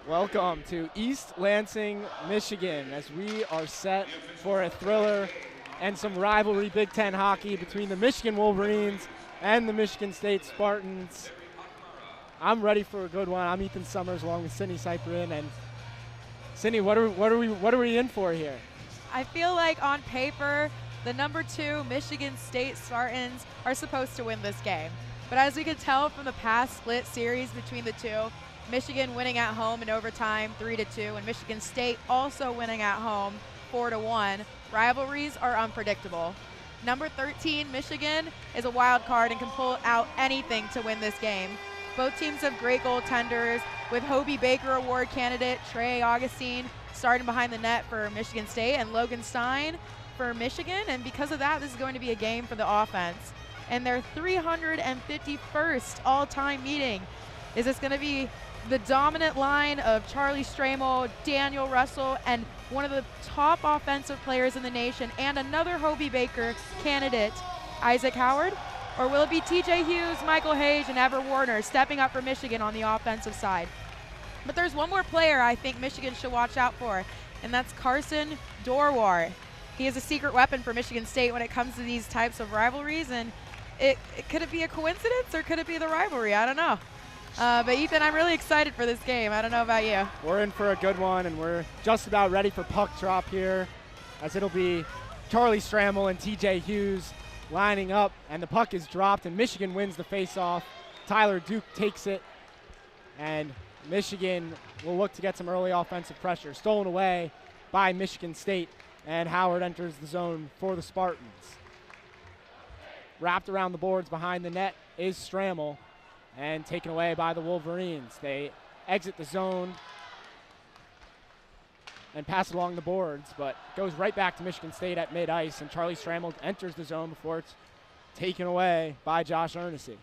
Welcome to East Lansing, Michigan, as we are set for a thriller and some rivalry Big Ten hockey between the Michigan Wolverines and the Michigan State Spartans. I'm ready for a good one. I'm Ethan Sommers along with Sydney Cyprian. And Sydney, what are we in for here? I feel like on paper, the number 2 Michigan State Spartans are supposed to win this game. But as we could tell from the past split series between the two, Michigan winning at home in overtime 3-2, and Michigan State also winning at home 4-1. Rivalries are unpredictable. Number 13, Michigan, is a wild card and can pull out anything to win this game. Both teams have great goaltenders, with Hobie Baker Award candidate Trey Augustine starting behind the net for Michigan State and Logan Stein for Michigan, and because of that, this is going to be a game for the offense. And their 351st all-time meeting. Is this going to be the dominant line of Charlie Stramel, Daniel Russell, and one of the top offensive players in the nation, and another Hobie Baker candidate, Isaac Howard? Or will it be TJ Hughes, Michael Hayes, and Ever Warner stepping up for Michigan on the offensive side? But there's one more player I think Michigan should watch out for, and that's Carson Dorwar. He is a secret weapon for Michigan State when it comes to these types of rivalries, and could it be a coincidence or could it be the rivalry? I don't know. But Ethan, I'm really excited for this game. I don't know about you. We're in for a good one, and we're just about ready for puck drop here, as it'll be Charlie Stramel and TJ Hughes lining up, and the puck is dropped, and Michigan wins the face-off. Tyler Duke takes it, and Michigan will look to get some early offensive pressure. Stolen away by Michigan State, and Howard enters the zone for the Spartans. Wrapped around the boards behind the net is Stramel, and taken away by the Wolverines. They exit the zone and pass it along the boards, but goes right back to Michigan State at mid-ice, and Charlie Stramel enters the zone before it's taken away by Josh Ernessy.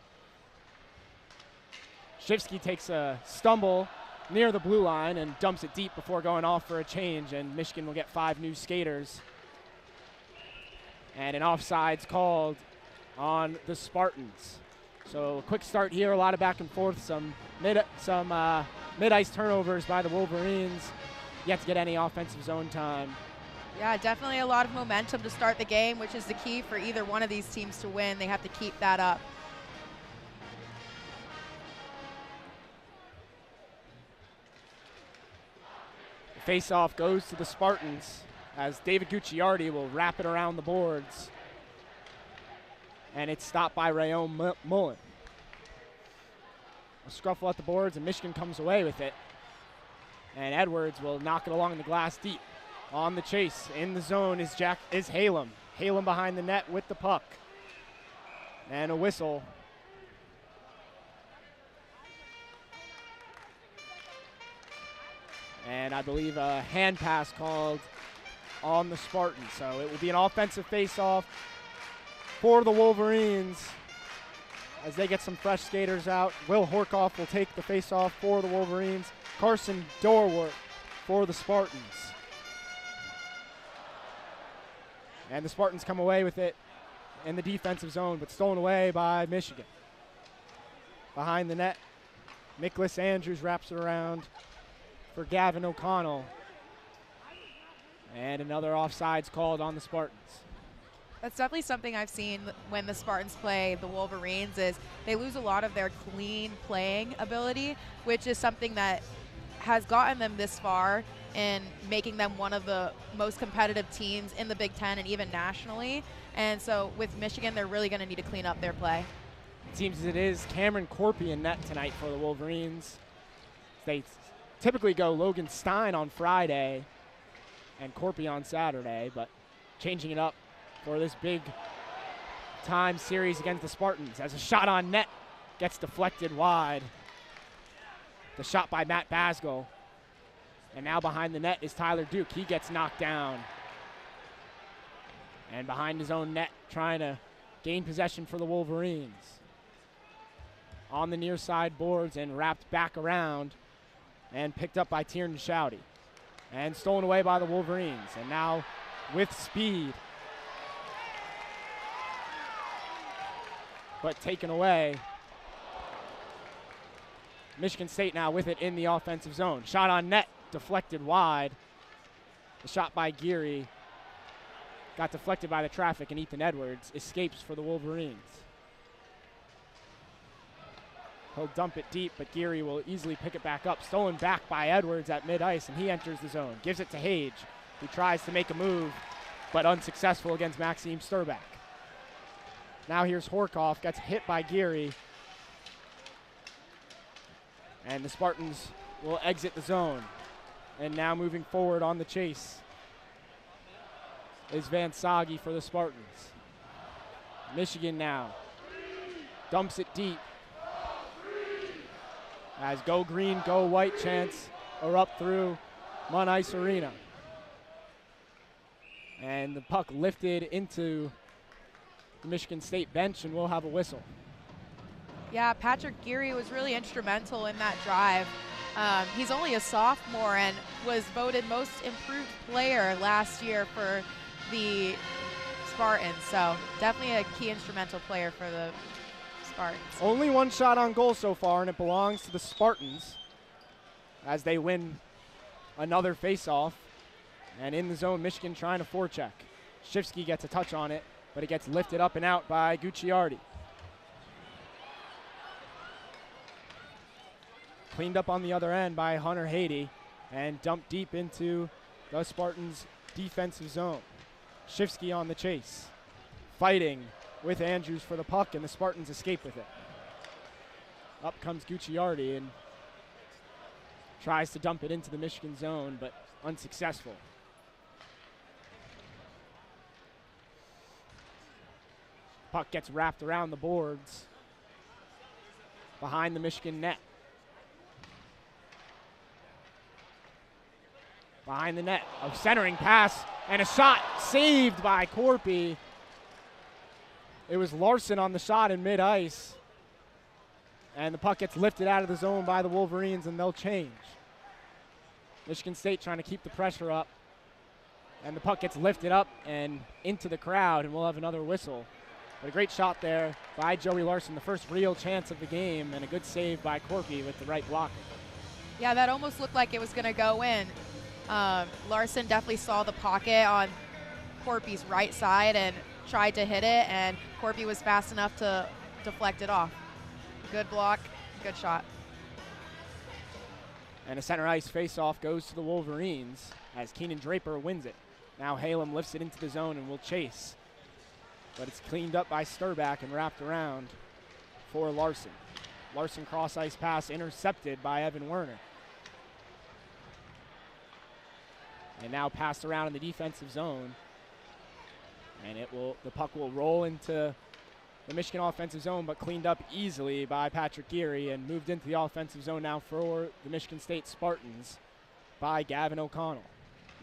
Shifsky takes a stumble near the blue line and dumps it deep before going off for a change, and Michigan will get 5 new skaters. And an offside's called on the Spartans. So a quick start here, a lot of back and forth, some mid-ice turnovers by the Wolverines. Yet to get any offensive zone time. Yeah, definitely a lot of momentum to start the game, which is the key for either one of these teams to win. They have to keep that up. The face-off goes to the Spartans as David Gucciardi will wrap it around the boards. And it's stopped by Rayon Mullen. A scruffle at the boards, and Michigan comes away with it. And Edwards will knock it along the glass deep. On the chase, in the zone is Halem. Halem behind the net with the puck. And a whistle. And I believe a hand pass called on the Spartans. So it will be an offensive face-off for the Wolverines as they get some fresh skaters out. Will Horkoff will take the face-off for the Wolverines. Carson Dorwart for the Spartans. And the Spartans come away with it in the defensive zone, but stolen away by Michigan. Behind the net, Nicholas Andrews wraps it around for Gavin O'Connell. And another offside's called on the Spartans. That's definitely something I've seen when the Spartans play the Wolverines, is they lose a lot of their clean playing ability, which is something that has gotten them this far in making them one of the most competitive teams in the Big Ten and even nationally. And so with Michigan, they're really going to need to clean up their play. It seems as it is Cameron Corpy in net tonight for the Wolverines. They typically go Logan Stein on Friday and Corpy on Saturday, but changing it up for this big time series against the Spartans as a shot on net gets deflected wide. The shot by Matt Basgall. And now behind the net is Tyler Duke. He gets knocked down. And behind his own net, trying to gain possession for the Wolverines. On the near side boards and wrapped back around and picked up by Tiernan Shouty. And stolen away by the Wolverines. And now with speed, but taken away Michigan State now with it in the offensive zone. Shot on net, deflected wide. The shot by Geary got deflected by the traffic, and Ethan Edwards escapes for the Wolverines. He'll dump it deep, but Geary will easily pick it back up. Stolen back by Edwards at mid-ice, and he enters the zone. Gives it to Hage, who tries to make a move, but unsuccessful against Maxime Sturback. Now here's Horkoff, gets hit by Geary, and the Spartans will exit the zone. And now moving forward on the chase is Van Sagi for the Spartans. Michigan now dumps it deep as go green, go white chants erupt through Munn Ice Arena. And the puck lifted into the Michigan State bench, and we'll have a whistle. Yeah, Patrick Geary was really instrumental in that drive. He's only a sophomore and was voted most improved player last year for the Spartans, so definitely a key instrumental player for the Spartans. Only one shot on goal so far, and it belongs to the Spartans as they win another face-off. And in the zone, Michigan trying to forecheck. Shifsky gets a touch on it, but it gets lifted up and out by Gucciardi. Cleaned up on the other end by Hunter Haiti and dumped deep into the Spartans' defensive zone. Shifsky on the chase, fighting with Andrews for the puck, and the Spartans escape with it. Up comes Gucciardi and tries to dump it into the Michigan zone, but unsuccessful. Puck gets wrapped around the boards behind the Michigan net. Behind the net, a centering pass and a shot saved by Corpy. It was Larson on the shot in mid-ice. And the puck gets lifted out of the zone by the Wolverines, and they'll change. Michigan State trying to keep the pressure up. And the puck gets lifted up and into the crowd, and we'll have another whistle. But a great shot there by Joey Larson, the first real chance of the game, and a good save by Corpy with the right blocker. Yeah, that almost looked like it was going to go in. Larson definitely saw the pocket on Corpy's right side and tried to hit it, and Corpy was fast enough to deflect it off. Good block, good shot. And a center ice face-off goes to the Wolverines as Keenan Draper wins it. Now Halem lifts it into the zone and will chase. But it's cleaned up by Sturback and wrapped around for Larson. Larson cross-ice pass intercepted by Evan Werner. And now passed around in the defensive zone. And the puck will roll into the Michigan offensive zone, but cleaned up easily by Patrick Geary and moved into the offensive zone now for the Michigan State Spartans by Gavin O'Connell.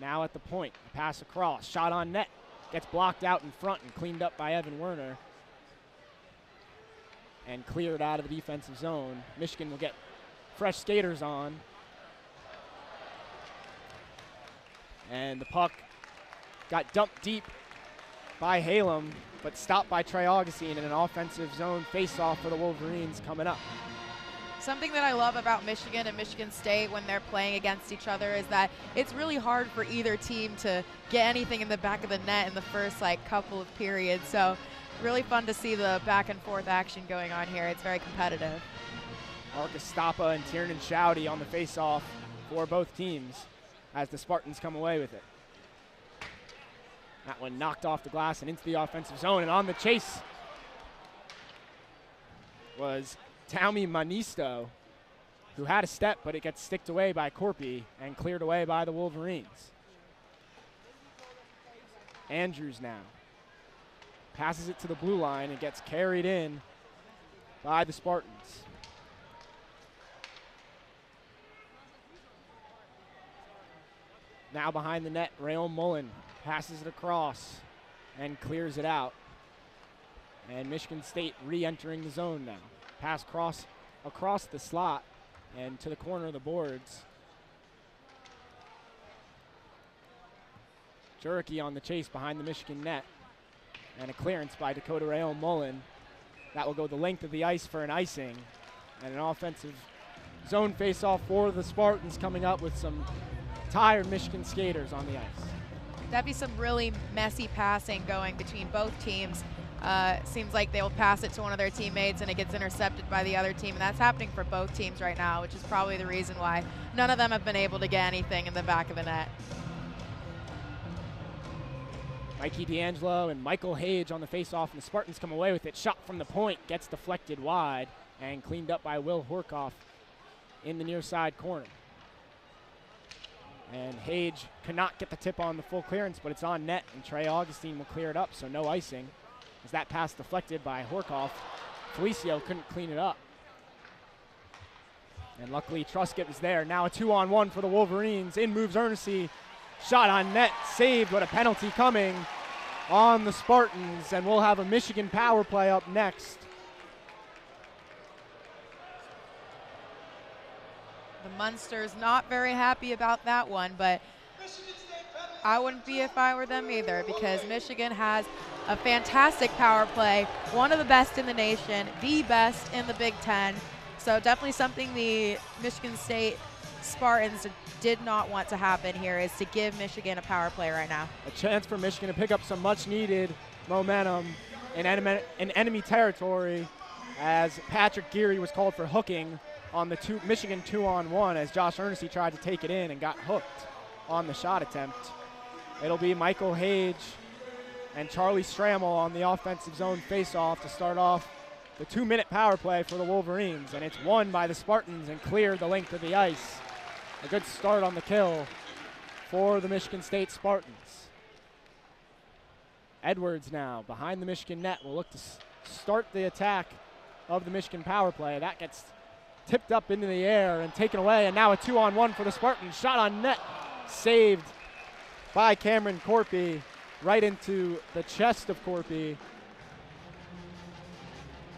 Now at the point, pass across, shot on net, gets blocked out in front and cleaned up by Evan Werner and cleared out of the defensive zone. Michigan will get fresh skaters on. And the puck got dumped deep by Halem, but stopped by Trey Augustine in an offensive zone face-off for the Wolverines coming up. Something that I love about Michigan and Michigan State when they're playing against each other is that it's really hard for either team to get anything in the back of the net in the first couple of periods. So really fun to see the back and forth action going on here. It's very competitive. Marcus Stappa and Tiernan Shouty on the face-off for both teams as the Spartans come away with it. That one knocked off the glass and into the offensive zone, and on the chase was Taumi Manisto, who had a step, but it gets sticked away by Corpy and cleared away by the Wolverines. Andrews now passes it to the blue line and gets carried in by the Spartans. Now behind the net, Rayon Mullen passes it across and clears it out. And Michigan State re-entering the zone now. Pass across the slot and to the corner of the boards. Juricki on the chase behind the Michigan net. And a clearance by Dakota Rayon Mullen. That will go the length of the ice for an icing. And an offensive zone face-off for the Spartans, coming up with some tired Michigan skaters on the ice. That'd be some really messy passing going between both teams. Seems like they'll pass it to one of their teammates and it gets intercepted by the other team, and that's happening for both teams right now, which is probably the reason why none of them have been able to get anything in the back of the net. Mikey D'Angelo and Michael Hage on the face-off, and the Spartans come away with it. Shot from the point, gets deflected wide and cleaned up by Will Horkoff in the near side corner. And Hage cannot get the tip on the full clearance, but it's on net, and Trey Augustine will clear it up, so no icing. As that pass deflected by Horkoff, Felicio couldn't clean it up. And luckily Truscott was there. Now a 2-on-1 for the Wolverines. In moves Ernestine. Shot on net, saved, but a penalty coming on the Spartans, and we'll have a Michigan power play up next. The Munsters not very happy about that one, but I wouldn't be if I were them either, because Michigan has a fantastic power play, one of the best in the nation, the best in the Big Ten. So definitely something the Michigan State Spartans did not want to happen here, is to give Michigan a power play right now. A chance for Michigan to pick up some much needed momentum in enemy territory, as Patrick Geary was called for hooking on the Michigan 2-on-1 as Josh Ernestine tried to take it in and got hooked on the shot attempt. It'll be Michael Hage and Charlie Strammel on the offensive zone face-off to start off the 2-minute power play for the Wolverines, and it's won by the Spartans and cleared the length of the ice. A good start on the kill for the Michigan State Spartans. Edwards now behind the Michigan net will look to start the attack of the Michigan power play. That gets tipped up into the air and taken away, and now a 2-on-1 for the Spartans. Shot on net, saved by Cameron Corpy, right into the chest of Corpy.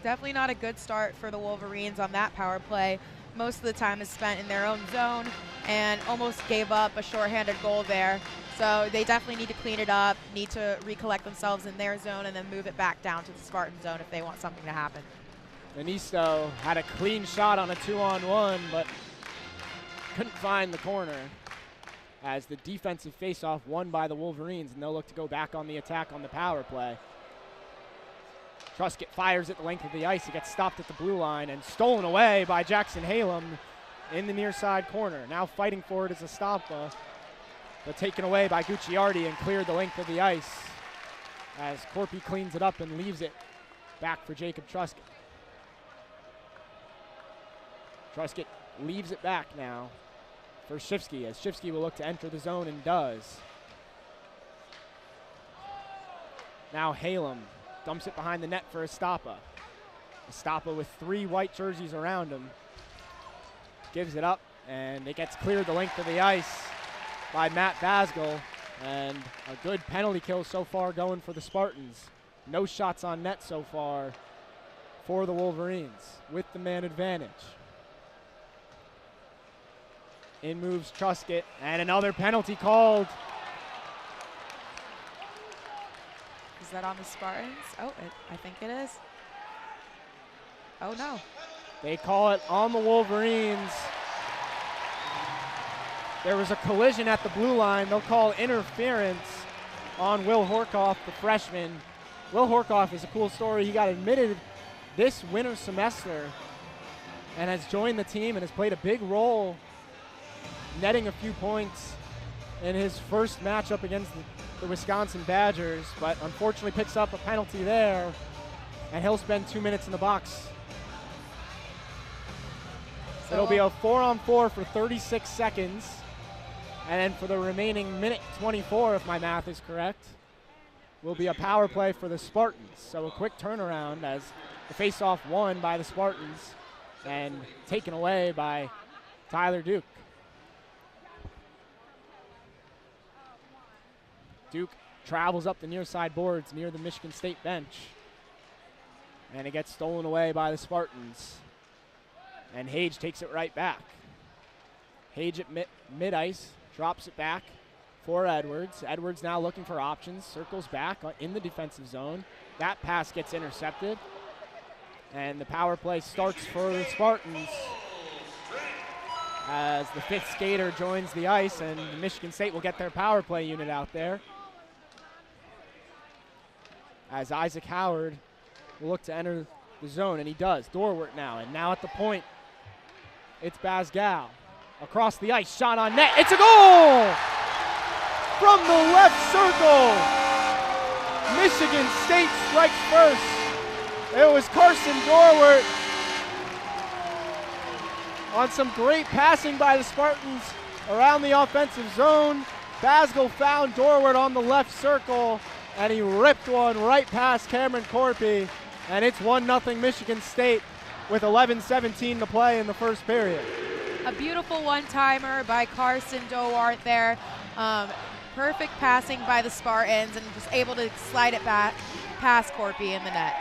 Definitely not a good start for the Wolverines on that power play. Most of the time is spent in their own zone, and almost gave up a shorthanded goal there. So they definitely need to clean it up, need to recollect themselves in their zone, and then move it back down to the Spartan zone if they want something to happen. Anisto had a clean shot on a 2-on-1, but couldn't find the corner, as the defensive faceoff won by the Wolverines, and they'll look to go back on the attack on the power play. Truscott fires at the length of the ice. He gets stopped at the blue line and stolen away by Jackson Halem in the near side corner. Now fighting for it is Estapa, but taken away by Gucciardi and cleared the length of the ice as Corpy cleans it up and leaves it back for Jacob Truscott. Truscott leaves it back now for Shifsky, as Shifsky will look to enter the zone and does. Now Halem dumps it behind the net for Estapa. Estapa with 3 white jerseys around him. Gives it up, and it gets cleared the length of the ice by Matt Basgall, and a good penalty kill so far going for the Spartans. No shots on net so far for the Wolverines with the man advantage. In moves Truscott, and another penalty called. Is that on the Spartans? Oh, I think it is. Oh, no. They call it on the Wolverines. There was a collision at the blue line. They'll call interference on Will Horkoff, the freshman. Will Horkoff is a cool story. He got admitted this winter semester and has joined the team and has played a big role netting a few points in his first matchup against the Wisconsin Badgers, but unfortunately picks up a penalty there, and he'll spend 2 minutes in the box. So it'll be a 4-on-4 for 36 seconds, and then for the remaining minute 24, if my math is correct, will be a power play for the Spartans. So a quick turnaround as the face-off won by the Spartans and taken away by Tyler Duke. Duke travels up the near side boards near the Michigan State bench, and it gets stolen away by the Spartans. And Hage takes it right back. Hage at mid-ice, drops it back for Edwards. Edwards now looking for options, circles back in the defensive zone. That pass gets intercepted, and the power play starts for the Spartans. as the 5th skater joins the ice, and Michigan State will get their power play unit out there. As Isaac Howard will look to enter the zone, and he does. Dorwart now, and now at the point, it's Bazgal. Across the ice, shot on net, it's a goal! From the left circle, Michigan State strikes first. It was Carson Dorwart on some great passing by the Spartans around the offensive zone. Bazgal found Dorwart on the left circle, and he ripped one right past Cameron Corpy, and it's 1-0 Michigan State with 11:17 to play in the first period. A beautiful one-timer by Carson Dorwart there. Perfect passing by the Spartans and just able to slide it back past Corpy in the net.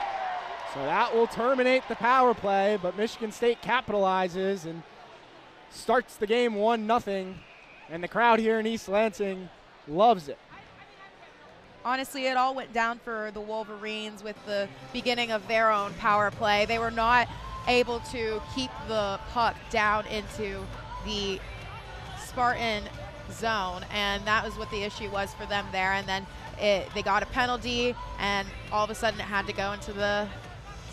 So that will terminate the power play, but Michigan State capitalizes and starts the game 1-0, and the crowd here in East Lansing loves it. Honestly, it all went down for the Wolverines with the beginning of their own power play. They were not able to keep the puck down into the Spartan zone, and that was what the issue was for them there. And then they got a penalty, and all of a sudden it had to go into the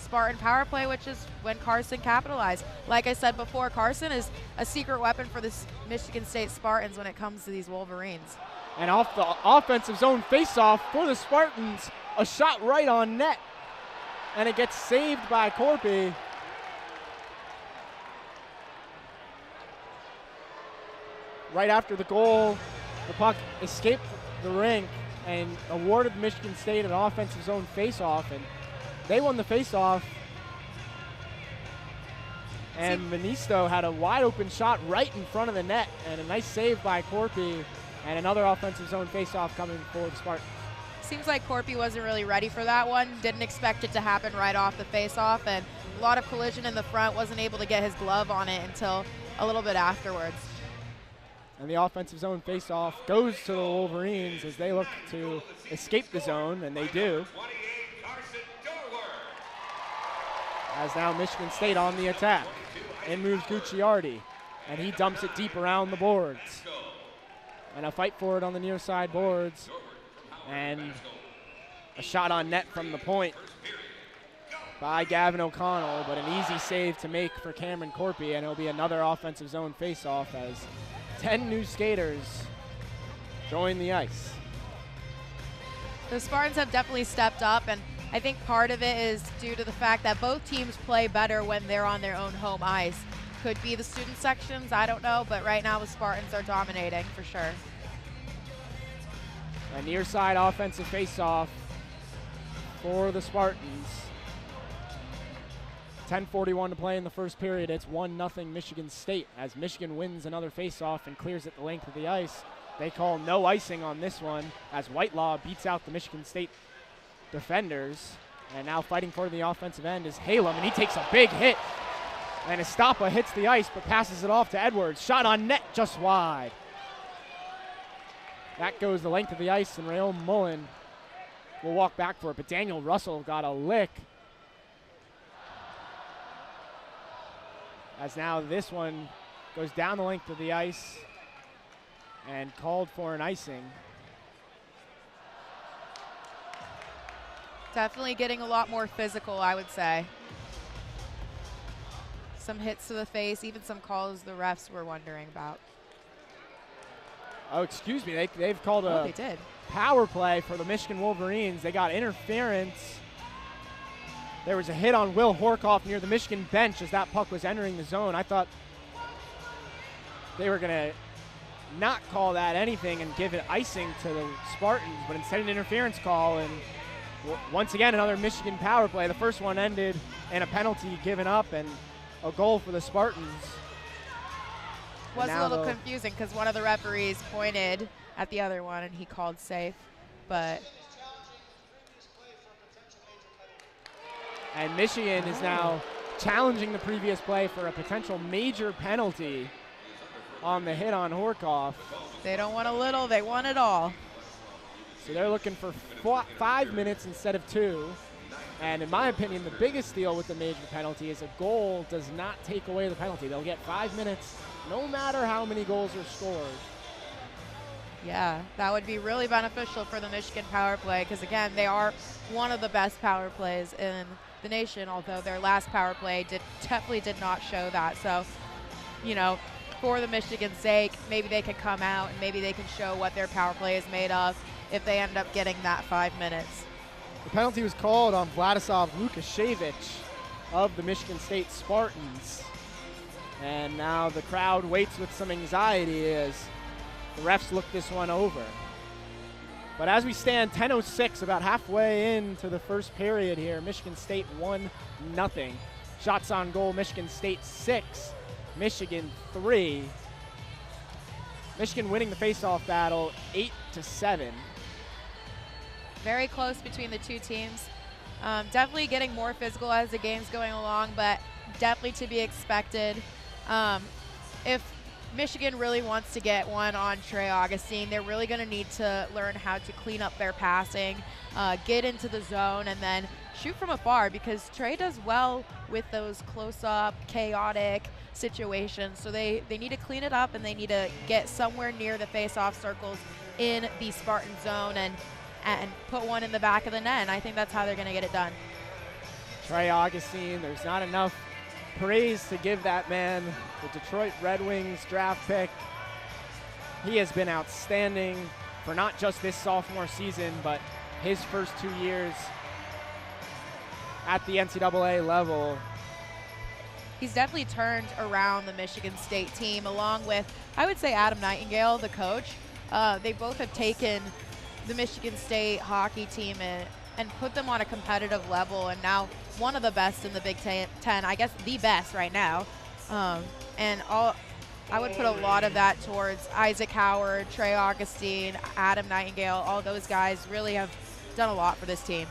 Spartan power play, which is when Carson capitalized. Like I said before, Carson is a secret weapon for the Michigan State Spartans when it comes to these Wolverines. And off the offensive zone faceoff for the Spartans, a shot right on net, and it gets saved by Corpy. Right after the goal, the puck escaped the rink and awarded Michigan State an offensive zone faceoff, and they won the faceoff. And Venisto had a wide open shot right in front of the net, and a nice save by Corpy, and another offensive zone faceoff coming for the Spartans. Seems like Corpy wasn't really ready for that one. Didn't expect it to happen right off the faceoff, and a lot of collision in the front. Wasn't able to get his glove on it until a little bit afterwards. And the offensive zone faceoff goes to the Wolverines as they look to escape the zone, and they do. As now Michigan State on the attack. In moves Gucciardi, and he dumps it deep around the boards. And a fight for it on the near side boards. And a shot on net from the point by Gavin O'Connell, but an easy save to make for Cameron Corpy, and it'll be another offensive zone faceoff as 10 new skaters join the ice. The Spartans have definitely stepped up, and I think part of it is due to the fact that both teams play better when they're on their own home ice. Could be the student sections, I don't know, but right now the Spartans are dominating for sure. A near side offensive faceoff for the Spartans. 10:41 to play in the first period. It's 1-0 Michigan State as Michigan wins another faceoff and clears it the length of the ice. They call no icing on this one as Whitelaw beats out the Michigan State defenders. And now fighting for the offensive end is Halem, and he takes a big hit. And Estapa hits the ice but passes it off to Edwards. Shot on net just wide. That goes the length of the ice, and Rayon Mullen will walk back for it, but Daniel Russell got a lick. As now this one goes down the length of the ice and called for an icing. Definitely getting a lot more physical, I would say. Some hits to the face, even some calls the refs were wondering about. Oh, excuse me, they've called they did. Power play for the Michigan Wolverines. They got interference. There was a hit on Will Horkoff near the Michigan bench as that puck was entering the zone. I thought they were going to not call that anything and give it icing to the Spartans, but instead an interference call, and once again another Michigan power play. The first one ended in a penalty given up and a goal for the Spartans. Was a little confusing because one of the referees pointed at the other one and he called safe, but and Michigan is now challenging the previous play for a potential major penalty on the hit on Horkoff. They don't want a little, they want it all. So they're looking for 5 minutes instead of 2. And in my opinion, the biggest deal with the major penalty is a goal does not take away the penalty. They'll get 5 minutes no matter how many goals are scored. Yeah, that would be really beneficial for the Michigan power play because, again, they are one of the best power plays in the nation, although their last power play definitely did not show that. So, you know, for the Michigan sake, maybe they can come out and maybe they can show what their power play is made of if they end up getting that 5 minutes. The penalty was called on Vladislav Lukashevich of the Michigan State Spartans. And now the crowd waits with some anxiety as the refs look this one over. But as we stand 10:06, about halfway into the first period here, Michigan State 1-0. Shots on goal, Michigan State 6, Michigan 3. Michigan winning the face-off battle 8-7. Very close between the two teams. Definitely getting more physical as the game's going along, but definitely to be expected. If Michigan really wants to get one on Trey Augustine, they're really going to need to learn how to clean up their passing, get into the zone, and then shoot from afar because Trey does well with those close-up, chaotic situations. So they need to clean it up, and they need to get somewhere near the face-off circles in the Spartan zone and put one in the back of the net. And I think that's how they're going to get it done. Trey Augustine, there's not enough praise to give that man, the Detroit Red Wings draft pick. He has been outstanding for not just this sophomore season, but his first 2 years at the NCAA level. He's definitely turned around the Michigan State team along with, I would say, Adam Nightingale, the coach. They both have taken the Michigan State hockey team and put them on a competitive level, and now one of the best in the Big Ten, I guess the best right now. And I would put a lot of that towards Isaac Howard, Trey Augustine, Adam Nightingale. All those guys really have done a lot for this team.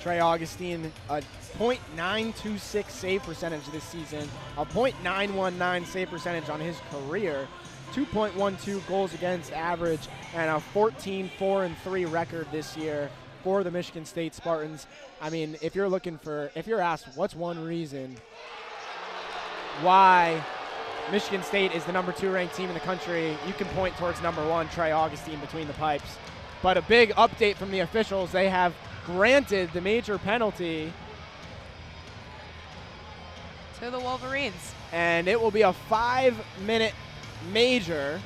Trey Augustine, a .926 save percentage this season, a .919 save percentage on his career, 2.12 goals against average, and a 14-4-3 record this year for the Michigan State Spartans. I mean, if you're asked what's one reason why Michigan State is the #2 ranked team in the country, you can point towards #1, Trey Augustine, between the pipes. But a big update from the officials, they have granted the major penalty to the Wolverines. And it will be a 5-minute major.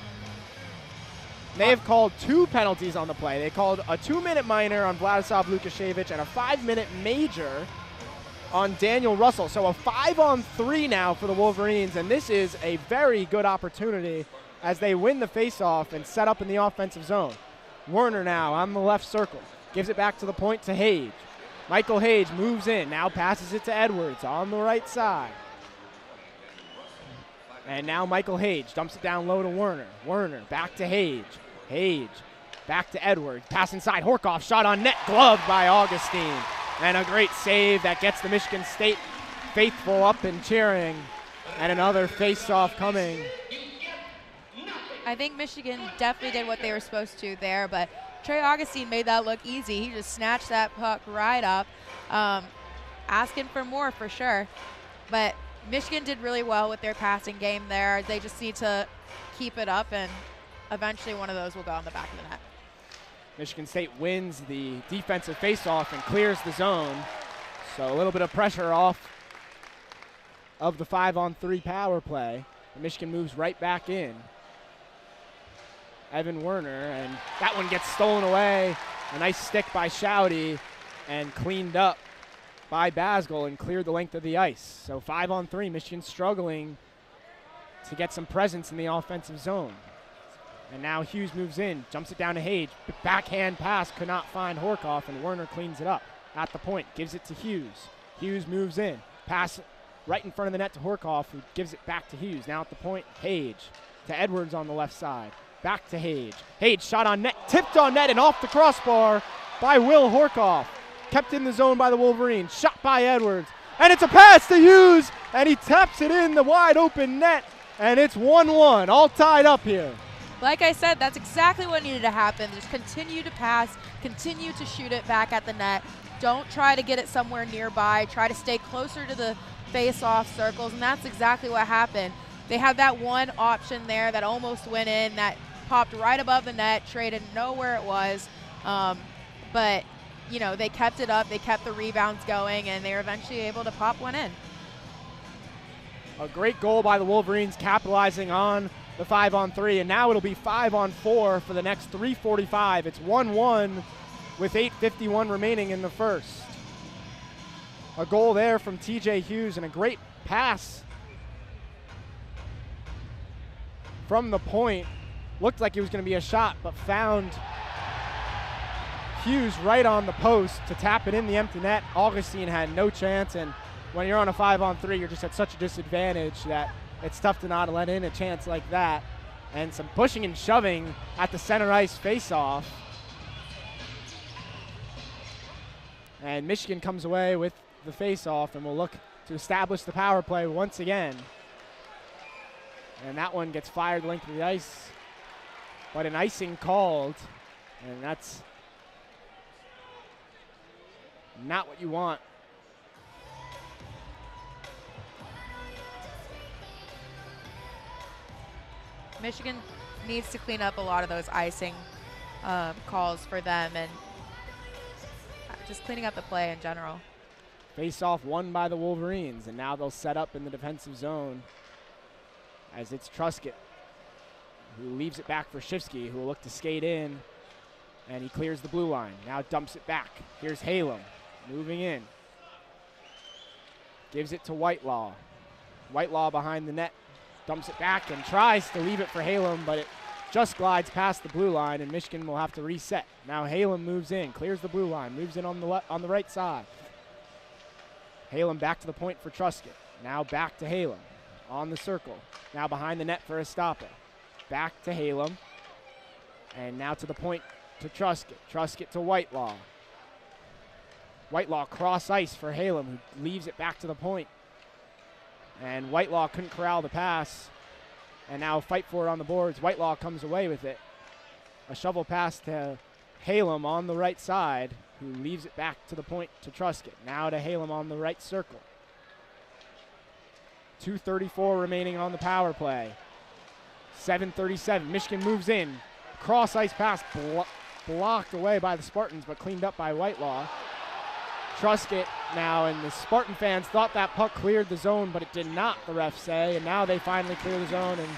They have called 2 penalties on the play. They called a 2-minute minor on Vladislav Lukashevich and a 5-minute major on Daniel Russell. So a 5-on-3 now for the Wolverines, and this is a very good opportunity as they win the faceoff and set up in the offensive zone. Werner now on the left circle. Gives it back to the point to Hage. Michael Hage moves in, now passes it to Edwards on the right side. And now Michael Hage dumps it down low to Werner. Werner back to Hage. Hage back to Edwards. Pass inside, Horkoff, shot on net, gloved by Augustine. And a great save that gets the Michigan State faithful up and cheering. And another face-off coming. I think Michigan definitely did what they were supposed to there, but Trey Augustine made that look easy. He just snatched that puck right up, asking for more for sure. But Michigan did really well with their passing game there. They just need to keep it up, and eventually one of those will go on the back of the net. Michigan State wins the defensive faceoff and clears the zone. So a little bit of pressure off of the 5-on-3 power play. And Michigan moves right back in. Evan Werner, and that one gets stolen away. A nice stick by Shouty and cleaned up by Basgall and cleared the length of the ice. So 5-on-3, Michigan struggling to get some presence in the offensive zone. And now Hughes moves in, jumps it down to Hage. Backhand pass, could not find Horkoff, and Werner cleans it up. At the point, gives it to Hughes. Hughes moves in, pass right in front of the net to Horkoff, who gives it back to Hughes. Now at the point, Hage to Edwards on the left side. Back to Hage. Hage shot on net, tipped on net and off the crossbar by Will Horkoff. Kept in the zone by the Wolverines. Shot by Edwards. And it's a pass to Hughes, and he taps it in the wide open net. And it's 1-1, all tied up here. Like I said, that's exactly what needed to happen. Just continue to pass, continue to shoot it back at the net. Don't try to get it somewhere nearby. Try to stay closer to the face-off circles, and that's exactly what happened. They had that one option there that almost went in, that popped right above the net. Trey didn't know where it was, but you know, they kept it up. They kept the rebounds going, and they were eventually able to pop one in. A great goal by the Wolverines, capitalizing on the 5-on-3, and now it'll be 5-on-4 for the next 3:45. It's 1-1 with 8:51 remaining in the first. A goal there from TJ Hughes and a great pass from the point. Looked like it was going to be a shot, but found Hughes right on the post to tap it in the empty net. Augustine had no chance, and when you're on a 5-on-3, you're just at such a disadvantage that it's tough to not let in a chance like that. And some pushing and shoving at the center ice face-off. And Michigan comes away with the face-off and will look to establish the power play once again. And that one gets fired length of the ice, but an icing called, and that's not what you want. Michigan needs to clean up a lot of those icing calls for them, and just cleaning up the play in general. Face-off won by the Wolverines, and now they'll set up in the defensive zone as it's Truscott, who leaves it back for Shifsky, who will look to skate in, and he clears the blue line. Now dumps it back. Here's Halem moving in. Gives it to Whitelaw. Whitelaw behind the net. Dumps it back and tries to leave it for Halem, but it just glides past the blue line, and Michigan will have to reset. Now Halem moves in, clears the blue line, moves in on the right side. Halem back to the point for Truscott. Now back to Halem on the circle. Now behind the net for Estapa. Back to Halem. And now to the point to Truscott. Truscott to Whitelaw. Whitelaw cross ice for Halem, who leaves it back to the point. And Whitelaw couldn't corral the pass. And now fight for it on the boards. Whitelaw comes away with it. A shovel pass to Halem on the right side, who leaves it back to the point to Truscott. Now to Halem on the right circle. 2:34 remaining on the power play. 7:37. Michigan moves in. Cross ice pass blocked away by the Spartans, but cleaned up by Whitelaw. Truscott now, and the Spartan fans thought that puck cleared the zone, but it did not, the refs say, and now they finally clear the zone, and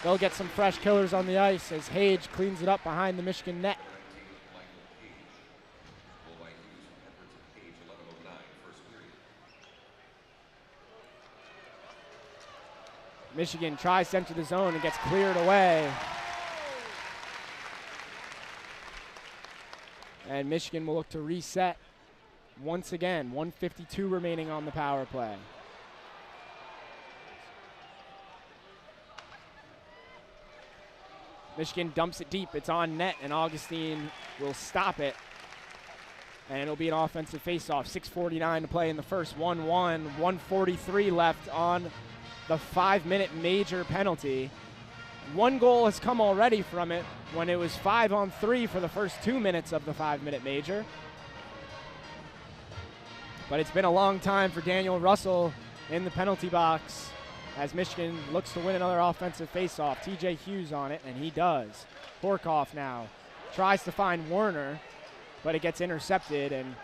they'll get some fresh killers on the ice as Hage cleans it up behind the Michigan net. Michigan tries to enter the zone and gets cleared away. And Michigan will look to reset once again. 1:52 remaining on the power play. Michigan dumps it deep. It's on net, and Augustine will stop it. And it'll be an offensive faceoff. 6:49 to play in the first. 1-1. 1:43 left on the 5-minute major penalty. One goal has come already from it when it was 5-on-3 for the first 2 minutes of the 5-minute major. But it's been a long time for Daniel Russell in the penalty box as Michigan looks to win another offensive faceoff. TJ Hughes on it, and he does. Horkoff now tries to find Werner, but it gets intercepted and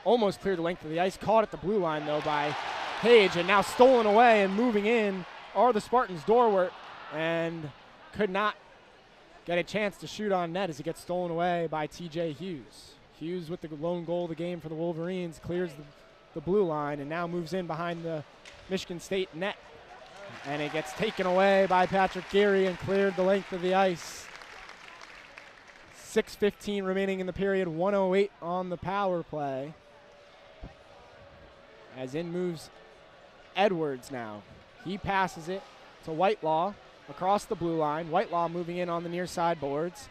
almost cleared the length of the ice. Caught at the blue line, though, by Hage, and now stolen away, and moving in are the Spartans. Dorwart, and could not get a chance to shoot on net as it gets stolen away by TJ Hughes. Hughes with the lone goal of the game for the Wolverines, clears the blue line, and now moves in behind the Michigan State net. And it gets taken away by Patrick Geary and cleared the length of the ice. 6:15 remaining in the period, 1:08 on the power play. As in moves Edwards now. He passes it to Whitelaw across the blue line. Whitelaw moving in on the near side boards.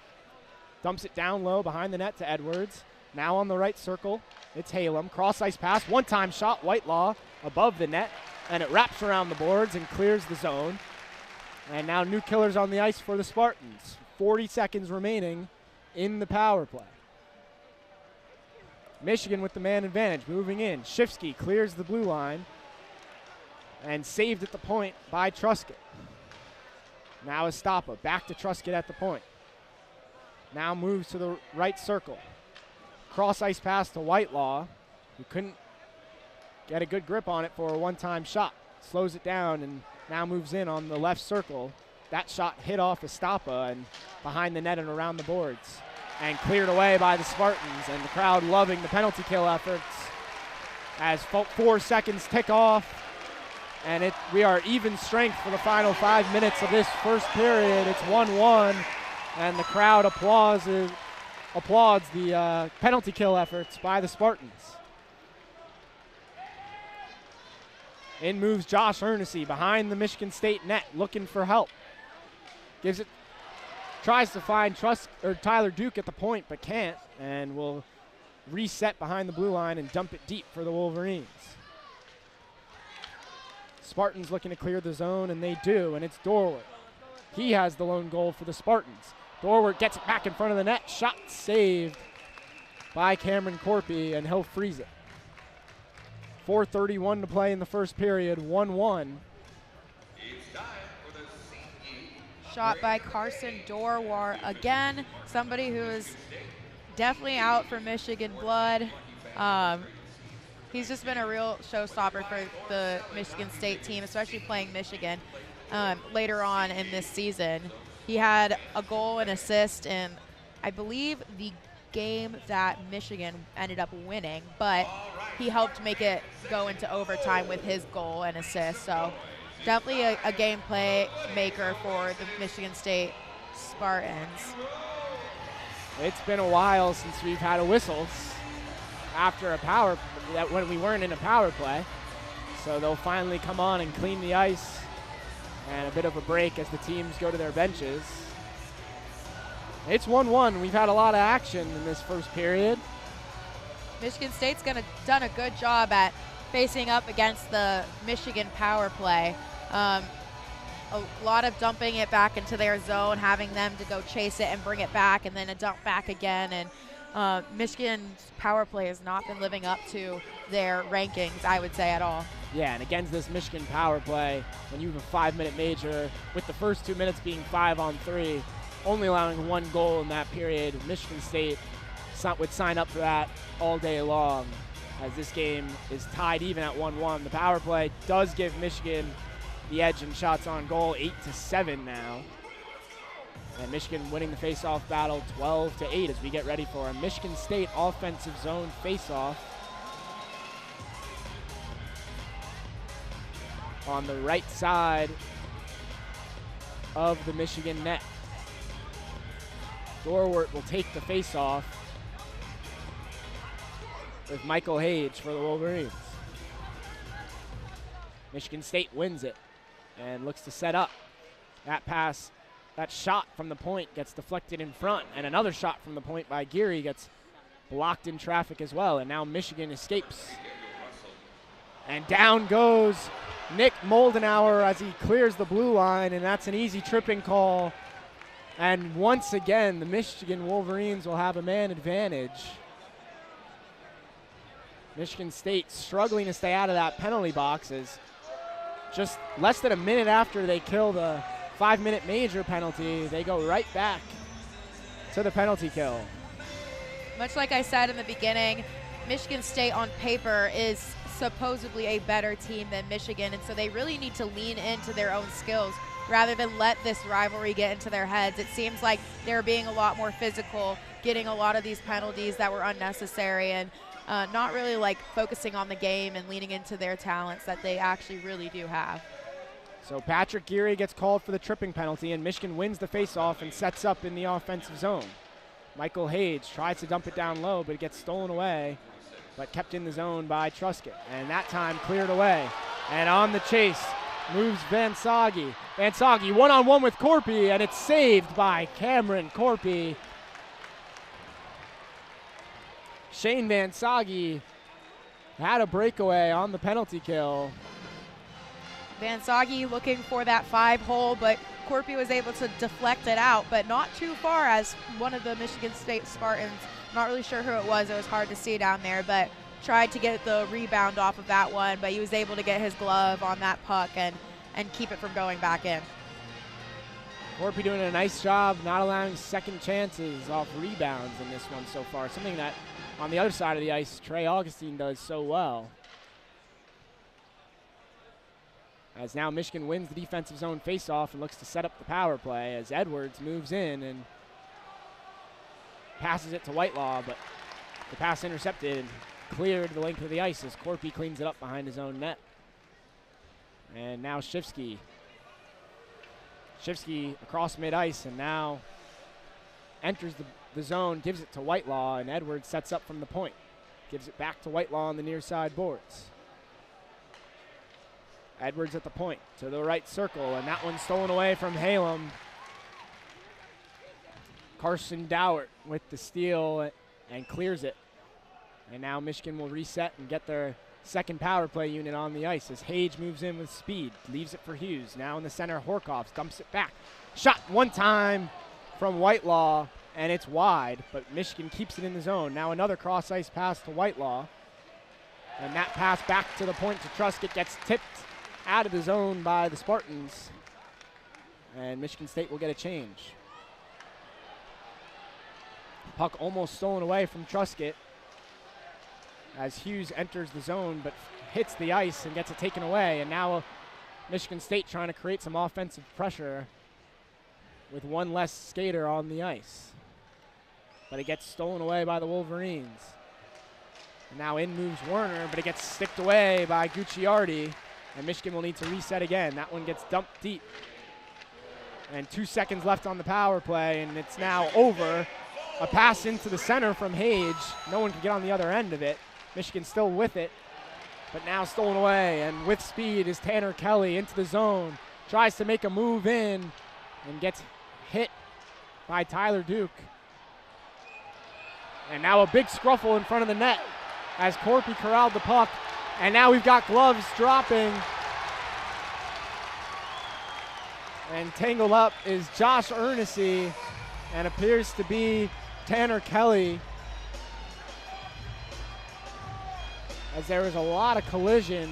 Dumps it down low behind the net to Edwards. Now on the right circle, it's Halem. Cross ice pass, one-time shot, Whitelaw above the net, and it wraps around the boards and clears the zone. And now new killers on the ice for the Spartans. 40 seconds remaining in the power play. Michigan with the man advantage, moving in. Shifsky clears the blue line and saved at the point by Truscott. Now Estapa back to Truscott at the point. Now moves to the right circle. Cross ice pass to Whitelaw, who couldn't get a good grip on it for a one-time shot. Slows it down and now moves in on the left circle. That shot hit off Estapa and behind the net and around the boards, and cleared away by the Spartans, and the crowd loving the penalty kill efforts as 4 seconds tick off, and we are even strength for the final 5 minutes of this first period. It's 1-1, and the crowd applauds the penalty kill efforts by the Spartans. In moves Josh Ernessy behind the Michigan State net, looking for help. Gives it, tries to find Tyler Duke at the point, but can't, and will reset behind the blue line and dump it deep for the Wolverines. Spartans looking to clear the zone, and they do, and it's Dorwart. He has the lone goal for the Spartans. Dorwart gets it back in front of the net. Shot saved by Cameron Corpy, and he'll freeze it. 4:31 to play in the first period, 1-1. Shot by Carson Dorwart again, somebody who is definitely out for Michigan blood. He's just been a real showstopper for the Michigan State team, especially playing Michigan later on in this season. He had a goal and assist in, I believe, the game that Michigan ended up winning, but he helped make it go into overtime with his goal and assist. So definitely a gameplay maker for the Michigan State Spartans. It's been a while since we've had a whistles after when we weren't in a power play. So they'll finally come on and clean the ice, and a bit of a break as the teams go to their benches. It's 1-1. We've had a lot of action in this first period. Michigan State's done a good job at facing up against the Michigan power play. A lot of dumping it back into their zone, having them to go chase it and bring it back, and then a dump back again. And Michigan's power play has not been living up to their rankings, I would say, at all. Yeah, and against this Michigan power play, when you have a 5-minute major, with the first 2 minutes being 5-on-3, only allowing 1 goal in that period, Michigan State would sign up for that all day long, as this game is tied even at 1-1. The power play does give Michigan the edge in shots on goal, 8-7 now. And Michigan winning the face-off battle 12-8 as we get ready for a Michigan State offensive zone face-off. On the right side of the Michigan net. Dorwart will take the face-off with Michael Hage for the Wolverines. Michigan State wins it and looks to set up. That pass, that shot from the point gets deflected in front, and another shot from the point by Geary gets blocked in traffic as well, and now Michigan escapes. And down goes Nick Moldenauer as he clears the blue line, and that's an easy tripping call. And once again, the Michigan Wolverines will have a man advantage. Michigan State struggling to stay out of that penalty box, as just less than a minute after they kill the 5-minute major penalty, they go right back to the penalty kill. Much like I said in the beginning, Michigan State on paper is supposedly a better team than Michigan, and so they really need to lean into their own skills rather than let this rivalry get into their heads. It seems like they're being a lot more physical, getting a lot of these penalties that were unnecessary, and not really like focusing on the game and leaning into their talents that they actually really do have. So Patrick Geary gets called for the tripping penalty, and Michigan wins the faceoff and sets up in the offensive zone. Michael Hage tries to dump it down low, but it gets stolen away, but kept in the zone by Truscott, and that time cleared away. And on the chase moves Van Sage. Van Sage one-on-one with Corpy, and it's saved by Cameron Corpy. Shane Van Sage had a breakaway on the penalty kill. Van Sage looking for that 5-hole, but Corpy was able to deflect it out, but not too far, as one of the Michigan State Spartans, not really sure who it was hard to see down there, but tried to get the rebound off of that one, but he was able to get his glove on that puck and keep it from going back in. Corpy doing a nice job not allowing second chances off rebounds in this one so far, something that on the other side of the ice, Trey Augustine does so well. As now Michigan wins the defensive zone faceoff and looks to set up the power play as Edwards moves in and passes it to Whitelaw, but the pass intercepted and cleared the length of the ice as Corpy cleans it up behind his own net. And now Shifsky. Shifsky across mid-ice and now enters the zone, gives it to Whitelaw, and Edwards sets up from the point. Gives it back to Whitelaw on the near side boards. Edwards at the point to the right circle, and that one's stolen away from Halem. Carson Dowert with the steal and clears it. And now Michigan will reset and get their second power play unit on the ice as Hage moves in with speed, leaves it for Hughes. Now in the center, Horkoff dumps it back. Shot one time from Whitelaw, and it's wide, but Michigan keeps it in the zone. Now another cross-ice pass to Whitelaw, and that pass back to the point to Truscott gets tipped out of the zone by the Spartans, and Michigan State will get a change. Puck almost stolen away from Truscott as Hughes enters the zone but hits the ice and gets it taken away, and now Michigan State trying to create some offensive pressure with one less skater on the ice. But it gets stolen away by the Wolverines. And now in moves Werner, but it gets sticked away by Gucciardi, and Michigan will need to reset again. That one gets dumped deep. And 2 seconds left on the power play, and it's now over. A pass into the center from Hage. No one could get on the other end of it. Michigan still with it, but now stolen away, and with speed is Tanner Kelly into the zone. Tries to make a move in and gets hit by Tyler Duke. And now a big scruffle in front of the net as Corpy corralled the puck, and now we've got gloves dropping. And tangled up is Josh Ernessy and appears to be Tanner Kelly, as there was a lot of collision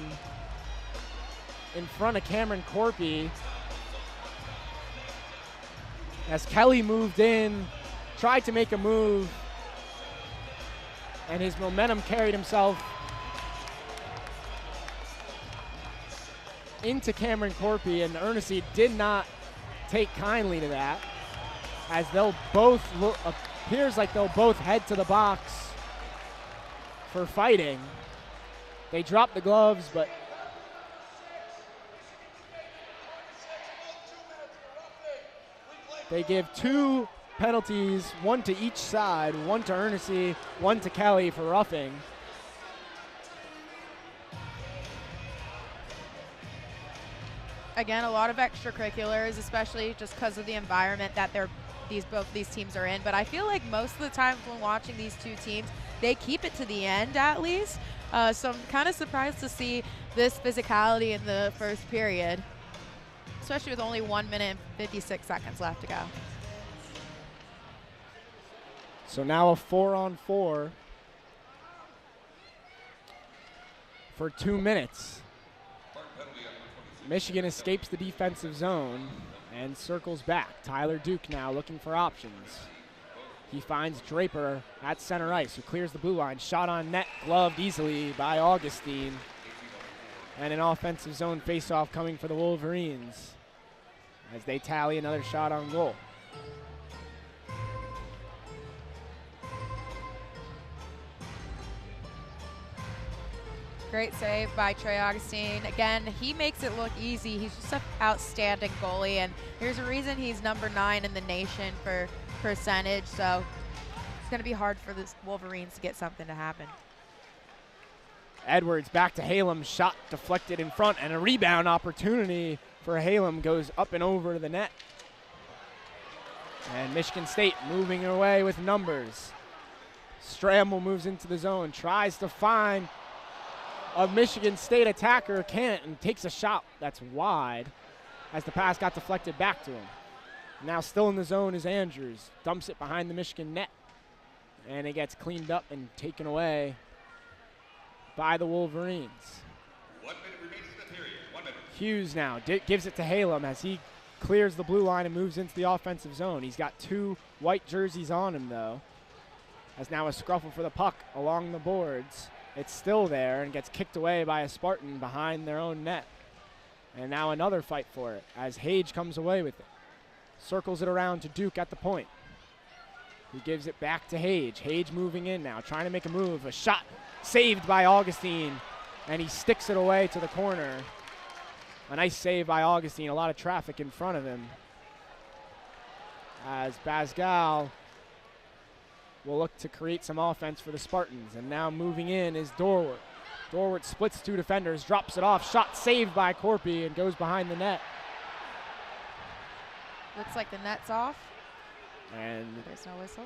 in front of Cameron Corpy. As Kelly moved in, tried to make a move, and his momentum carried himself into Cameron Corpy, and Ernessy did not take kindly to that, as they'll both appears like they'll both head to the box for fighting. They drop the gloves, but they give 2 penalties, 1 to each side, 1 to Ernessy, 1 to Kelly for roughing. Again, a lot of extracurriculars, especially just because of the environment that both these teams are in. But I feel like most of the time when watching these two teams, they keep it to the end at least. So I'm kind of surprised to see this physicality in the first period, especially with only 1 minute and 56 seconds left to go. So now a 4-on-4 for 2 minutes. Michigan escapes the defensive zone and circles back. Tyler Duke now looking for options. He finds Draper at center ice, who clears the blue line. Shot on net, gloved easily by Augustine. And an offensive zone faceoff coming for the Wolverines as they tally another shot on goal. Great save by Trey Augustine. Again, he makes it look easy. He's just an outstanding goalie, and there's a reason he's number 9 in the nation for percentage, so it's going to be hard for the Wolverines to get something to happen. Edwards back to Halem, shot deflected in front, and a rebound opportunity for Halem goes up and over the net. And Michigan State moving away with numbers. Stramble moves into the zone, tries to find a Michigan State attacker, can't, and takes a shot that's wide. as the pass got deflected back to him. Now still in the zone is Andrews. Dumps it behind the Michigan net. And it gets cleaned up and taken away by the Wolverines. 1 minute remains in the period. 1 minute. Hughes now gives it to Halem as he clears the blue line and moves into the offensive zone. He's got 2 white jerseys on him, though. As now a scruffle for the puck along the boards. It's still there and gets kicked away by a Spartan behind their own net. And now another fight for it as Hage comes away with it. Circles it around to Duke at the point. He gives it back to Hage. Hage moving in now, trying to make a move. A shot saved by Augustine, and he sticks it away to the corner. A nice save by Augustine. A lot of traffic in front of him. As Basgal will look to create some offense for the Spartans. And now moving in is Dorwart. Dorwart splits 2 defenders, drops it off. Shot saved by Corpy and goes behind the net. Looks like the net's off. And there's no whistle.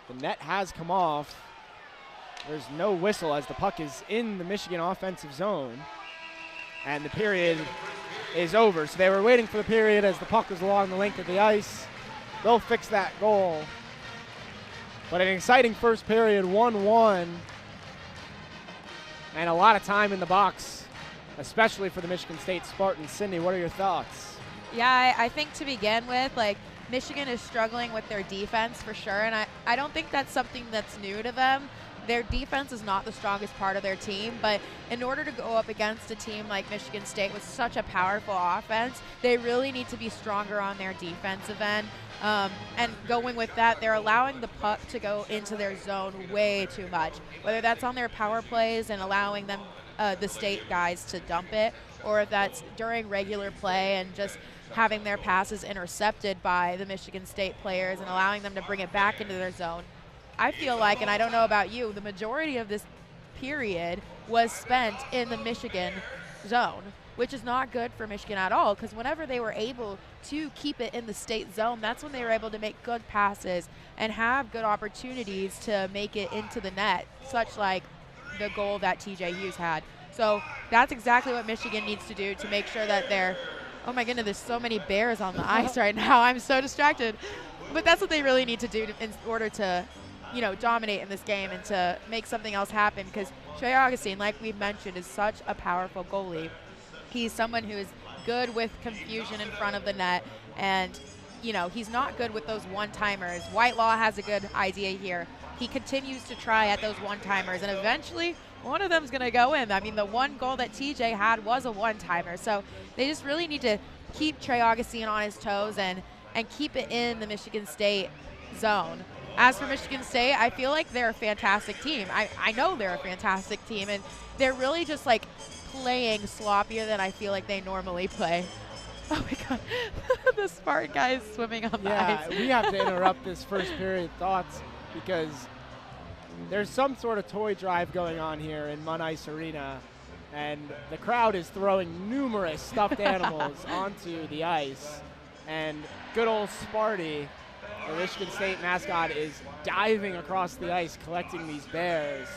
The net has come off. There's no whistle as the puck is in the Michigan offensive zone. And the period is over. So they were waiting for the period as the puck was along the length of the ice. They'll fix that goal. But an exciting first period, 1-1. And a lot of time in the box, especially for the Michigan State Spartans. Sydney, what are your thoughts? Yeah, I think to begin with, Michigan is struggling with their defense for sure, and I don't think that's something that's new to them. Their defense is not the strongest part of their team, but in order to go up against a team like Michigan State with such a powerful offense, they really need to be stronger on their defensive end. And going with that, they're allowing the puck to go into their zone way too much, whether that's on their power plays and allowing them, the state guys, to dump it, or if that's during regular play and just having their passes intercepted by the Michigan State players and allowing them to bring it back into their zone. I feel like, and I don't know about you, the majority of this period was spent in the Michigan zone, which is not good for Michigan at all, because whenever they were able to keep it in the state zone, that's when they were able to make good passes and have good opportunities to make it into the net, such like the goal that TJ Hughes had. So that's exactly what Michigan needs to do to make sure that they're, oh my goodness, there's so many bears on the ice right now. I'm so distracted. But that's what they really need to do in order to, dominate in this game and to make something else happen, because Trey Augustine, like we've mentioned, is such a powerful goalie. He's someone who is good with confusion in front of the net, and, he's not good with those one-timers. Whitelaw has a good idea here. He continues to try at those one-timers, and eventually one of them's going to go in. I mean, the one goal that TJ had was a one-timer. So they just really need to keep Trey Augustine on his toes and keep it in the Michigan State zone. As for Michigan State, I feel like they're a fantastic team. I know they're a fantastic team, and they're really just playing sloppier than I feel like they normally play. Oh my God, the Spartan guy is swimming on the ice. Yeah, we have to interrupt this first period thoughts because there's some sort of toy drive going on here in Munn Ice Arena, and the crowd is throwing numerous stuffed animals onto the ice, and good old Sparty, the Michigan State mascot, is diving across the ice collecting these bears.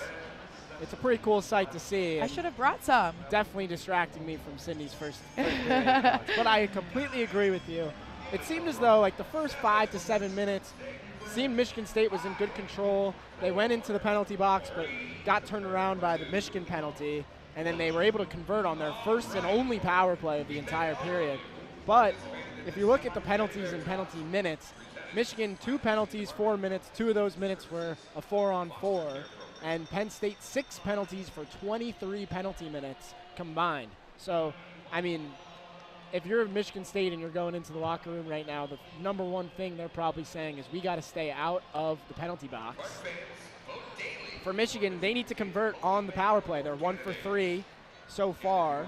It's a pretty cool sight to see. I should have brought some. Definitely distracting me from Sydney's first period thoughts. But I completely agree with you. It seemed as though the first 5 to 7 minutes seemed Michigan State was in good control. They went into the penalty box but got turned around by the Michigan penalty, and then they were able to convert on their first and only power play of the entire period. But if you look at the penalties and penalty minutes, Michigan 2 penalties, 4 minutes. 2 of those minutes were a 4-on-4. And Penn State 6 penalties for 23 penalty minutes combined. So, I mean, if you're Michigan State and you're going into the locker room right now, the number one thing they're probably saying is we got to stay out of the penalty box. For Michigan, they need to convert on the power play. They're 1 for 3 so far,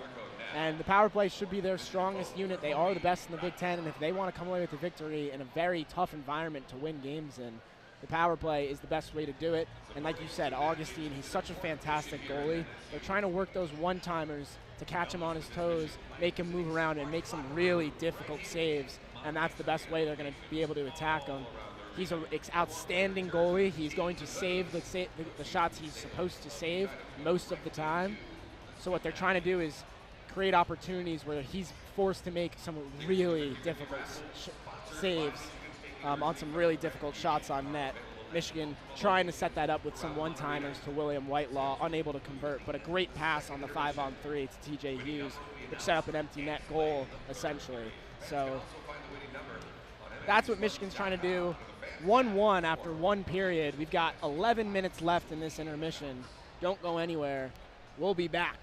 and the power play should be their strongest unit. They are the best in the Big Ten, and if they want to come away with a victory in a very tough environment to win games in, the power play is the best way to do it. And like you said, Augustine, he's such a fantastic goalie. They're trying to work those one-timers to catch him on his toes, make him move around, and make some really difficult saves. And that's the best way they're going to be able to attack him. He's an outstanding goalie. He's going to save the shots he's supposed to save most of the time. So what they're trying to do is create opportunities where he's forced to make some really difficult saves on some really difficult shots on net. Michigan trying to set that up with some one-timers to William Whitelaw, unable to convert, but a great pass on the 5-on-3 to TJ Hughes, which set up an empty net goal, essentially. So that's what Michigan's trying to do. 1-1 after one period. We've got 11 minutes left in this intermission. Don't go anywhere. We'll be back.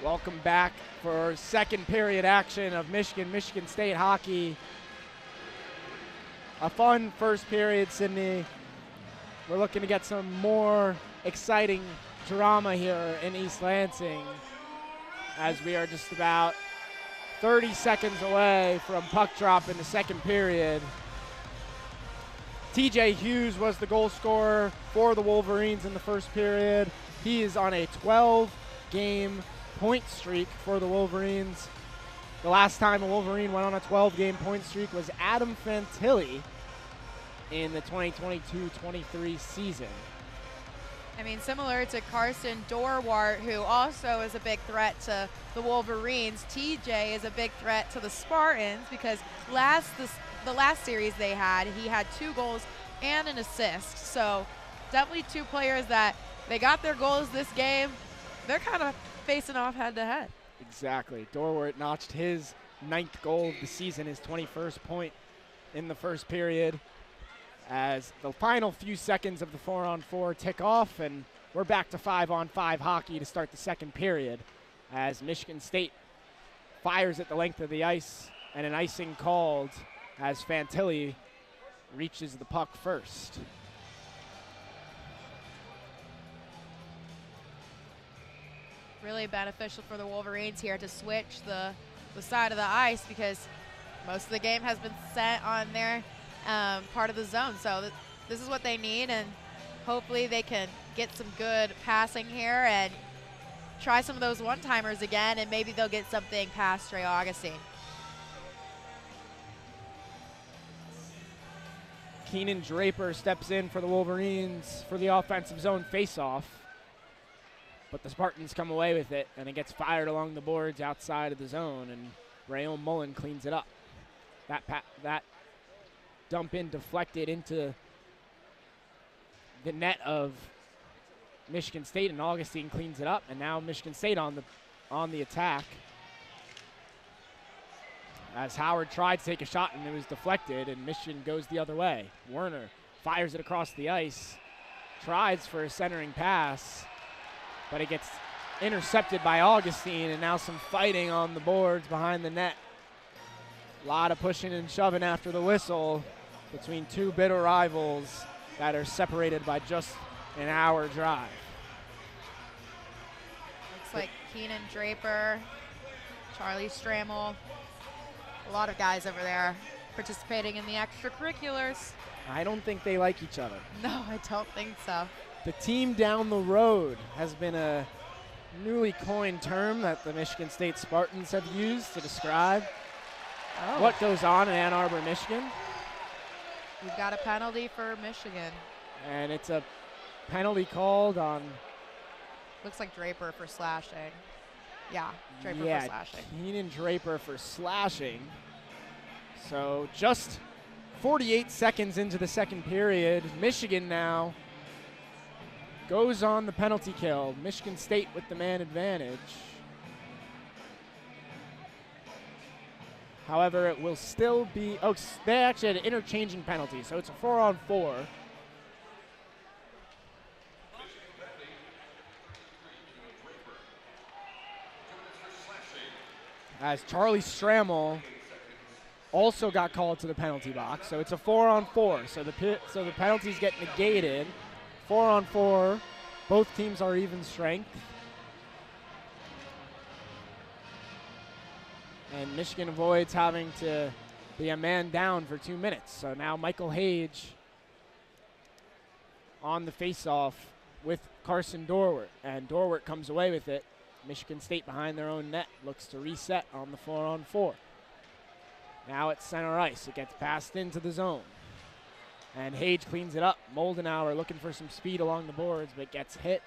Welcome back for second period action of Michigan State hockey. A fun first period, Sydney. We're looking to get some more exciting drama here in East Lansing as we are just about 30 seconds away from puck drop in the second period. TJ Hughes was the goal scorer for the Wolverines in the first period. He is on a 12-game point streak for the Wolverines. The last time a Wolverine went on a 12-game point streak was Adam Fantilli in the 2022-23 season. I mean, similar to Carson Dorwart, who also is a big threat to the Wolverines, TJ is a big threat to the Spartans because the last series they had, he had 2 goals and an assist. So definitely 2 players that they got their goals this game. They're kind of facing off head-to-head. Exactly. Dorwart notched his 9th goal of the season, his 21st point in the first period, as the final few seconds of the 4-on-4 tick off, and we're back to 5-on-5 hockey to start the second period as Michigan State fires at the length of the ice and an icing called as Fantilli reaches the puck first. Really beneficial for the Wolverines here to switch the side of the ice because most of the game has been set on their part of the zone. So this is what they need, and hopefully they can get some good passing here and try some of those one-timers again, and maybe they'll get something past Trey Augustine. Keenan Draper steps in for the Wolverines for the offensive zone face-off. But the Spartans come away with it, and it gets fired along the boards outside of the zone, and Rayon Mullen cleans it up. That dump in deflected into the net of Michigan State, and Augustine cleans it up, and now Michigan State on the attack. As Howard tried to take a shot, and it was deflected, and Michigan goes the other way. Werner fires it across the ice, tries for a centering pass, but it gets intercepted by Augustine, and now some fighting on the boards behind the net. A lot of pushing and shoving after the whistle between 2 bitter rivals that are separated by just an hour drive. Looks like Keenan Draper, Charlie Strammel, a lot of guys over there participating in the extracurriculars. I don't think they like each other. No, I don't think so. The team down the road has been a newly coined term that the Michigan State Spartans have used to describe what goes on in Ann Arbor, Michigan. We've got a penalty for Michigan. And it's a penalty called on... Looks like Draper for slashing. Yeah, Draper for slashing. Keenan Draper for slashing. So just 48 seconds into the second period, Michigan now goes on the penalty kill. Michigan State with the man advantage. However, it will still be, they actually had an interchanging penalty, so it's a 4-on-4. As Charlie Strammel also got called to the penalty box, so it's a 4-on-4. So the penalties get negated. 4-on-4, both teams are even strength. And Michigan avoids having to be a man down for 2 minutes. So now Michael Hage on the faceoff with Carson Dorwart, and Dorwart comes away with it. Michigan State behind their own net looks to reset on the 4-on-4. Now it's center ice. It gets passed into the zone. And Hage cleans it up. Moldenauer looking for some speed along the boards, but gets hit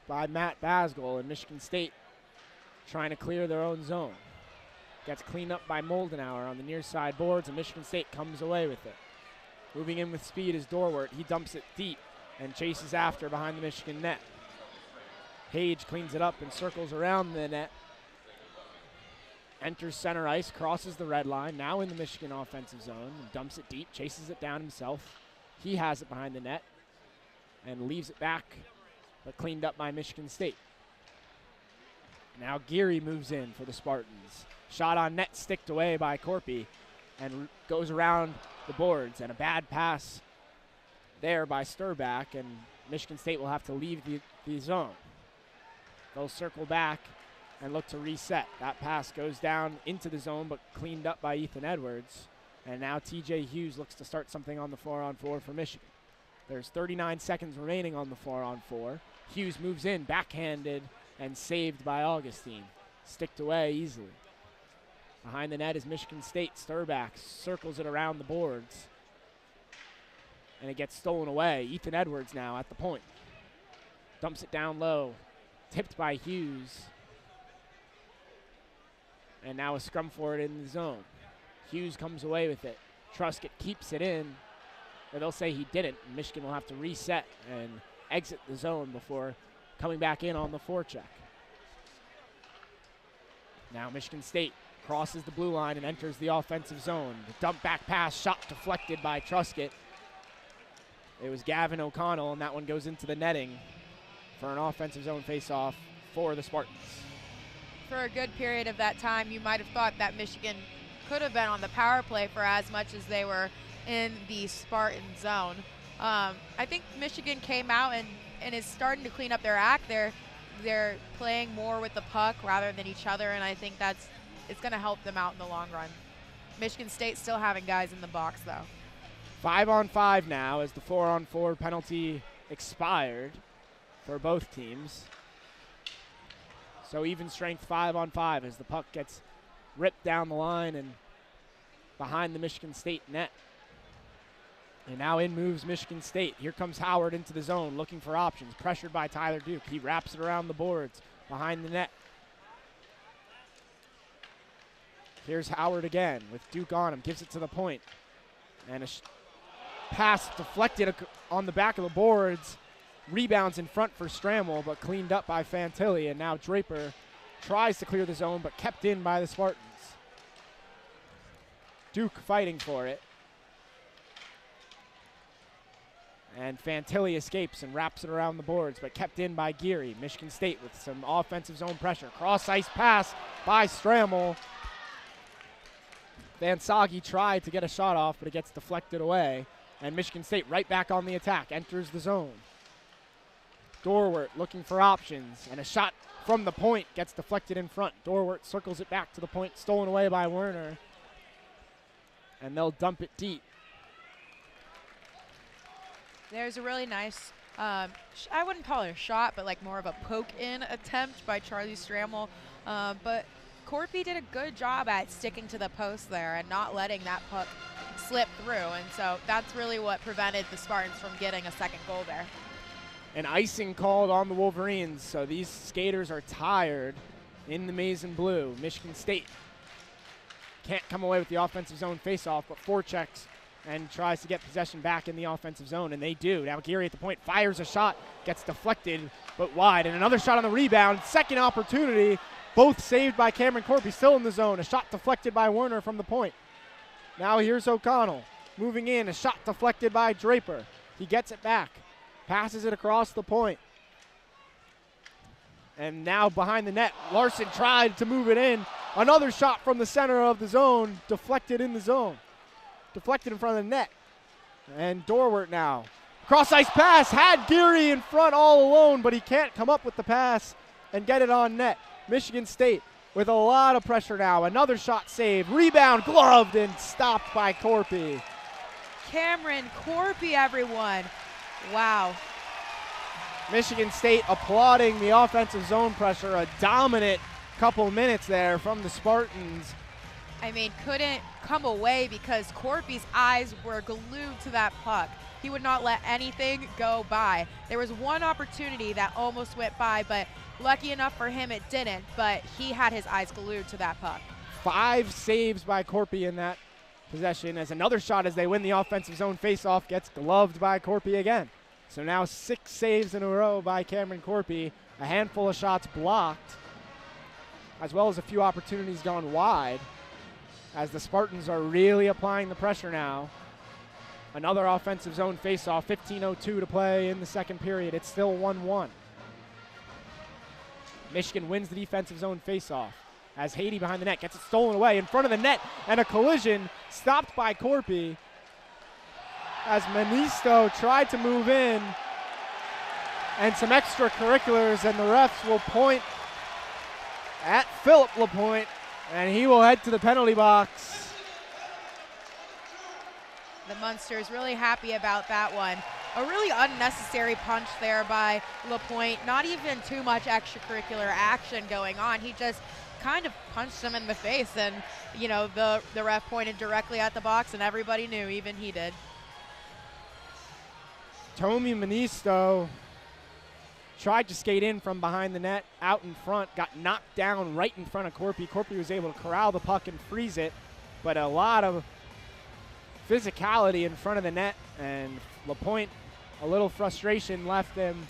by Matt Basgol, and Michigan State trying to clear their own zone. Gets cleaned up by Moldenauer on the near side boards, and Michigan State comes away with it. Moving in with speed is Dorwart. He dumps it deep and chases after behind the Michigan net. Hage cleans it up and circles around the net. Enters center ice, crosses the red line, now in the Michigan offensive zone, dumps it deep, chases it down himself. He has it behind the net and leaves it back, but cleaned up by Michigan State. Now Geary moves in for the Spartans. Shot on net, sticked away by Corpy, and goes around the boards. And a bad pass there by Sturback, and Michigan State will have to leave the zone. They'll circle back and look to reset. That pass goes down into the zone, but cleaned up by Ethan Edwards. And now TJ Hughes looks to start something on the 4-on-4 for Michigan. There's 39 seconds remaining on the 4-on-4. Hughes moves in, backhanded, and saved by Augustine. Sticked away easily. Behind the net is Michigan State. Sturback circles it around the boards, and it gets stolen away. Ethan Edwards now at the point. Dumps it down low. Tipped by Hughes. And now a scrum for it in the zone. Hughes comes away with it. Truscott keeps it in. Or they'll say he didn't. Michigan will have to reset and exit the zone before coming back in on the forecheck. Now Michigan State crosses the blue line and enters the offensive zone. The dump back pass, shot deflected by Truscott. It was Gavin O'Connell, and that one goes into the netting for an offensive zone face-off for the Spartans. For a good period of that time, you might have thought that Michigan could have been on the power play for as much as they were in the Spartan zone. I think Michigan came out and is starting to clean up their act. They're playing more with the puck rather than each other, and I think it's going to help them out in the long run. Michigan State still having guys in the box, though. 5-on-5 now as the 4-on-4 penalty expired for both teams. So even strength 5-on-5 as the puck gets ripped down the line and behind the Michigan State net. And now in moves Michigan State. Here comes Howard into the zone looking for options. Pressured by Tyler Duke. He wraps it around the boards behind the net. Here's Howard again with Duke on him. Gives it to the point. And a pass deflected on the back of the boards. Rebounds in front for Stramel, but cleaned up by Fantilli. And now Draper tries to clear the zone, but kept in by the Spartans. Duke fighting for it. And Fantilli escapes and wraps it around the boards, but kept in by Geary. Michigan State with some offensive zone pressure. Cross-ice pass by Stramel. Van Sagi tried to get a shot off, but it gets deflected away. And Michigan State right back on the attack, enters the zone. Dorwart looking for options, and a shot from the point gets deflected in front. Dorwart circles it back to the point, stolen away by Werner. And they'll dump it deep. There's a really nice, I wouldn't call it a shot, but like more of a poke-in attempt by Charlie Stramel. But Corpy did a good job at sticking to the post there and not letting that puck slip through. And so that's really what prevented the Spartans from getting a second goal there. An icing called on the Wolverines, so these skaters are tired in the maize and blue. Michigan State can't come away with the offensive zone faceoff, but forechecks and tries to get possession back in the offensive zone, and they do. Now Geary at the point fires a shot, gets deflected, but wide. And another shot on the rebound, second opportunity, both saved by Cameron Corpy, still in the zone. A shot deflected by Werner from the point. Now here's O'Connell, moving in, a shot deflected by Draper. He gets it back, passes it across the point. And now behind the net, Larson tried to move it in. Another shot from the center of the zone, deflected in the zone. Deflected in front of the net. And Dorwart now. Cross-ice pass, had Geary in front all alone, but he can't come up with the pass and get it on net. Michigan State with a lot of pressure now. Another shot saved. Rebound gloved and stopped by Corpy. Cameron Corpy, everyone. Wow. Michigan State applauding the offensive zone pressure. A dominant couple minutes there from the Spartans. I mean, couldn't come away because Corpy's eyes were glued to that puck. He would not let anything go by. There was one opportunity that almost went by, but lucky enough for him it didn't, but he had his eyes glued to that puck. 5 saves by Corpy in that possession, as another shot as they win the offensive zone faceoff gets gloved by Corpy again. So now 6 saves in a row by Cameron Corpy, a handful of shots blocked, as well as a few opportunities gone wide, as the Spartans are really applying the pressure now. Another offensive zone faceoff, 15:02 to play in the second period. It's still 1-1. Michigan wins the defensive zone faceoff as Haiti behind the net gets it stolen away in front of the net, and a collision stopped by Corpy as Manisto tried to move in, and some extracurriculars, and the refs will point at Philip LaPointe, and he will head to the penalty box. The Munsters really happy about that one. A really unnecessary punch there by LaPointe. Not even too much extracurricular action going on. He just kind of punched him in the face, and you know, the ref pointed directly at the box, and everybody knew, even he did. Tommy Manisto tried to skate in from behind the net, out in front, got knocked down right in front of Corpy. Corpy was able to corral the puck and freeze it, but a lot of physicality in front of the net, and LaPointe, a little frustration left him.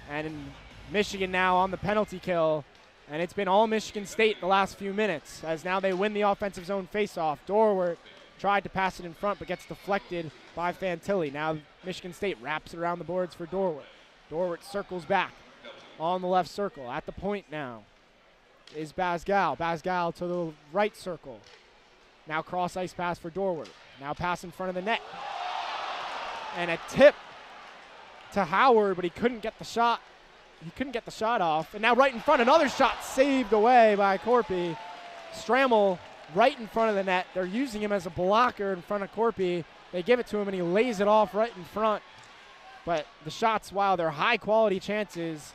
And Michigan now on the penalty kill, and it's been all Michigan State the last few minutes, as now they win the offensive zone faceoff. Dorwart tried to pass it in front, but gets deflected by Fantilli. Now Michigan State wraps it around the boards for Dorwart. Dorwart circles back on the left circle. At the point now is Bazgal. Bazgal to the right circle. Now cross ice pass for Dorwart. Now pass in front of the net. And a tip to Howard, but he couldn't get the shot. He couldn't get the shot off. And now right in front, another shot saved away by Corpy. Strammel right in front of the net. They're using him as a blocker in front of Corpy. They give it to him, and he lays it off right in front. But the shots, while they're high-quality chances,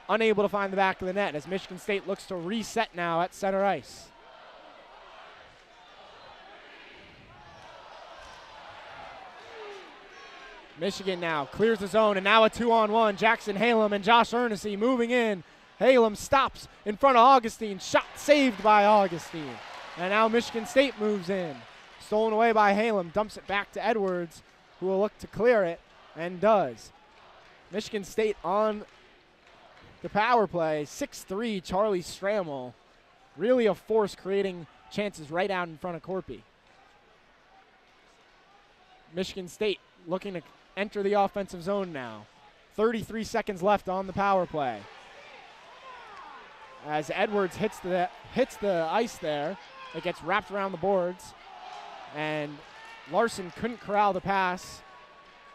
unable to find the back of the net as Michigan State looks to reset now at center ice. Michigan now clears the zone, and now a 2-on-1. Jackson Halem and Josh Ernestine moving in. Halem stops in front of Augustine. Shot saved by Augustine. And now Michigan State moves in. Stolen away by Halem. Dumps it back to Edwards, who will look to clear it, and does. Michigan State on the power play. 6'3", Charlie Strammel. Really a force, creating chances right out in front of Corpy. Michigan State looking to enter the offensive zone now. 33 seconds left on the power play. As Edwards hits the ice there, it gets wrapped around the boards, and Larson couldn't corral the pass,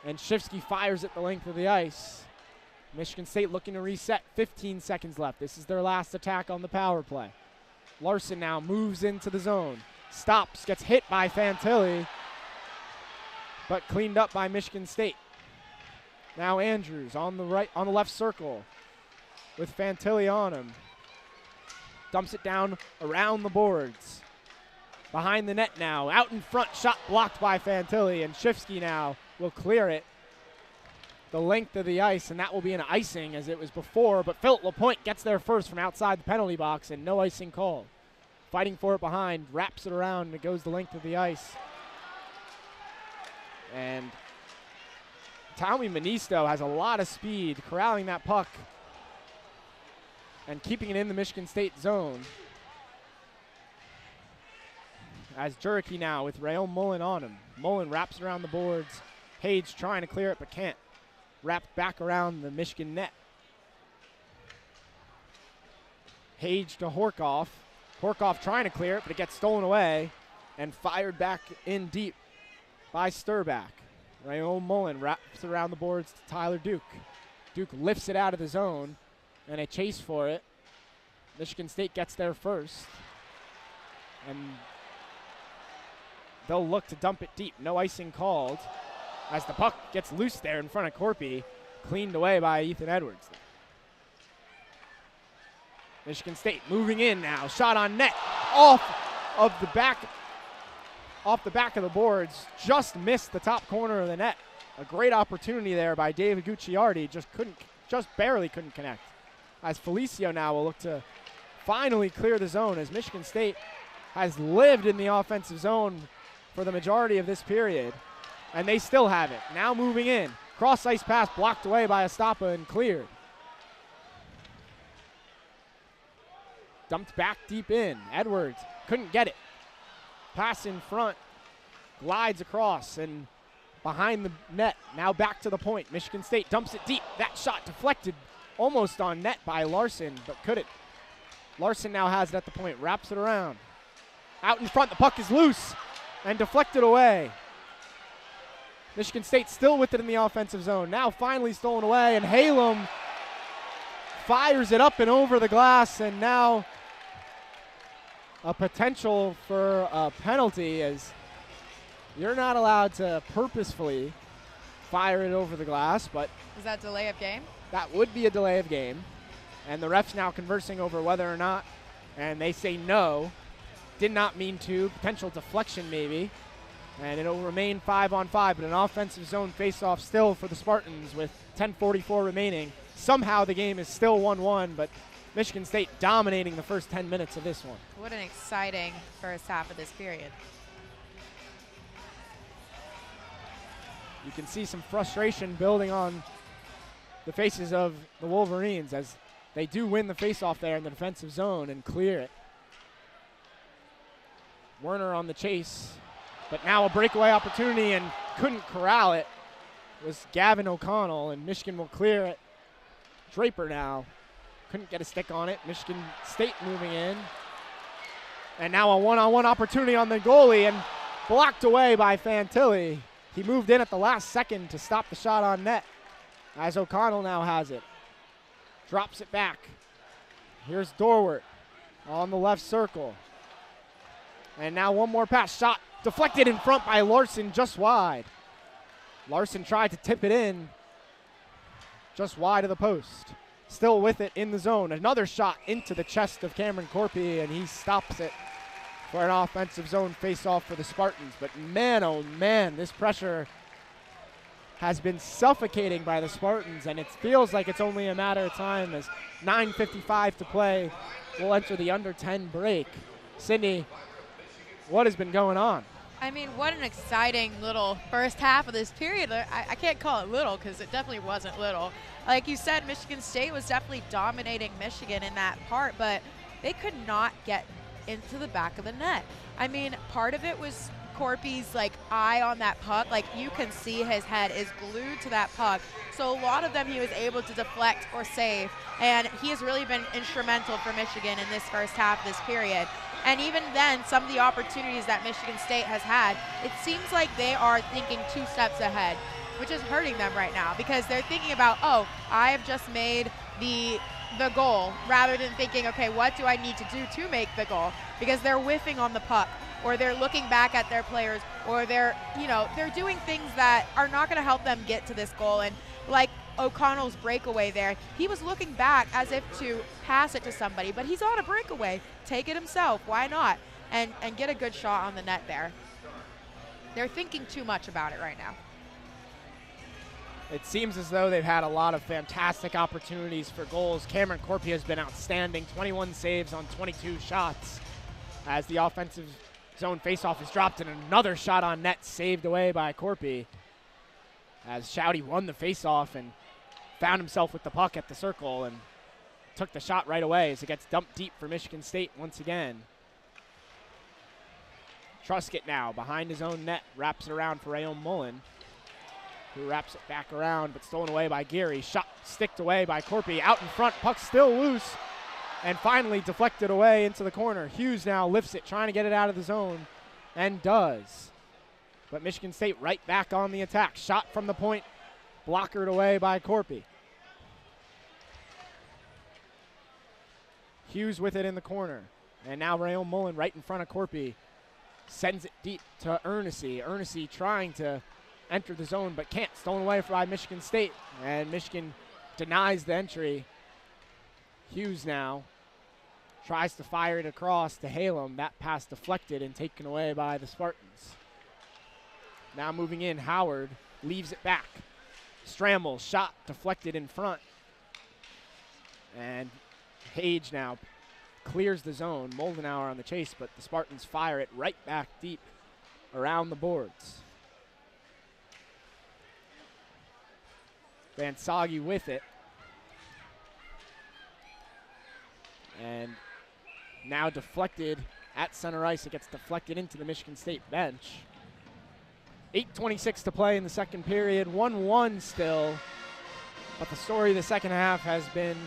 and Shifsky fires at the length of the ice. Michigan State looking to reset. 15 seconds left. This is their last attack on the power play. Larson now moves into the zone. Stops, gets hit by Fantilli, but cleaned up by Michigan State. Now Andrews on the left circle with Fantilli on him. Dumps it down around the boards. Behind the net now, out in front, shot blocked by Fantilli, and Shifsky now will clear it the length of the ice, and that will be an icing as it was before, but Philip LaPointe gets there first from outside the penalty box, and no icing called. Fighting for it behind, wraps it around, and it goes the length of the ice. And Tommy Manisto has a lot of speed, corralling that puck and keeping it in the Michigan State zone. As Juricki now with Rayon Mullen on him. Mullen wraps around the boards. Page trying to clear it but can't. Wrapped back around the Michigan net. Page to Horkoff. Horkoff trying to clear it, but it gets stolen away and fired back in deep by Sturback. Rayon Mullen wraps around the boards to Tyler Duke. Duke lifts it out of the zone, and a chase for it. Michigan State gets there first, and they'll look to dump it deep. No icing called as the puck gets loose there in front of Corpy, cleaned away by Ethan Edwards. Michigan State moving in now. Shot on net off the back of the boards. Just missed the top corner of the net. A great opportunity there by David Gucciardi. Just barely couldn't connect. As Felicio now will look to finally clear the zone, as Michigan State has lived in the offensive zone for the majority of this period, and they still have it. Now moving in. Cross ice pass blocked away by Estapa and cleared. Dumped back deep in. Edwards couldn't get it. Pass in front. Glides across and behind the net. Now back to the point. Michigan State dumps it deep. That shot deflected almost on net by Larson, but couldn't. Larson now has it at the point, wraps it around. Out in front, the puck is loose and deflected away. Michigan State still with it in the offensive zone. Now finally stolen away, and Halem fires it up and over the glass, and now a potential for a penalty, as you're not allowed to purposefully fire it over the glass, but Is that delay of game? that would be a delay of game. And the refs now conversing over whether or not, and they say no. Did not mean to. Potential deflection maybe. And it'll remain 5-on-5, but an offensive zone faceoff still for the Spartans with 10:44 remaining. Somehow the game is still 1-1, but Michigan State dominating the first 10 minutes of this one. What an exciting first half of this period. You can see some frustration building on the faces of the Wolverines as they do win the faceoff there in the defensive zone and clear it. Werner on the chase, but now a breakaway opportunity and couldn't corral it. It was Gavin O'Connell, and Michigan will clear it. Draper now couldn't get a stick on it. Michigan State moving in. And now a one-on-one opportunity on the goalie and blocked away by Fantilli. He moved in at the last second to stop the shot on net as O'Connell now has it. Drops it back. Here's Dorwart on the left circle. And now one more pass. Shot deflected in front by Larson, just wide. Larson tried to tip it in, just wide of the post. Still with it in the zone. Another shot into the chest of Cameron Corpy, and he stops it for an offensive zone face-off for the Spartans. But man, oh man, this pressure has been suffocating by the Spartans, and it feels like it's only a matter of time as 9:55 to play. We'll enter the under 10 break. Sydney, what has been going on? I mean, what an exciting little first half of this period. I can't call it little because it definitely wasn't little. Like you said, Michigan State was definitely dominating Michigan in that part, but they could not get into the back of the net. I mean, part of it was Corpy's eye on that puck. Like, you can see his head is glued to that puck. So a lot of them he was able to deflect or save, and he has really been instrumental for Michigan in this first half of this period. And even then, some of the opportunities that Michigan State has had, it seems like they are thinking 2 steps ahead, which is hurting them right now because they're thinking about, oh, I have just made the goal, rather than thinking, okay, what do I need to do to make the goal? Because they're whiffing on the puck, or they're looking back at their players, or they're doing things that are not going to help them get to this goal. And like O'Connell's breakaway there, he was looking back as if to pass it to somebody, but he's on a breakaway. Take it himself. Why not? And get a good shot on the net there. They're thinking too much about it right now. It seems as though they've had a lot of fantastic opportunities for goals. Cameron Corpy has been outstanding, 21 saves on 22 shots as the offensive zone faceoff is dropped and another shot on net saved away by Corpy as Shouty won the faceoff and found himself with the puck at the circle and took the shot right away as it gets dumped deep for Michigan State once again. Truscott now behind his own net, wraps it around for Rayon Mullen, who wraps it back around, but stolen away by Geary. Shot sticked away by Corpy. Out in front, puck still loose, and finally deflected away into the corner. Hughes now lifts it, trying to get it out of the zone, and does. But Michigan State right back on the attack. Shot from the point, blockered away by Corpy. Hughes with it in the corner. And now Rayon Mullen right in front of Corpy. Sends it deep to Ernest. Ernest trying to enter the zone, but can't. Stolen away by Michigan State, and Michigan denies the entry. Hughes now tries to fire it across to Halem. That pass deflected and taken away by the Spartans. Now moving in, Howard leaves it back. Stramble, shot deflected in front. And Page now clears the zone. Moldenauer on the chase, but the Spartans fire it right back deep around the boards. Van Soggy with it. And now deflected at center ice. It gets deflected into the Michigan State bench. 8:26 to play in the second period. 1-1 still. But the story of the second half has been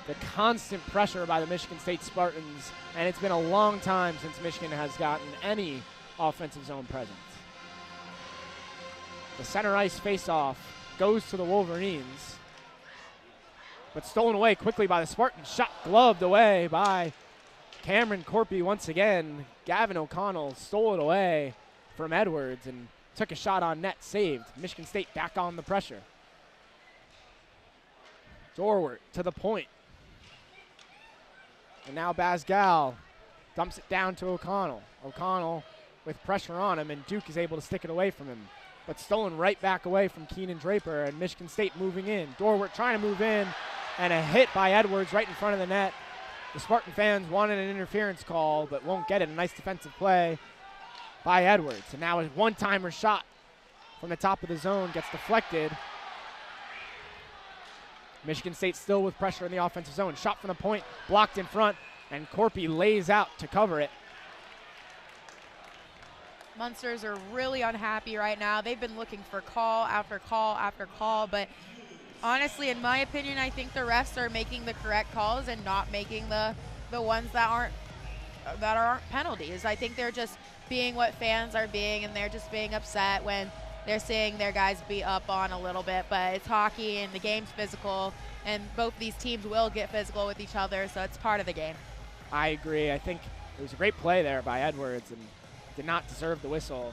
the constant pressure by the Michigan State Spartans, and it's been a long time since Michigan has gotten any offensive zone presence. The center ice faceoff goes to the Wolverines, but stolen away quickly by the Spartans. Shot gloved away by Cameron Corpy once again. Gavin O'Connell stole it away from Edwards and took a shot on net, saved. Michigan State back on the pressure. Dorwart to the point. And now Basgal dumps it down to O'Connell. O'Connell with pressure on him, and Duke is able to stick it away from him. But stolen right back away from Keenan Draper, and Michigan State moving in. Dorwart trying to move in, and a hit by Edwards right in front of the net. The Spartan fans wanted an interference call, but won't get it. A nice defensive play by Edwards. And now a one-timer shot from the top of the zone gets deflected. Michigan State still with pressure in the offensive zone. Shot from the point, blocked in front, and Corpy lays out to cover it. Munsters are really unhappy right now. They've been looking for call after call after call, but honestly, in my opinion, I think the refs are making the correct calls and not making the ones that aren't penalties. I think they're just being what fans are being, and they're just being upset when they're seeing their guys beat up on a little bit. But it's hockey, and the game's physical, and both these teams will get physical with each other, so it's part of the game. I agree. I think it was a great play there by Edwards, and did not deserve the whistle.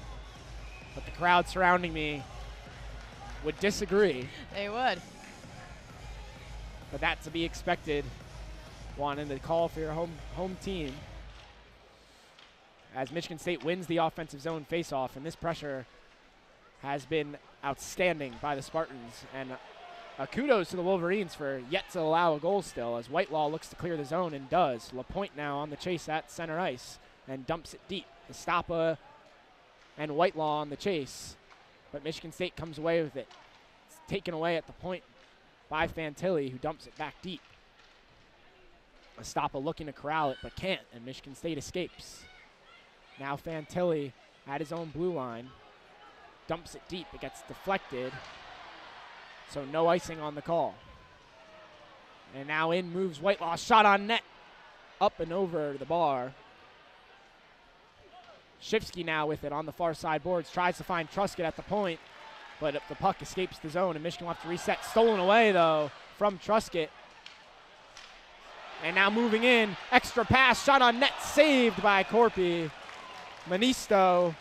But the crowd surrounding me would disagree. They would. But that's to be expected. Wanting to call for your home team. As Michigan State wins the offensive zone faceoff, and this pressure has been outstanding by the Spartans. And kudos to the Wolverines for yet to allow a goal still, as Whitelaw looks to clear the zone and does. LaPointe now on the chase at center ice and dumps it deep. Estapa and Whitelaw on the chase, but Michigan State comes away with it. It's taken away at the point by Fantilli, who dumps it back deep. Estapa looking to corral it, but can't, and Michigan State escapes. Now Fantilli at his own blue line, dumps it deep. It gets deflected, so no icing on the call. And now in moves Whitelaw, shot on net, up and over the bar. Shifsky now with it on the far side boards, tries to find Truscott at the point, but the puck escapes the zone, and Michigan will have to reset. Stolen away, though, from Truscott. And now moving in, extra pass, shot on net, saved by Corpy. Manisto.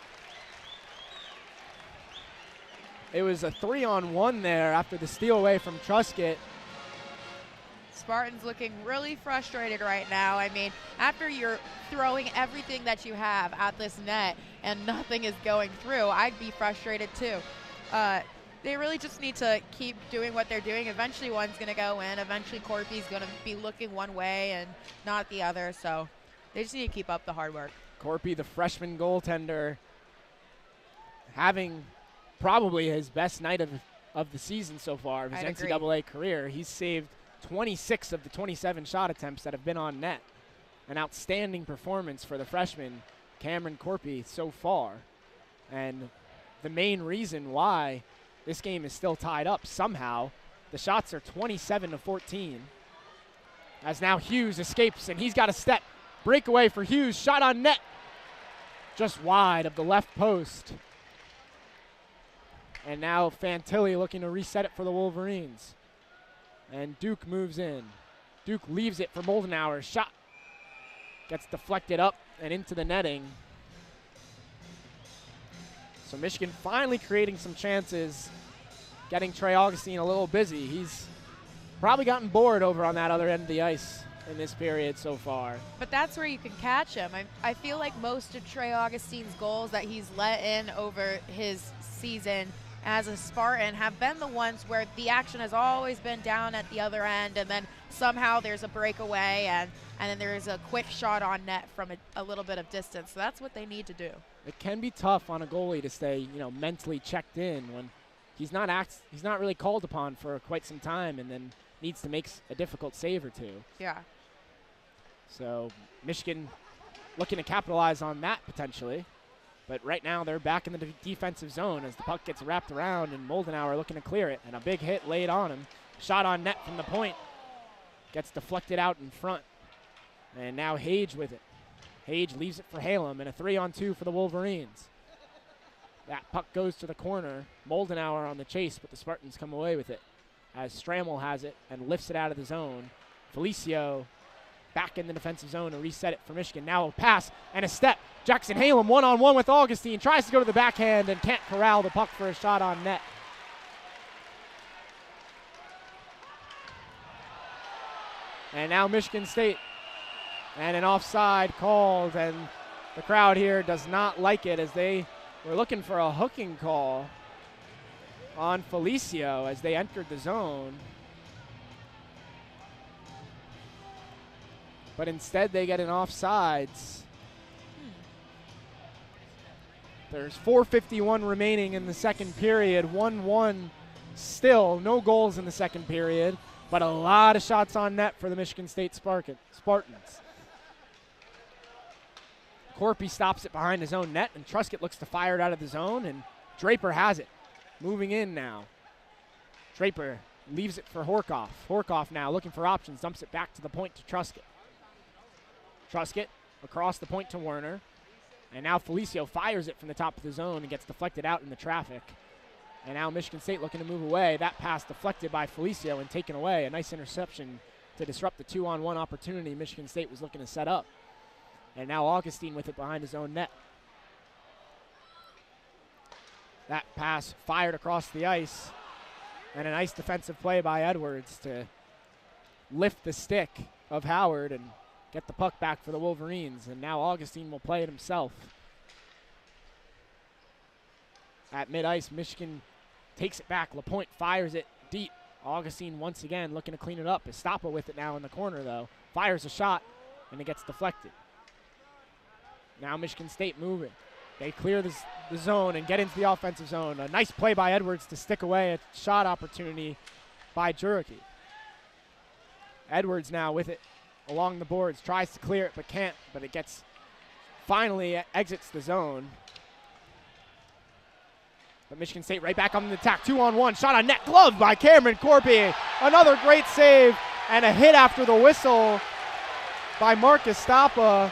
It was a 3-on-1 there after the steal away from Truscott. Spartans looking really frustrated right now. I mean, after you're throwing everything that you have at this net and nothing is going through, I'd be frustrated too. They really just need to keep doing what they're doing. Eventually one's going to go in. Eventually Corpy's going to be looking one way and not the other. So they just need to keep up the hard work. Corpy, the freshman goaltender, having probably his best night of the season so far, of his NCAA career. He's saved 26 of the 27 shot attempts that have been on net. An outstanding performance for the freshman, Cameron Corpy, so far. And the main reason why this game is still tied up somehow, the shots are 27-14. As now Hughes escapes, and he's got a step. Breakaway for Hughes, shot on net. Just wide of the left post. And now Fantilli looking to reset it for the Wolverines. And Duke moves in. Duke leaves it for Moldenauer. Shot gets deflected up and into the netting. So Michigan finally creating some chances, getting Trey Augustine a little busy. He's probably gotten bored over on that other end of the ice in this period so far. But that's where you can catch him. I feel like most of Trey Augustine's goals that he's let in over his season as a Spartan have been the ones where the action has always been down at the other end, and then somehow there's a breakaway and then there's a quick shot on net from a little bit of distance. So that's what they need to do. It can be tough on a goalie to stay, mentally checked in when he's not really called upon for quite some time, and then needs to make a difficult save or two. Yeah. So Michigan looking to capitalize on that potentially. But right now they're back in the defensive zone as the puck gets wrapped around, and Moldenauer looking to clear it, and a big hit laid on him. Shot on net from the point. Gets deflected out in front. And now Hage with it. Hage leaves it for Halem, and a 3-on-2 for the Wolverines. That puck goes to the corner. Moldenauer on the chase, but the Spartans come away with it as Strammel has it and lifts it out of the zone. Felicio back in the defensive zone to reset it for Michigan. Now a pass and a step. Jackson Halem one-on-one with Augustine. Tries to go to the backhand and can't corral the puck for a shot on net. And now Michigan State. And an offside called, and the crowd here does not like it as they were looking for a hooking call on Felicio as they entered the zone. But instead they get an offsides. There's 4:51 remaining in the second period. 1-1 still. No goals in the second period, but a lot of shots on net for the Michigan State Spartans. Corpy stops it behind his own net, and Truscott looks to fire it out of the zone, and Draper has it. Moving in now. Draper leaves it for Horkoff. Horkoff now looking for options, dumps it back to the point to Truscott. Truscott across the point to Werner. And now Felicio fires it from the top of the zone and gets deflected out in the traffic. And now Michigan State looking to move away. That pass deflected by Felicio and taken away. A nice interception to disrupt the 2-on-1 opportunity Michigan State was looking to set up. And now Augustine with it behind his own net. That pass fired across the ice. And a nice defensive play by Edwards to lift the stick of Howard and get the puck back for the Wolverines. And now Augustine will play it himself. At mid-ice, Michigan takes it back. LaPointe fires it deep. Augustine once again looking to clean it up. Estapa with it now in the corner, though. Fires a shot, and it gets deflected. Now Michigan State moving. They clear the zone and get into the offensive zone. A nice play by Edwards to stick away a shot opportunity by Juricki. Edwards now with it along the boards. Tries to clear it but can't. But it gets finally exits the zone. But Michigan State right back on the attack. 2-on-1. Shot on net. Glove by Cameron Corpy. Another great save and a hit after the whistle by Mark Estapa.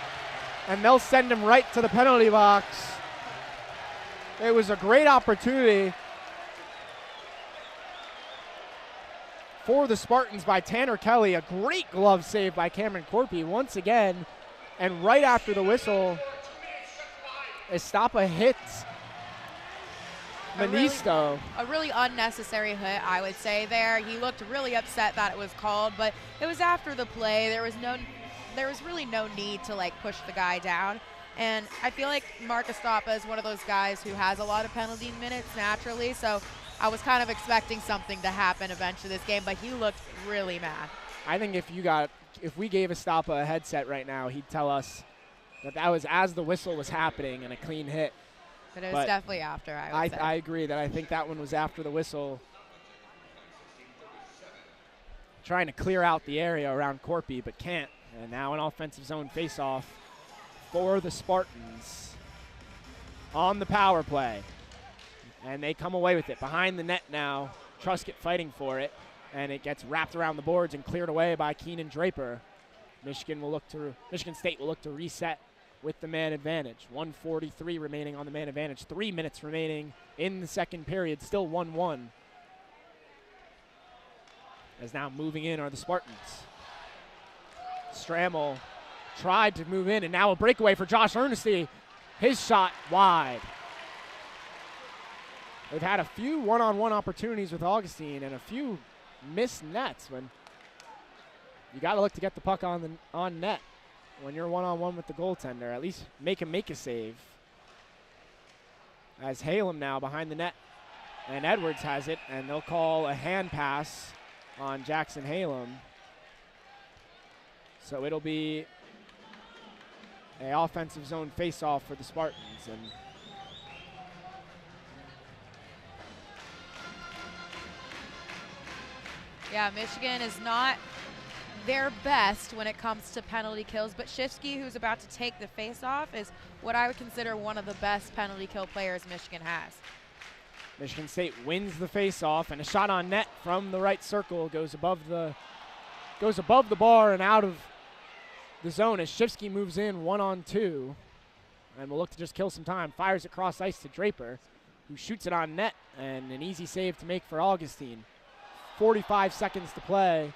And they'll send him right to the penalty box. It was a great opportunity for the Spartans by Tanner Kelly. A great glove save by Cameron Corpy once again. And right after the whistle, Estapa hits Manisto. A really unnecessary hit, I would say there. He looked really upset that it was called, but it was after the play. There was really no need to push the guy down. And I feel like Mark Estapa is one of those guys who has a lot of penalty minutes naturally, so I was kind of expecting something to happen eventually this game, but he looked really mad. I think if we gave Estapa a headset right now, he'd tell us that was as the whistle was happening and a clean hit. But it was definitely after, I would say. I agree that I think that one was after the whistle. Trying to clear out the area around Corpy, but can't. And now an offensive zone faceoff for the Spartans on the power play. And they come away with it. Behind the net now, Truscott fighting for it. And it gets wrapped around the boards and cleared away by Keenan Draper. Michigan State will look to reset with the man advantage. 1:43 remaining on the man advantage. 3 minutes remaining in the second period. Still 1-1. As now moving in are the Spartans. Strammel tried to move in, and now a breakaway for Josh Earnesty. His shot wide. They've had a few one-on-one opportunities with Augustine and a few missed nets when you got to look to get the puck on net when you're one-on-one with the goaltender. At least make him make a save. As Halem now behind the net, and Edwards has it, and they'll call a hand pass on Jackson Halem. So it'll be an offensive zone face-off for the Spartans. And yeah, Michigan is not their best when it comes to penalty kills, but Shifsky, who's about to take the face-off, is what I would consider one of the best penalty kill players Michigan has. Michigan State wins the faceoff, and a shot on net from the right circle goes above the bar and out of the zone as Shifsky moves in 1-on-2, and will look to just kill some time. Fires it cross ice to Draper, who shoots it on net, and an easy save to make for Augustine. 45 seconds to play,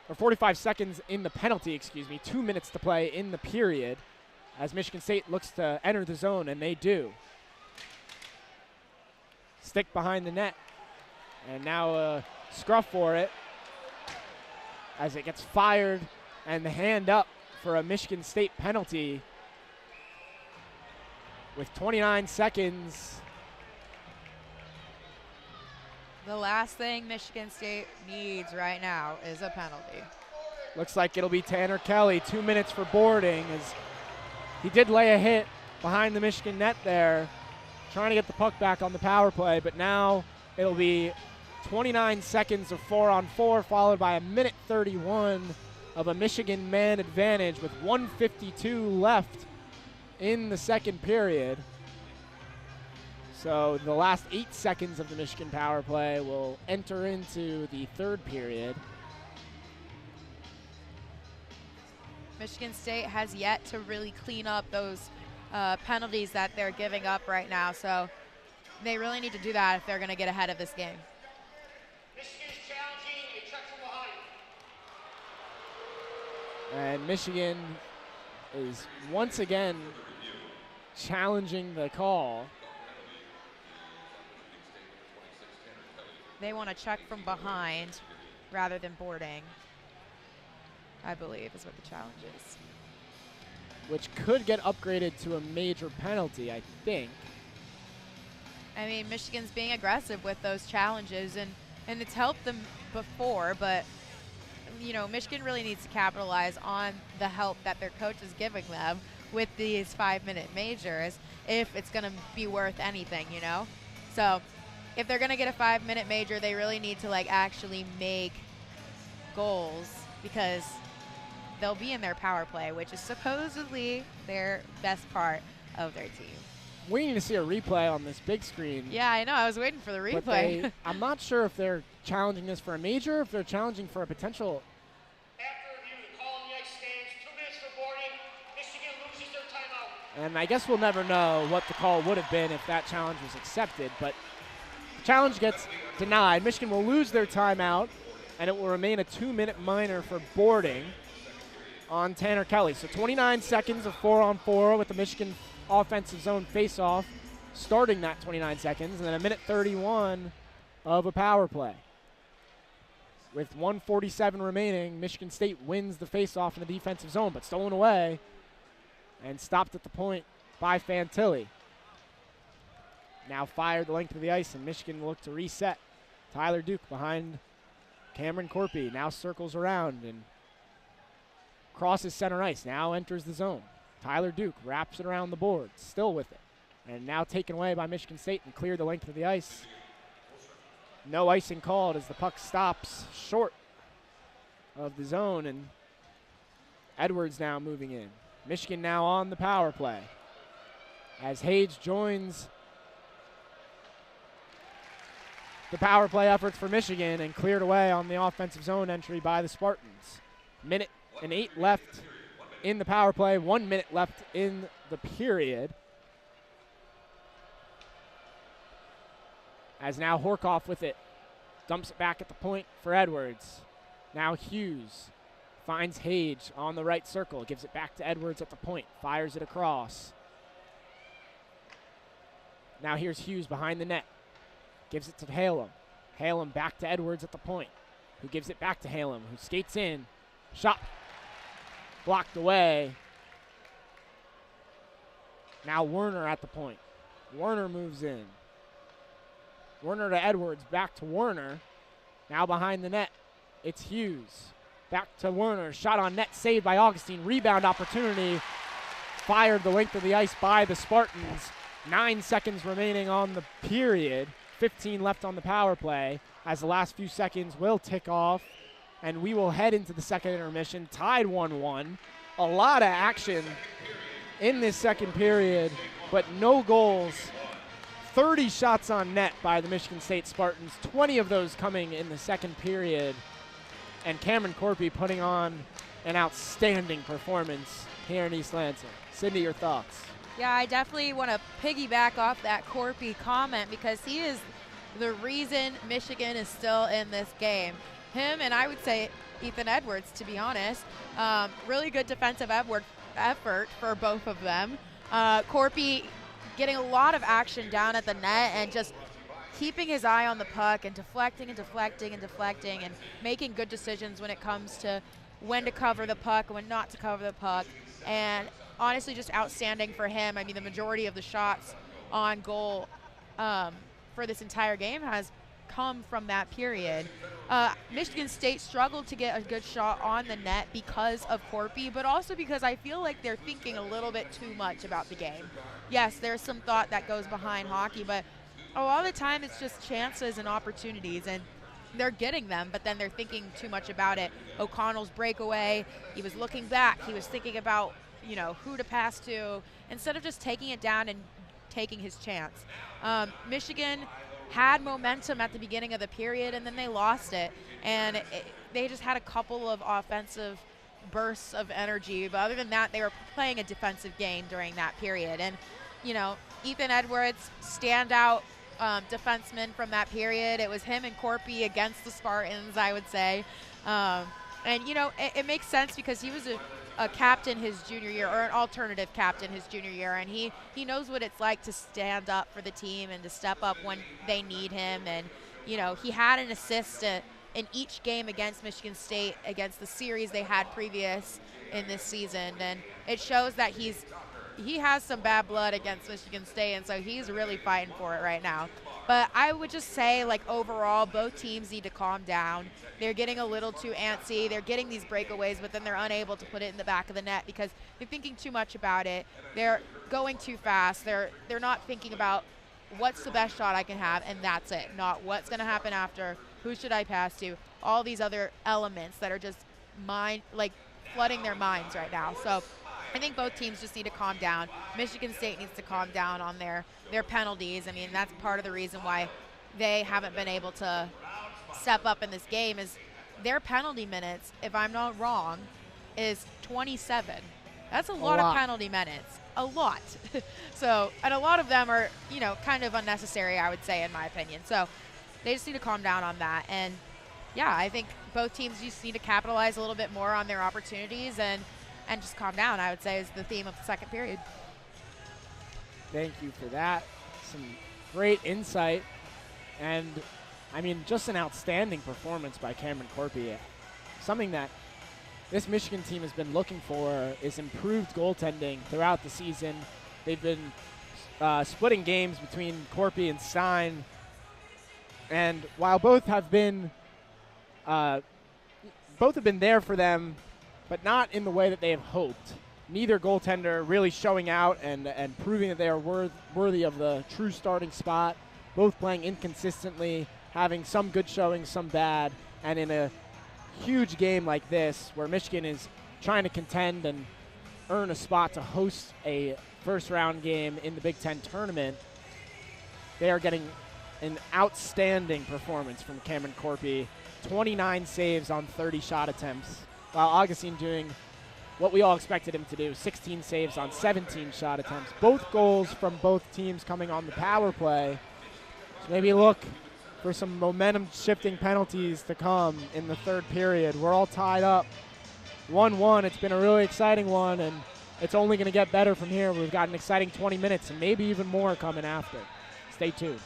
or 45 seconds in the penalty, 2 minutes to play in the period as Michigan State looks to enter the zone, and they do. Stick behind the net, and now a scruff for it as it gets fired, and the hand up for a Michigan State penalty with 29 seconds. The last thing Michigan State needs right now is a penalty. Looks like it'll be Tanner Kelly. 2 minutes for boarding as he did lay a hit behind the Michigan net there, trying to get the puck back on the power play, but now it'll be 29 seconds of 4-on-4 followed by a minute 31 of a Michigan man advantage with 1:52 left in the second period. So the last 8 seconds of the Michigan power play will enter into the third period. Michigan State has yet to really clean up those penalties that they're giving up right now, so they really need to do that if they're going to get ahead of this game. Michigan's challenging a check from behind. And Michigan is once again challenging the call. They want to check from behind rather than boarding, I believe is what the challenge is. Which could get upgraded to a major penalty, I think. I mean, Michigan's being aggressive with those challenges, and it's helped them before, but, you know, Michigan really needs to capitalize on the help that their coach is giving them with these 5-minute majors if it's going to be worth anything, you know? So if they're going to get a 5-minute major, they really need to, like, actually make goals, because they'll be in their power play, which is supposedly their best part of their team. We need to see a replay on this big screen. Yeah, I know. I was waiting for the But replay. I'm not sure if they're challenging this for a major, or if they're challenging for a potential. After review, the call on the ice stands. 2 minutes for boarding. Michigan loses their timeout. And I guess we'll never know what the call would have been if that challenge was accepted, but the challenge gets denied. Michigan will lose their timeout, and it will remain a 2-minute minor for boarding on Tanner Kelly. So 29 seconds of 4-on-4 with the Michigan offensive zone face-off starting that 29 seconds, and then a minute 31 of a power play. With 1:47 remaining, Michigan State wins the face-off in the defensive zone, but stolen away and stopped at the point by Fantilli. Now fired the length of the ice, and Michigan will look to reset. Tyler Duke behind Cameron Corpy now circles around and crosses center ice, now enters the zone. Tyler Duke wraps it around the board, still with it. And now taken away by Michigan State and cleared the length of the ice. No icing called as the puck stops short of the zone, and Edwards now moving in. Michigan now on the power play as Hage joins the power play efforts for Michigan and cleared away on the offensive zone entry by the Spartans. Minute and 8 left in the power play, 1 minute left in the period. As now Horkoff with it, dumps it back at the point for Edwards. Now Hughes finds Hage on the right circle, gives it back to Edwards at the point, fires it across. Now here's Hughes behind the net, gives it to Halem. Halem back to Edwards at the point, who gives it back to Halem, who skates in, shot blocked away. Now Werner at the point. Werner moves in. Werner to Edwards, back to Werner. Now behind the net, it's Hughes. Back to Werner, shot on net, saved by Augustine. Rebound opportunity, fired the length of the ice by the Spartans. 9 seconds remaining on the period. 15 left on the power play as the last few seconds will tick off. And we will head into the second intermission, tied 1-1. A lot of action in this second period, but no goals 30 shots on net by the Michigan State Spartans, 20 of those coming in the second period. And Cameron Corpy putting on an outstanding performance here in East Lansing. Sydney, your thoughts? Yeah, I definitely want to piggyback off that Corpy comment because he is the reason Michigan is still in this game. Him and I would say Ethan Edwards, to be honest. Really good defensive effort for both of them. Corpy getting a lot of action down at the net and just keeping his eye on the puck and deflecting and making good decisions when it comes to when to cover the puck, when not to cover the puck. And honestly, just outstanding for him. I mean, the majority of the shots on goal for this entire game has come from that period. Michigan State struggled to get a good shot on the net because of Corpy, but also because I feel like they're thinking a little bit too much about the game. Yes, there's some thought that goes behind hockey, but a lot of the time it's just chances and opportunities, and they're getting them, but then they're thinking too much about it. O'Connell's breakaway, he was looking back, he was thinking about, you know, who to pass to, instead of just taking it down and taking his chance. Michigan had momentum at the beginning of the period, and then they lost it, and they just had a couple of offensive bursts of energy, but other than that, they were playing a defensive game during that period. And, you know, Ethan Edwards, standout defenseman from that period. It was him and Corpy against the Spartans, I would say. And, you know, it makes sense because he was a captain his junior year, or an alternative captain his junior year, and he knows what it's like to stand up for the team and to step up when they need him. And, you know, he had an assist in each game against Michigan State, against the series they had previous in this season. And it shows that he has some bad blood against Michigan State, and so he's really fighting for it right now. But I would just say, like, overall, both teams need to calm down. They're getting a little too antsy. They're getting these breakaways, but then they're unable to put it in the back of the net because they're thinking too much about it. They're going too fast. They're not thinking about what's the best shot I can have, and that's it. Not what's going to happen after, who should I pass to, all these other elements that are just flooding their minds right now. So I think both teams just need to calm down. Michigan State needs to calm down on their penalties. I mean, that's part of the reason why they haven't been able to step up in this game is their penalty minutes, if I'm not wrong, is 27. That's a lot of penalty minutes. A lot. So, and a lot of them are, you know, kind of unnecessary, I would say, in my opinion. So they just need to calm down on that. And, yeah, I think both teams just need to capitalize a little bit more on their opportunities and just calm down, I would say, is the theme of the second period. Thank you for that. Some great insight. And, I mean, just an outstanding performance by Cameron Corpy. Something that this Michigan team has been looking for is improved goaltending throughout the season. They've been splitting games between Corpy and Stein. And while both have been there for them, but not in the way that they have hoped. Neither goaltender really showing out and proving that they are worthy of the true starting spot. Both playing inconsistently, having some good showings, some bad. And in a huge game like this, where Michigan is trying to contend and earn a spot to host a first-round game in the Big Ten tournament, they are getting an outstanding performance from Cameron Corpy. 29 saves on 30 shot attempts, while Augustine doing what we all expected him to do, 16 saves on 17 shot attempts. Both goals from both teams coming on the power play. So maybe look for some momentum-shifting penalties to come in the third period. We're all tied up 1-1. It's been a really exciting one, and it's only going to get better from here. We've got an exciting 20 minutes and maybe even more coming after. Stay tuned.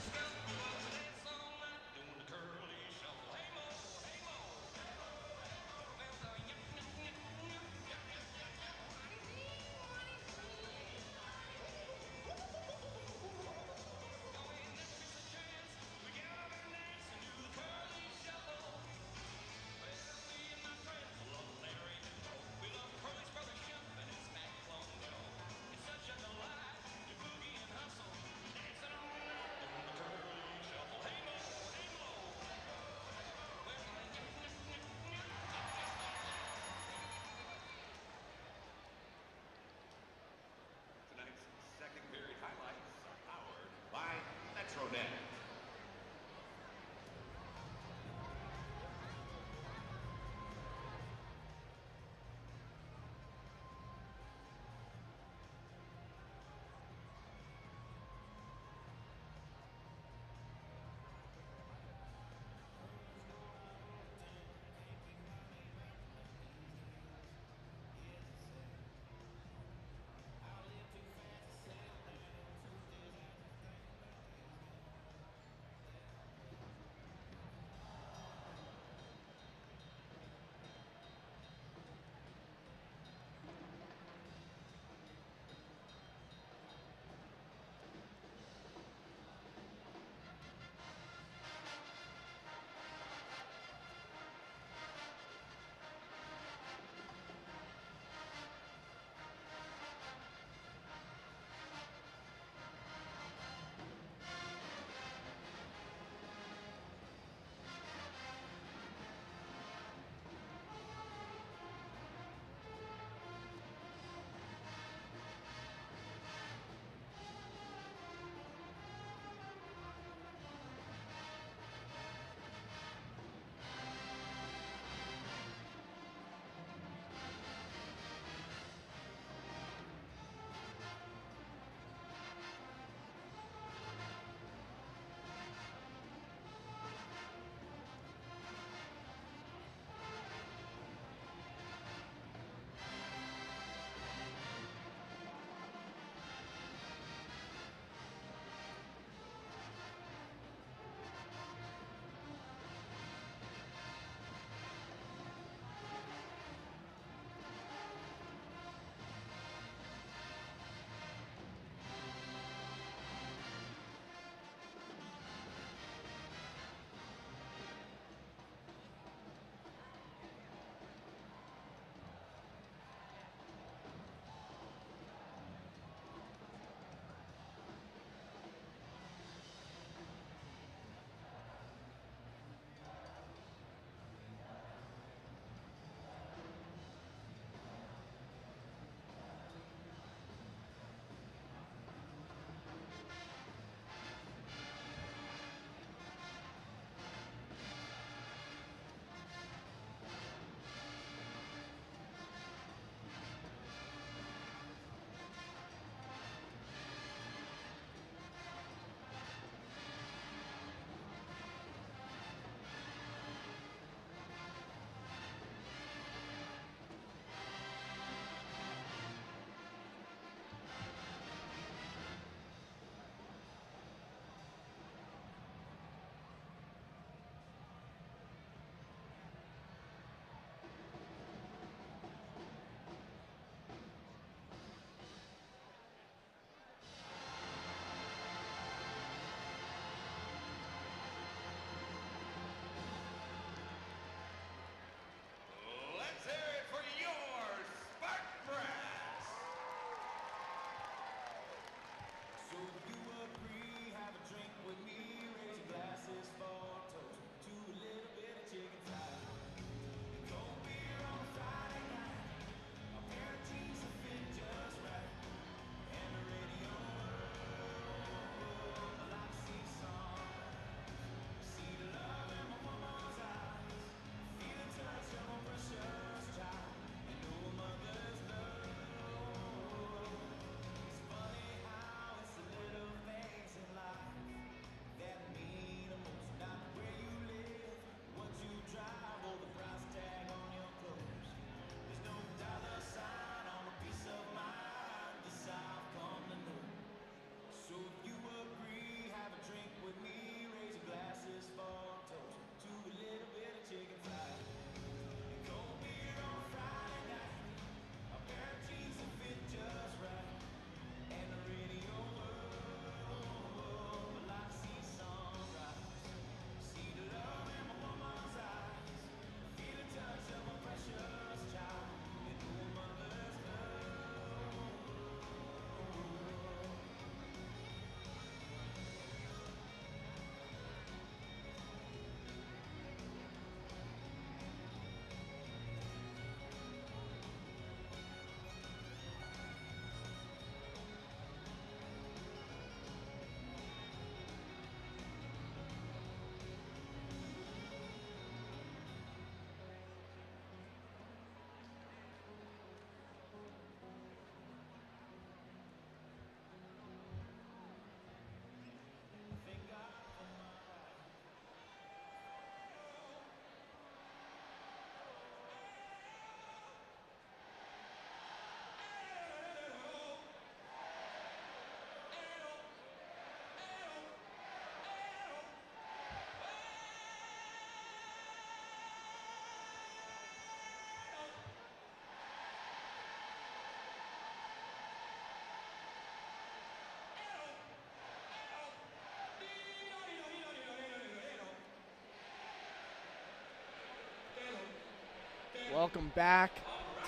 Welcome back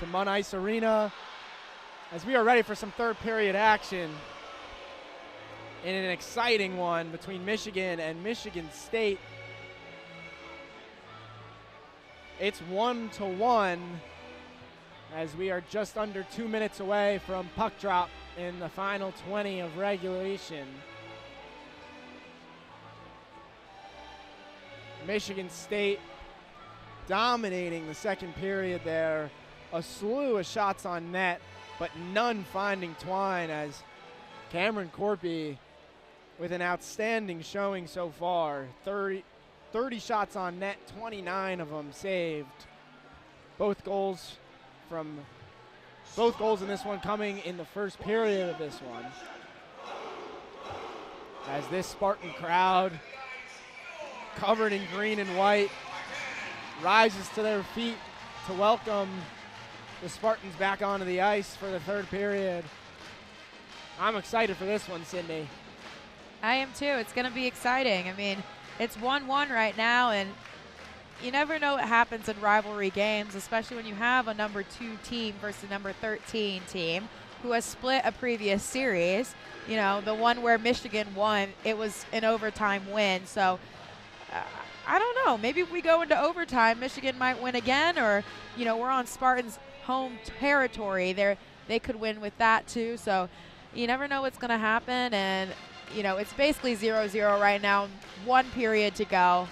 to Munn Ice Arena as we are ready for some third period action in an exciting one between Michigan and Michigan State. It's 1-1 as we are just under 2 minutes away from puck drop in the final 20 of regulation. Michigan State dominating the second period there. A slew of shots on net, but none finding twine as Cameron Corpy with an outstanding showing so far. 30 shots on net, 29 of them saved. Both goals in this one coming in the first period of this one. As this Spartan crowd, covered in green and white, rises to their feet to welcome the Spartans back onto the ice for the third period. I'm excited for this one, Sydney. I am too. It's going to be exciting. I mean, it's 1-1 right now, and you never know what happens in rivalry games, especially when you have a number 2 team versus a number 13 team who has split a previous series. You know, the one where Michigan won, it was an overtime win. So I don't know. Maybe if we go into overtime, Michigan might win again, or, you know, we're on Spartans' home territory. They could win with that too. So you never know what's going to happen. And, you know, it's basically 0-0 right now. 1 period to go.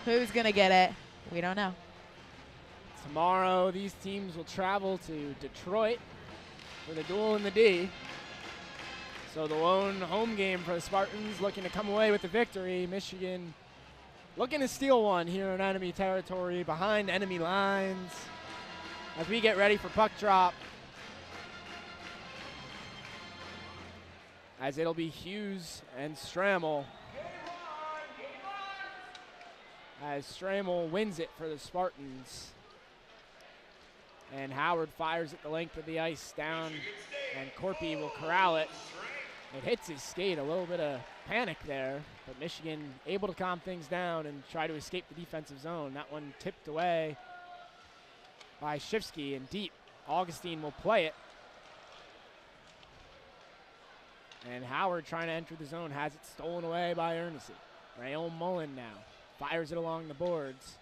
Who's going to get it? We don't know. Tomorrow, these teams will travel to Detroit for the duel in the D. So the lone home game for the Spartans, looking to come away with the victory. Michigan looking to steal one here in enemy territory, behind enemy lines. As we get ready for puck drop, as it'll be Hughes and Stramel. As Stramel wins it for the Spartans. And Howard fires at the length of the ice down, and Corpy will corral it. It hits his skate, a little bit of panic there, but Michigan able to calm things down and try to escape the defensive zone. That one tipped away by Shifsky and deep. Augustine will play it. And Howard trying to enter the zone, has it stolen away by Ernest. Rayon Mullen now fires it along the boards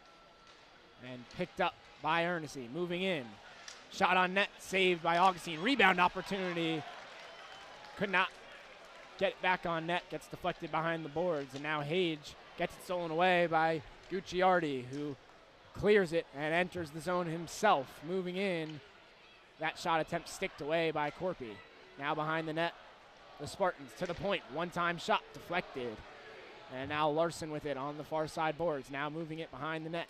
and picked up by Ernest. Moving in. Shot on net, saved by Augustine. Rebound opportunity. Could not get it back on net, gets deflected behind the boards, and now Hage gets it stolen away by Gucciardi, who clears it and enters the zone himself. Moving in, that shot attempt sticked away by Corpy. Now behind the net, the Spartans to the point, one-time shot deflected, and now Larson with it on the far side boards, now moving it behind the net,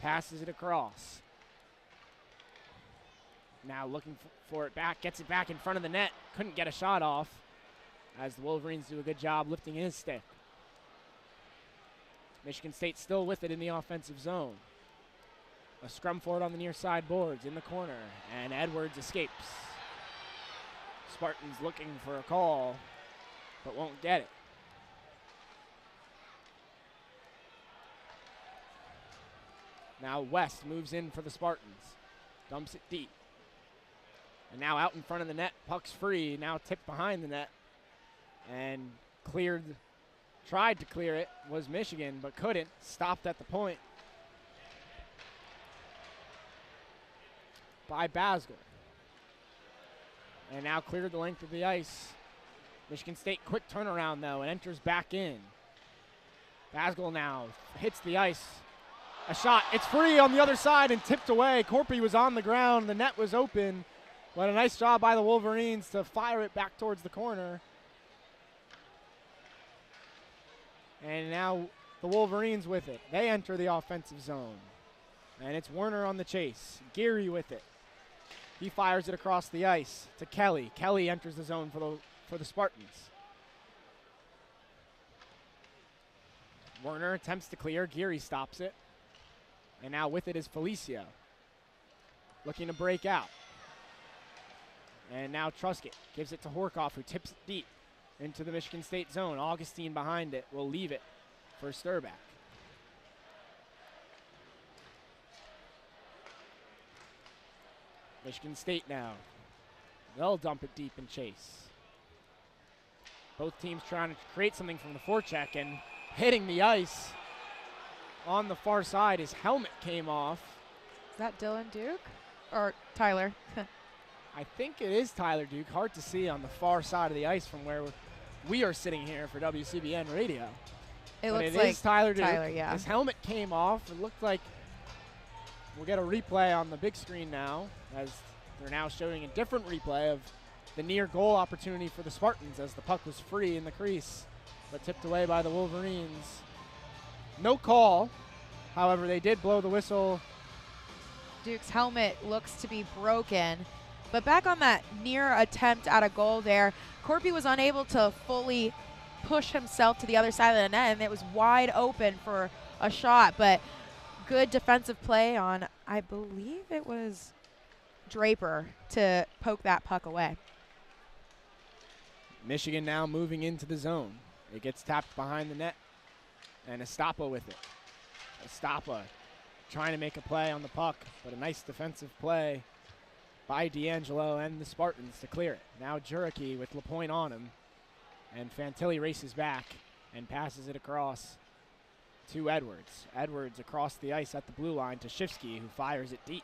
passes it across. Now looking for it back, gets it back in front of the net, couldn't get a shot off, as the Wolverines do a good job lifting his stick. Michigan State still with it in the offensive zone. A scrum for it on the near side boards in the corner, and Edwards escapes. Spartans looking for a call, but won't get it. Now West moves in for the Spartans, dumps it deep. And now out in front of the net, puck's free, now tipped behind the net. And tried to clear it, was Michigan, but couldn't. Stopped at the point by Basgel. And now cleared the length of the ice. Michigan State quick turnaround though, and enters back in. Basgel now hits the ice. A shot, it's free on the other side and tipped away. Corpy was on the ground, the net was open. But a nice job by the Wolverines to fire it back towards the corner. And now the Wolverines with it. They enter the offensive zone. And it's Werner on the chase. Geary with it. He fires it across the ice to Kelly. Kelly enters the zone for the Spartans. Werner attempts to clear. Geary stops it. And now with it is Felicio. Looking to break out. And now Truscott gives it to Horkoff, who tips it deep into the Michigan State zone. Augustine behind it will leave it for Sturback. Michigan State now. They'll dump it deep and chase. Both teams trying to create something from the forecheck, and hitting the ice on the far side. His helmet came off. Is that Dylan Duke or Tyler? I think it is Tyler Duke. Hard to see on the far side of the ice from where we are sitting here for WCBN Radio. It but looks it like is Tyler Duke. Tyler, yeah. His helmet came off. It looked like we'll get a replay on the big screen now, as they're now showing a different replay of the near goal opportunity for the Spartans, as the puck was free in the crease but tipped away by the Wolverines. No call. However, they did blow the whistle. Duke's helmet looks to be broken. But back on that near attempt at a goal there, Corpy was unable to fully push himself to the other side of the net, and it was wide open for a shot. But good defensive play on, I believe it was Draper, to poke that puck away. Michigan now moving into the zone. It gets tapped behind the net, and Estapa with it. Estapa trying to make a play on the puck, but a nice defensive play by D'Angelo and the Spartans to clear it. Now Juricki with LaPointe on him, and Fantilli races back and passes it across to Edwards. Edwards across the ice at the blue line to Shifsky, who fires it deep.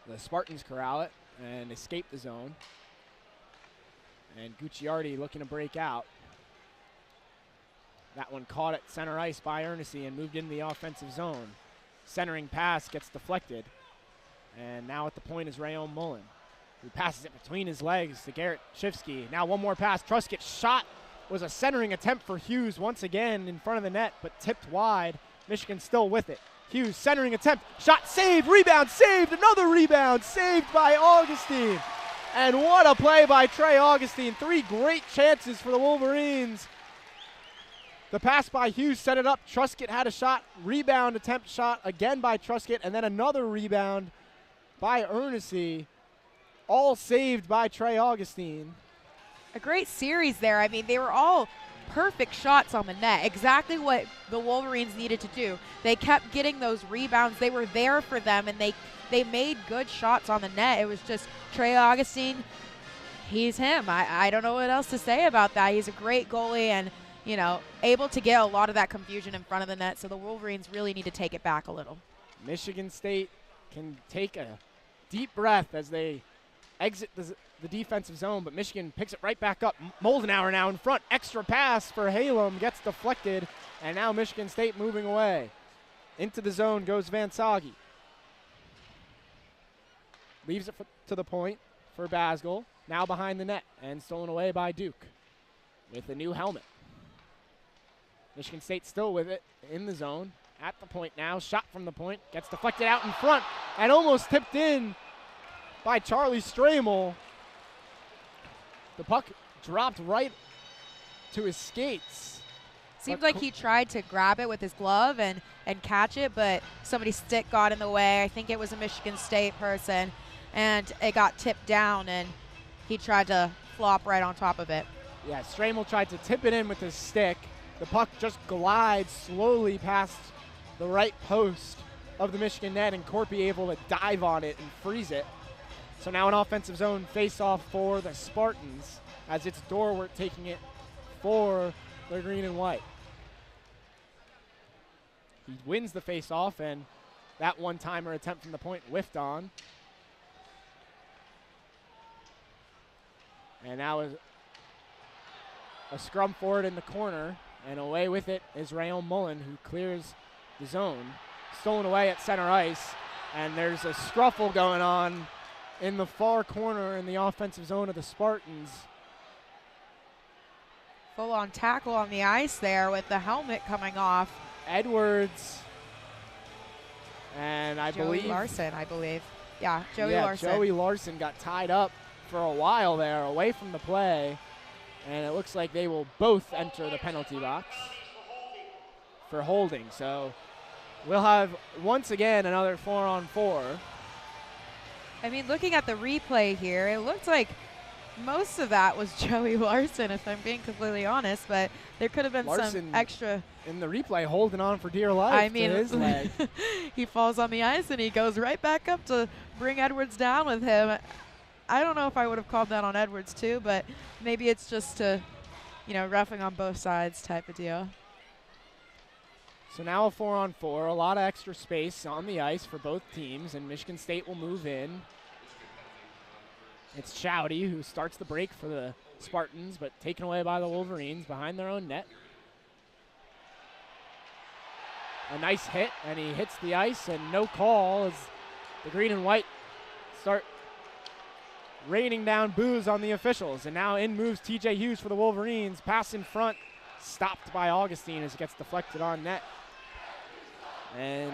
The Spartans corral it and escape the zone. And Gucciardi looking to break out. That one caught at center ice by Ernestine and moved into the offensive zone. Centering pass gets deflected. And now at the point is Rayon Mullen, who passes it between his legs to Garrett Shifsky. Now one more pass. Trusket's shot was a centering attempt for Hughes once again in front of the net, but tipped wide. Michigan still with it. Hughes centering attempt. Shot saved. Rebound saved. Another rebound saved by Augustine. And what a play by Trey Augustine. 3 great chances for the Wolverines. The pass by Hughes set it up. Truscott had a shot. Rebound attempt shot again by Truscott. And then another rebound by Ernestine. All saved by Trey Augustine. A great series there. I mean, they were all perfect shots on the net. Exactly what the Wolverines needed to do. They kept getting those rebounds. They were there for them, and they made good shots on the net. It was just Trey Augustine. He's him. I don't know what else to say about that. He's a great goalie and, you know, able to get a lot of that confusion in front of the net. So the Wolverines really need to take it back a little. Michigan State can take a deep breath as they exit the defensive zone, but Michigan picks it right back up. Moldenauer now in front. Extra pass for Halem, gets deflected, and now Michigan State moving away. Into the zone goes Van Sagi. Leaves it to the point for Basgel. Now behind the net and stolen away by Duke with a new helmet. Michigan State still with it in the zone. At the point now. Shot from the point. Gets deflected out in front and almost tipped in by Charlie Stramel. The puck dropped right to his skates. Seems like he tried to grab it with his glove and catch it, but somebody's stick got in the way. I think it was a Michigan State person, and it got tipped down, and he tried to flop right on top of it. Yeah, Stramel tried to tip it in with his stick. The puck just glides slowly past the right post of the Michigan net, and Corpy able to dive on it and freeze it. So now an offensive zone face-off for the Spartans, as it's Dorwart taking it for the green and white. He wins the face-off, and that one-timer attempt from the point whiffed on. And now a scrum forward in the corner, and away with it is Rayon Mullen, who clears the zone. Stolen away at center ice, and there's a scruffle going on in the far corner in the offensive zone of the Spartans. Full-on tackle on the ice there with the helmet coming off. Edwards and Joey Larson, I believe. Yeah, Joey Larson. Joey Larson got tied up for a while there away from the play, and it looks like they will both enter the penalty box for holding. So we'll have once again another 4-on-4. I mean, looking at the replay here, it looks like Most of that was Joey Larson, if I'm being completely honest, but there could have been Larson some extra. in the replay holding on for dear life I mean, to his leg. he falls on the ice and he goes right back up to bring Edwards down with him. I don't know if I would have called that on Edwards too, but maybe it's just to, roughing on both sides type of deal. So now a 4-on-4, a lot of extra space on the ice for both teams, and Michigan State will move in. It's Chowdy who starts the break for the Spartans, but taken away by the Wolverines behind their own net. A nice hit, and he hits the ice, and no call as the green and white start raining down boos on the officials. And now in moves TJ Hughes for the Wolverines. Pass in front, stopped by Augustine as it gets deflected on net. And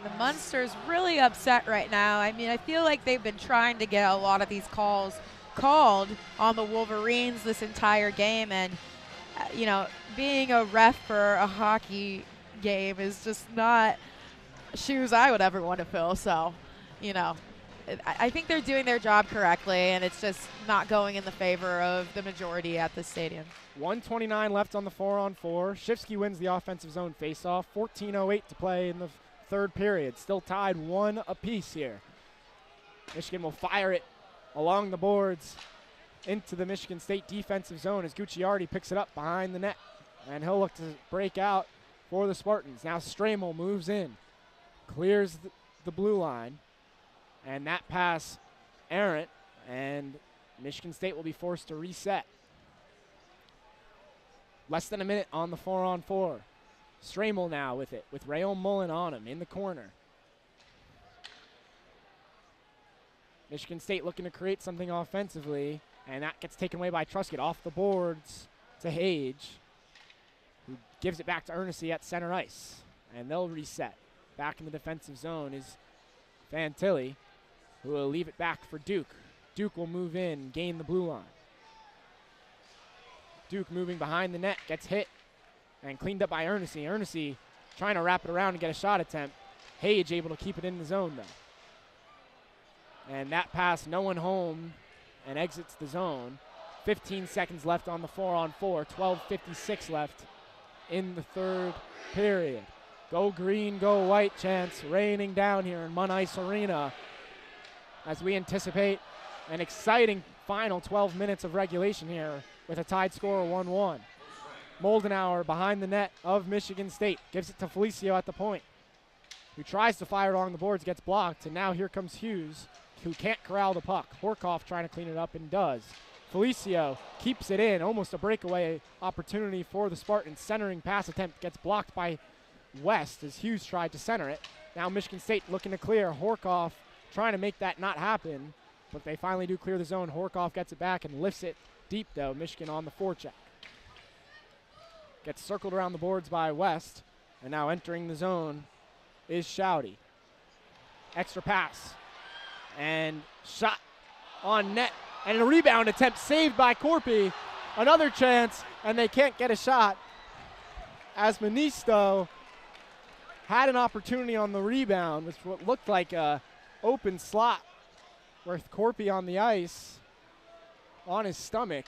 the Munster's really upset right now. I mean, I feel like they've been trying to get a lot of these calls called on the Wolverines this entire game. And, being a ref for a hockey game is just not shoes I would ever want to fill. So, I think they're doing their job correctly, and it's just not going in the favor of the majority at the stadium. 1:29 left on the 4-on-4. Shifsky wins the offensive zone faceoff. 14:08 to play in the third period. Still tied 1 apiece here. Michigan will fire it along the boards into the Michigan State defensive zone as Gucciardi picks it up behind the net. And he'll look to break out for the Spartans. Now Stramel moves in, clears the blue line, and that pass errant, and Michigan State will be forced to reset. Less than a minute on the 4-on-4. Stramel now with it, with Rayon Mullen on him in the corner. Michigan State looking to create something offensively, and that gets taken away by Truscott off the boards to Hage, who gives it back to Ernest at center ice. And they'll reset. Back in the defensive zone is Fantilli, who will leave it back for Duke. Duke will move in, gain the blue line. Duke moving behind the net, gets hit, and cleaned up by Ernest. Ernest trying to wrap it around and get a shot attempt. Hage able to keep it in the zone, though. And that pass, no one home, and exits the zone. 15 seconds left on the 4-on-4, 12:56 left in the third period. Go green, go white chants raining down here in Munn Ice Arena as we anticipate an exciting final 12 minutes of regulation here with a tied score of 1-1. Moldenauer behind the net of Michigan State, gives it to Felicio at the point, who tries to fire along the boards, gets blocked, and now here comes Hughes, who can't corral the puck. Horkoff trying to clean it up and does. Felicio keeps it in, almost a breakaway opportunity for the Spartans. Centering pass attempt gets blocked by West as Hughes tried to center it. Now Michigan State looking to clear. Horkoff trying to make that not happen, but they finally do clear the zone. Horkoff gets it back and lifts it deep, though. Michigan on the forecheck. Gets circled around the boards by West, and now entering the zone is Shouty. Extra pass, and shot on net, and a rebound attempt saved by Corpy. Another chance, and they can't get a shot as Manisto had an opportunity on the rebound with what looked like a open slot with Corpy on the ice on his stomach,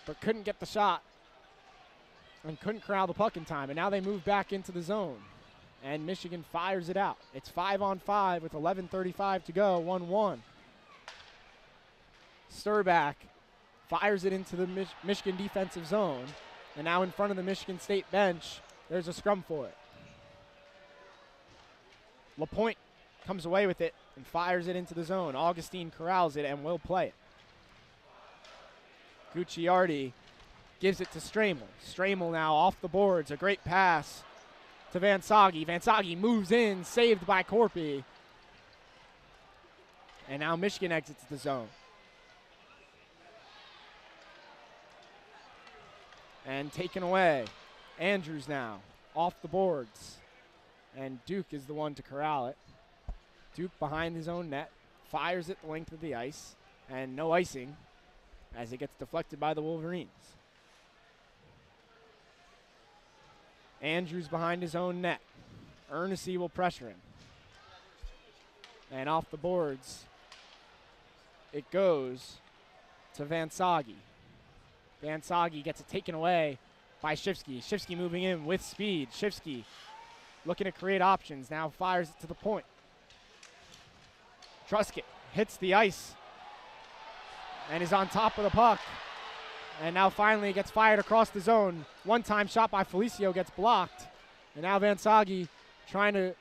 but couldn't get the shot and couldn't corral the puck in time. And now they move back into the zone, and Michigan fires it out. It's 5-on-5 with 11:35 to go, 1-1. Sturback fires it into the Michigan defensive zone, and now in front of the Michigan State bench, there's a scrum for it. LaPointe comes away with it and fires it into the zone. Augustine corrals it and will play it. Gucciardi gives it to Stramel. Stramel now off the boards. A great pass to Vansagi. Vansagi moves in, saved by Corpy. And now Michigan exits the zone. And taken away. Andrews now off the boards. And Duke is the one to corral it. Duke behind his own net. Fires it the length of the ice. And no icing as it gets deflected by the Wolverines. Andrews behind his own net. Ernest will pressure him. And off the boards it goes to Vansagi. Vansagi gets it taken away by Shifsky. Shifsky moving in with speed. Shifsky looking to create options. Now fires it to the point. Truscott hits the ice and is on top of the puck. And now finally it gets fired across the zone. One-time shot by Felicio gets blocked. And now Vansagi trying to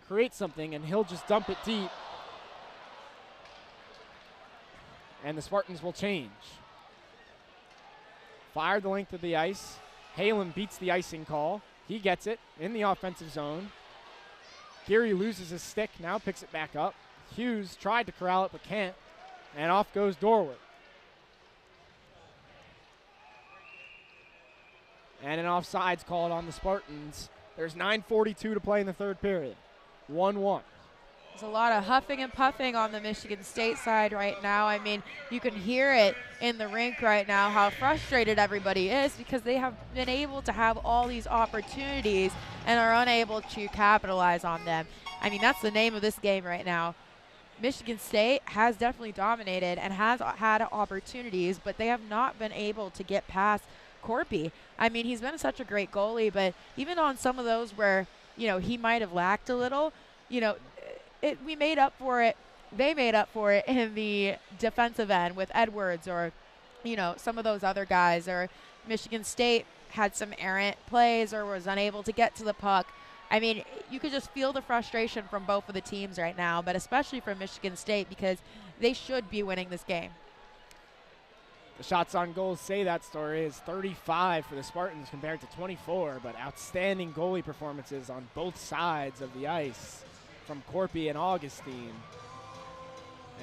create something, and he'll just dump it deep. And the Spartans will change. Fired the length of the ice. Halen beats the icing call. He gets it in the offensive zone. Geary loses his stick, now picks it back up. Hughes tried to corral it but can't. And off goes Dorwart. And an offsides called on the Spartans. There's 9:42 to play in the third period. 1-1. There's a lot of huffing and puffing on the Michigan State side right now. I mean, you can hear it in the rink right now how frustrated everybody is because they have been able to have all these opportunities and are unable to capitalize on them. I mean, that's the name of this game right now. Michigan State has definitely dominated and has had opportunities, but they have not been able to get past Corpy. I mean, he's been such a great goalie, but even on some of those where, you know, he might have lacked a little, you know, we made up for it. They made up for it in the defensive end with Edwards or, you know, some of those other guys. Or Michigan State had some errant plays or was unable to get to the puck. I mean, you could just feel the frustration from both of the teams right now, but especially from Michigan State because they should be winning this game. The shots on goal say that story. Is 35 for the Spartans compared to 24, but outstanding goalie performances on both sides of the ice from Corpy and Augustine.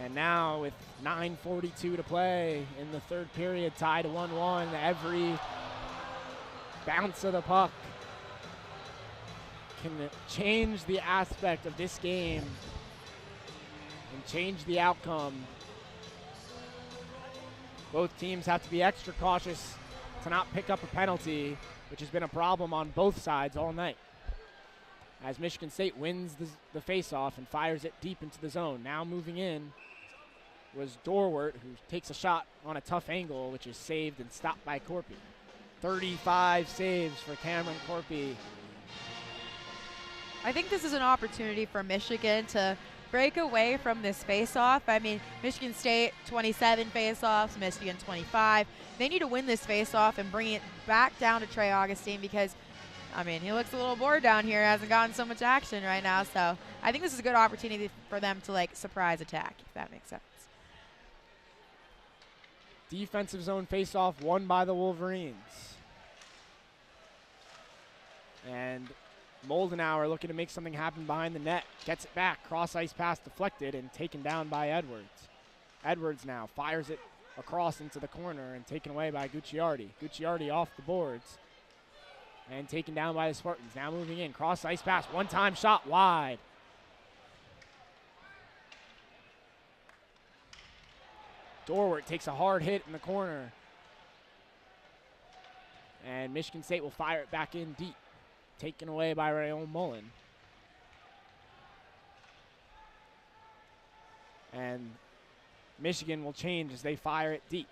And now with 9:42 to play in the third period, tied 1-1. Every bounce of the puck can change the aspect of this game and change the outcome. Both teams have to be extra cautious to not pick up a penalty, which has been a problem on both sides all night. As Michigan State wins the face-off and fires it deep into the zone. Now moving in was Dorwart, who takes a shot on a tough angle, which is saved and stopped by Corpy. 35 saves for Cameron Corpy. I think this is an opportunity for Michigan to break away from this face-off. I mean, Michigan State 27 face-offs, Michigan 25. They need to win this face-off and bring it back down to Trey Augustine because, I mean, he looks a little bored down here. Hasn't gotten so much action right now. So I think this is a good opportunity for them to, like, surprise attack, if that makes sense. Defensive zone face-off won by the Wolverines. And Moldenauer looking to make something happen behind the net. Gets it back. Cross ice pass deflected and taken down by Edwards. Edwards now fires it across into the corner and taken away by Gucciardi. Gucciardi off the boards and taken down by the Spartans. Now moving in. Cross ice pass. One-time shot wide. Dorwart takes a hard hit in the corner. And Michigan State will fire it back in deep. Taken away by Rayon Mullen. And Michigan will change as they fire it deep.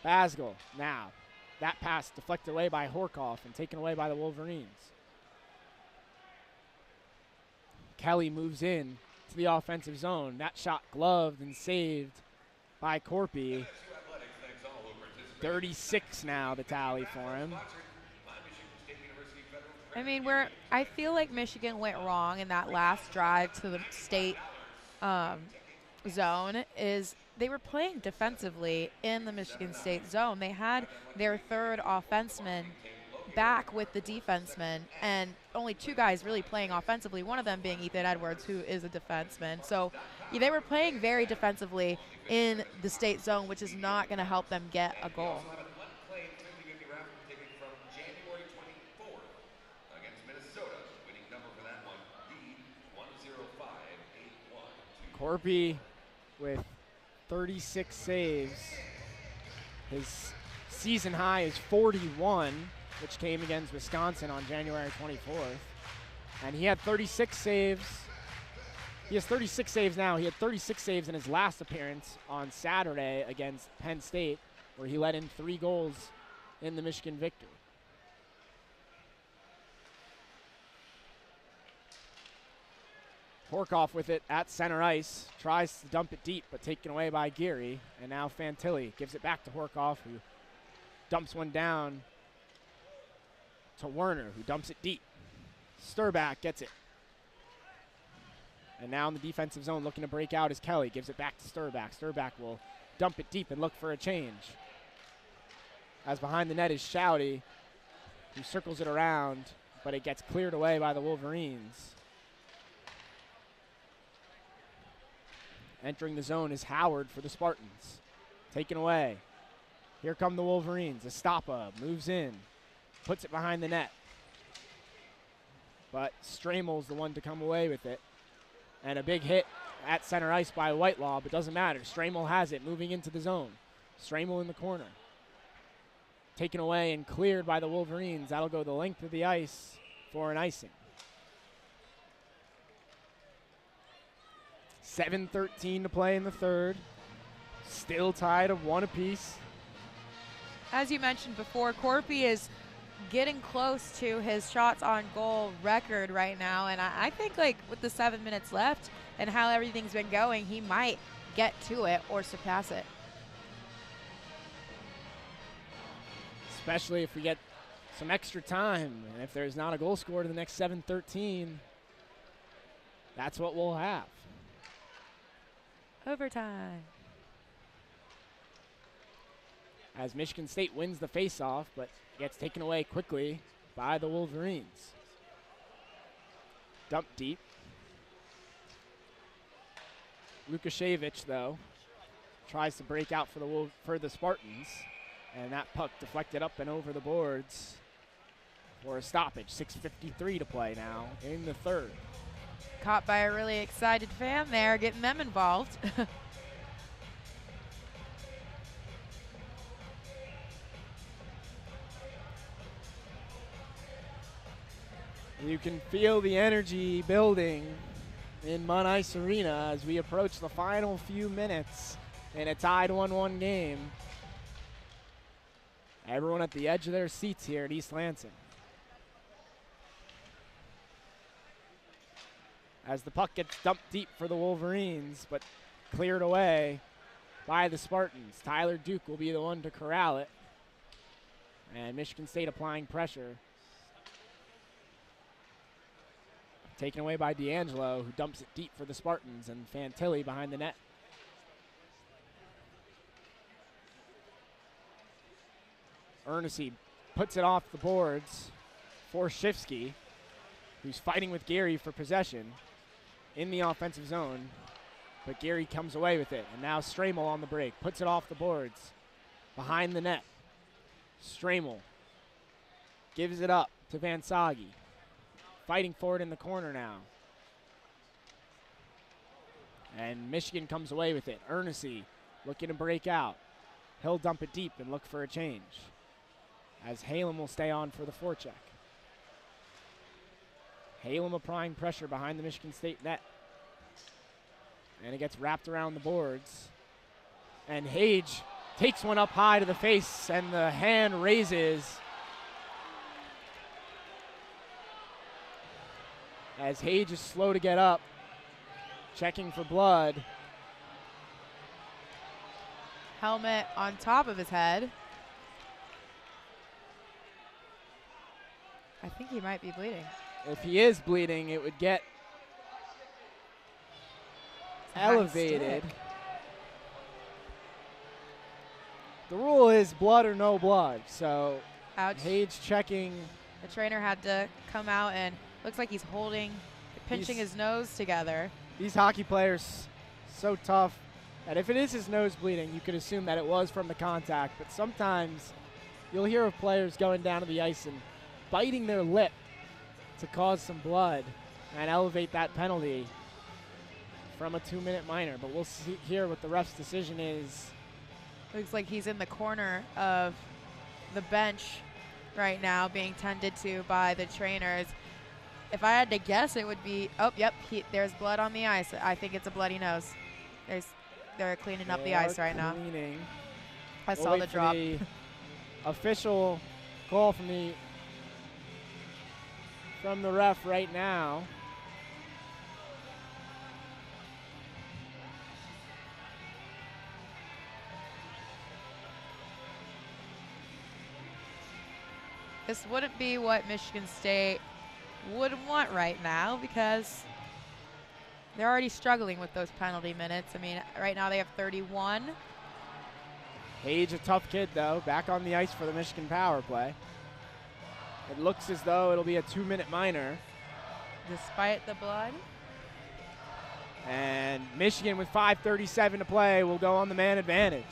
Basgall now. That pass deflected away by Horkoff and taken away by the Wolverines. Kelly moves in to the offensive zone. That shot gloved and saved by Corpy. 36 now the tally for him. I mean, I feel like Michigan went wrong in that last drive to the state zone is they were playing defensively in the Michigan State zone. They had their third offenseman back with the defenseman and only two guys really playing offensively, one of them being Ethan Edwards, who is a defenseman. So they were playing very defensively in the state zone, which is not going to help them get a goal. Corpy with 36 saves. His season high is 41, which came against Wisconsin on January 24th. And he had 36 saves He has 36 saves now. He had 36 saves in his last appearance on Saturday against Penn State, where he let in 3 goals in the Michigan victory. Horkoff with it at center ice, tries to dump it deep, but taken away by Geary. And now Fantilli gives it back to Horkoff, who dumps one down to Werner, who dumps it deep. Sturback gets it. And now in the defensive zone, looking to break out is Kelly. Gives it back to Sturback. Sturback will dump it deep and look for a change. As behind the net is Shouty, who circles it around, but it gets cleared away by the Wolverines. Entering the zone is Howard for the Spartans. Taken away. Here come the Wolverines. Estapa moves in, puts it behind the net. But Stramel's the one to come away with it. And a big hit at center ice by Whitelaw, but doesn't matter. Stramel has it, moving into the zone. Stramel in the corner. Taken away and cleared by the Wolverines. That'll go the length of the ice for an icing. 7:13 to play in the third. Still tied of 1 apiece. As you mentioned before, Corpy is getting close to his shots on goal record right now, and I think like with the 7 minutes left and how everything's been going, he might get to it or surpass it. Especially if we get some extra time, and if there's not a goal scored in the next 7:13, that's what we'll have. Overtime. As Michigan State wins the faceoff, but gets taken away quickly by the Wolverines. Dump deep. Lukashevich, though, tries to break out for the Spartans, and that puck deflected up and over the boards for a stoppage. 6:53 to play now in the third. Caught by a really excited fan there, getting them involved. You can feel the energy building in Munn Ice Arena as we approach the final few minutes in a tied 1-1 game. Everyone at the edge of their seats here at East Lansing. As the puck gets dumped deep for the Wolverines, but cleared away by the Spartans. Tyler Duke will be the one to corral it. And Michigan State applying pressure. Taken away by D'Angelo, who dumps it deep for the Spartans, and Fantilli behind the net. Ernest puts it off the boards for Shifsky, who's fighting with Gary for possession in the offensive zone, but Gary comes away with it. And now Stramel on the break, puts it off the boards behind the net. Stramel gives it up to Van Sagi. Fighting for it in the corner now. And Michigan comes away with it. Ernest looking to break out. He'll dump it deep and look for a change, as Halem will stay on for the forecheck. Halem applying pressure behind the Michigan State net. And it gets wrapped around the boards. And Hage takes one up high to the face, and the hand raises as Hage is slow to get up, checking for blood. Helmet on top of his head. I think he might be bleeding. If he is bleeding, it would get elevated. The rule is blood or no blood, so Ouch. Hage checking. The trainer had to come out, and looks like he's pinching his nose together. These hockey players, so tough. And if it is his nose bleeding, you could assume that it was from the contact. But sometimes you'll hear of players going down to the ice and biting their lip to cause some blood and elevate that penalty from a 2-minute minor. But we'll see here what the ref's decision is. Looks like he's in the corner of the bench right now, being tended to by the trainers. if I had to guess, it would be, oh, yep, there's blood on the ice. I think it's a bloody nose. They're cleaning up the ice right now. I saw the drop. The official call from the ref right now. This wouldn't be what Michigan State would want right now because they're already struggling with those penalty minutes. I mean, right now they have 31. Page, a tough kid, though, back on the ice for the Michigan power play. It looks as though it'll be a 2-minute minor. Despite the blood. And Michigan, with 5:37 to play, will go on the man advantage.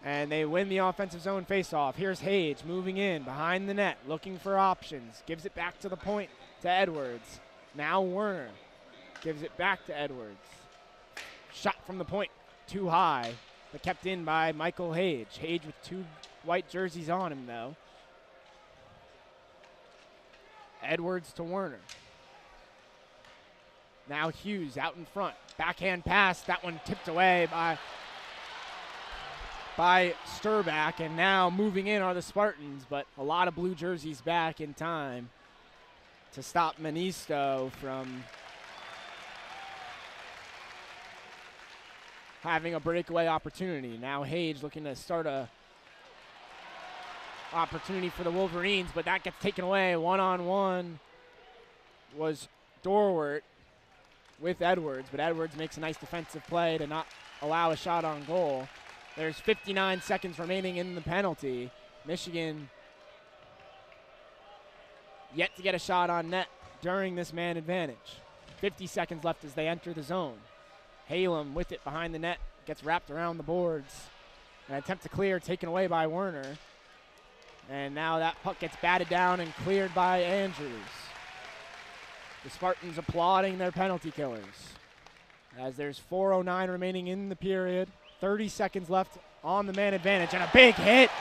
And they win the offensive zone faceoff. Here's Hage moving in behind the net, looking for options. Gives it back to the point to Edwards. Now Werner gives it back to Edwards. Shot from the point, too high, but kept in by Michael Hage. Hage with 2 white jerseys on him, though. Edwards to Werner. Now Hughes out in front. Backhand pass, that one tipped away by Sturback, and now moving in are the Spartans, but a lot of blue jerseys back in time to stop Manisto from having a breakaway opportunity. Now Hage looking to start a opportunity for the Wolverines, but that gets taken away. One-on-one was Dorwart with Edwards, but Edwards makes a nice defensive play to not allow a shot on goal. There's 59 seconds remaining in the penalty. Michigan yet to get a shot on net during this man advantage. 50 seconds left as they enter the zone. Halem with it behind the net, gets wrapped around the boards. An attempt to clear taken away by Werner. And now that puck gets batted down and cleared by Andrews. The Spartans applauding their penalty killers. As there's 4:09 remaining in the period. 30 seconds left on the man advantage, and a big hit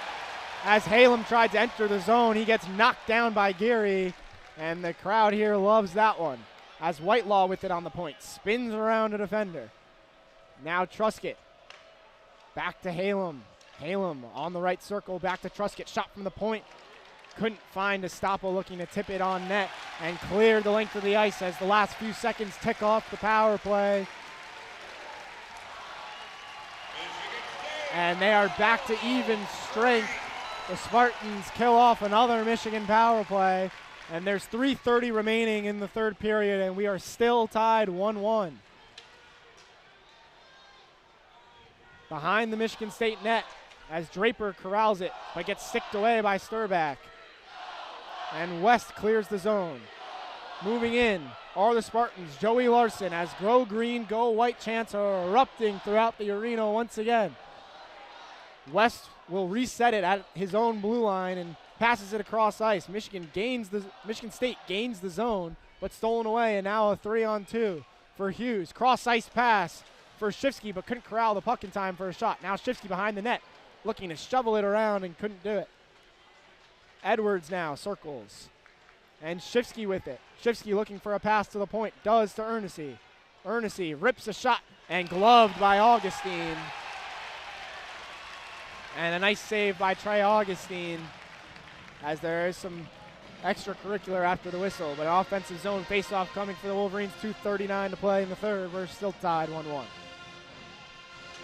as Halem tried to enter the zone. He gets knocked down by Geary, and the crowd here loves that one. As Whitelaw with it on the point, spins around a defender. Now Truscott, back to Halem. Halem on the right circle, back to Truscott, shot from the point. Couldn't find Estapa looking to tip it on net, and cleared the length of the ice as the last few seconds tick off the power play. And they are back to even strength. The Spartans kill off another Michigan power play. And there's 3:30 remaining in the third period, and we are still tied 1-1. Behind the Michigan State net as Draper corrals it, but gets sticked away by Sturback. And West clears the zone. Moving in are the Spartans. Joey Larson as Go Green, Go White chants are erupting throughout the arena once again. West will reset it at his own blue line and passes it across ice. Michigan State gains the zone, but stolen away, and now a 3-on-2 for Hughes. Cross ice pass for Shifsky, but couldn't corral the puck in time for a shot. Now Shifsky behind the net, looking to shovel it around and couldn't do it. Edwards now circles, and Shifsky with it. Shifsky looking for a pass to the point, does to Ernest. Ernest rips a shot and gloved by Augustine. And a nice save by Trey Augustine, as there is some extracurricular after the whistle. But offensive zone faceoff coming for the Wolverines. 2:39 to play in the third. We're still tied 1-1.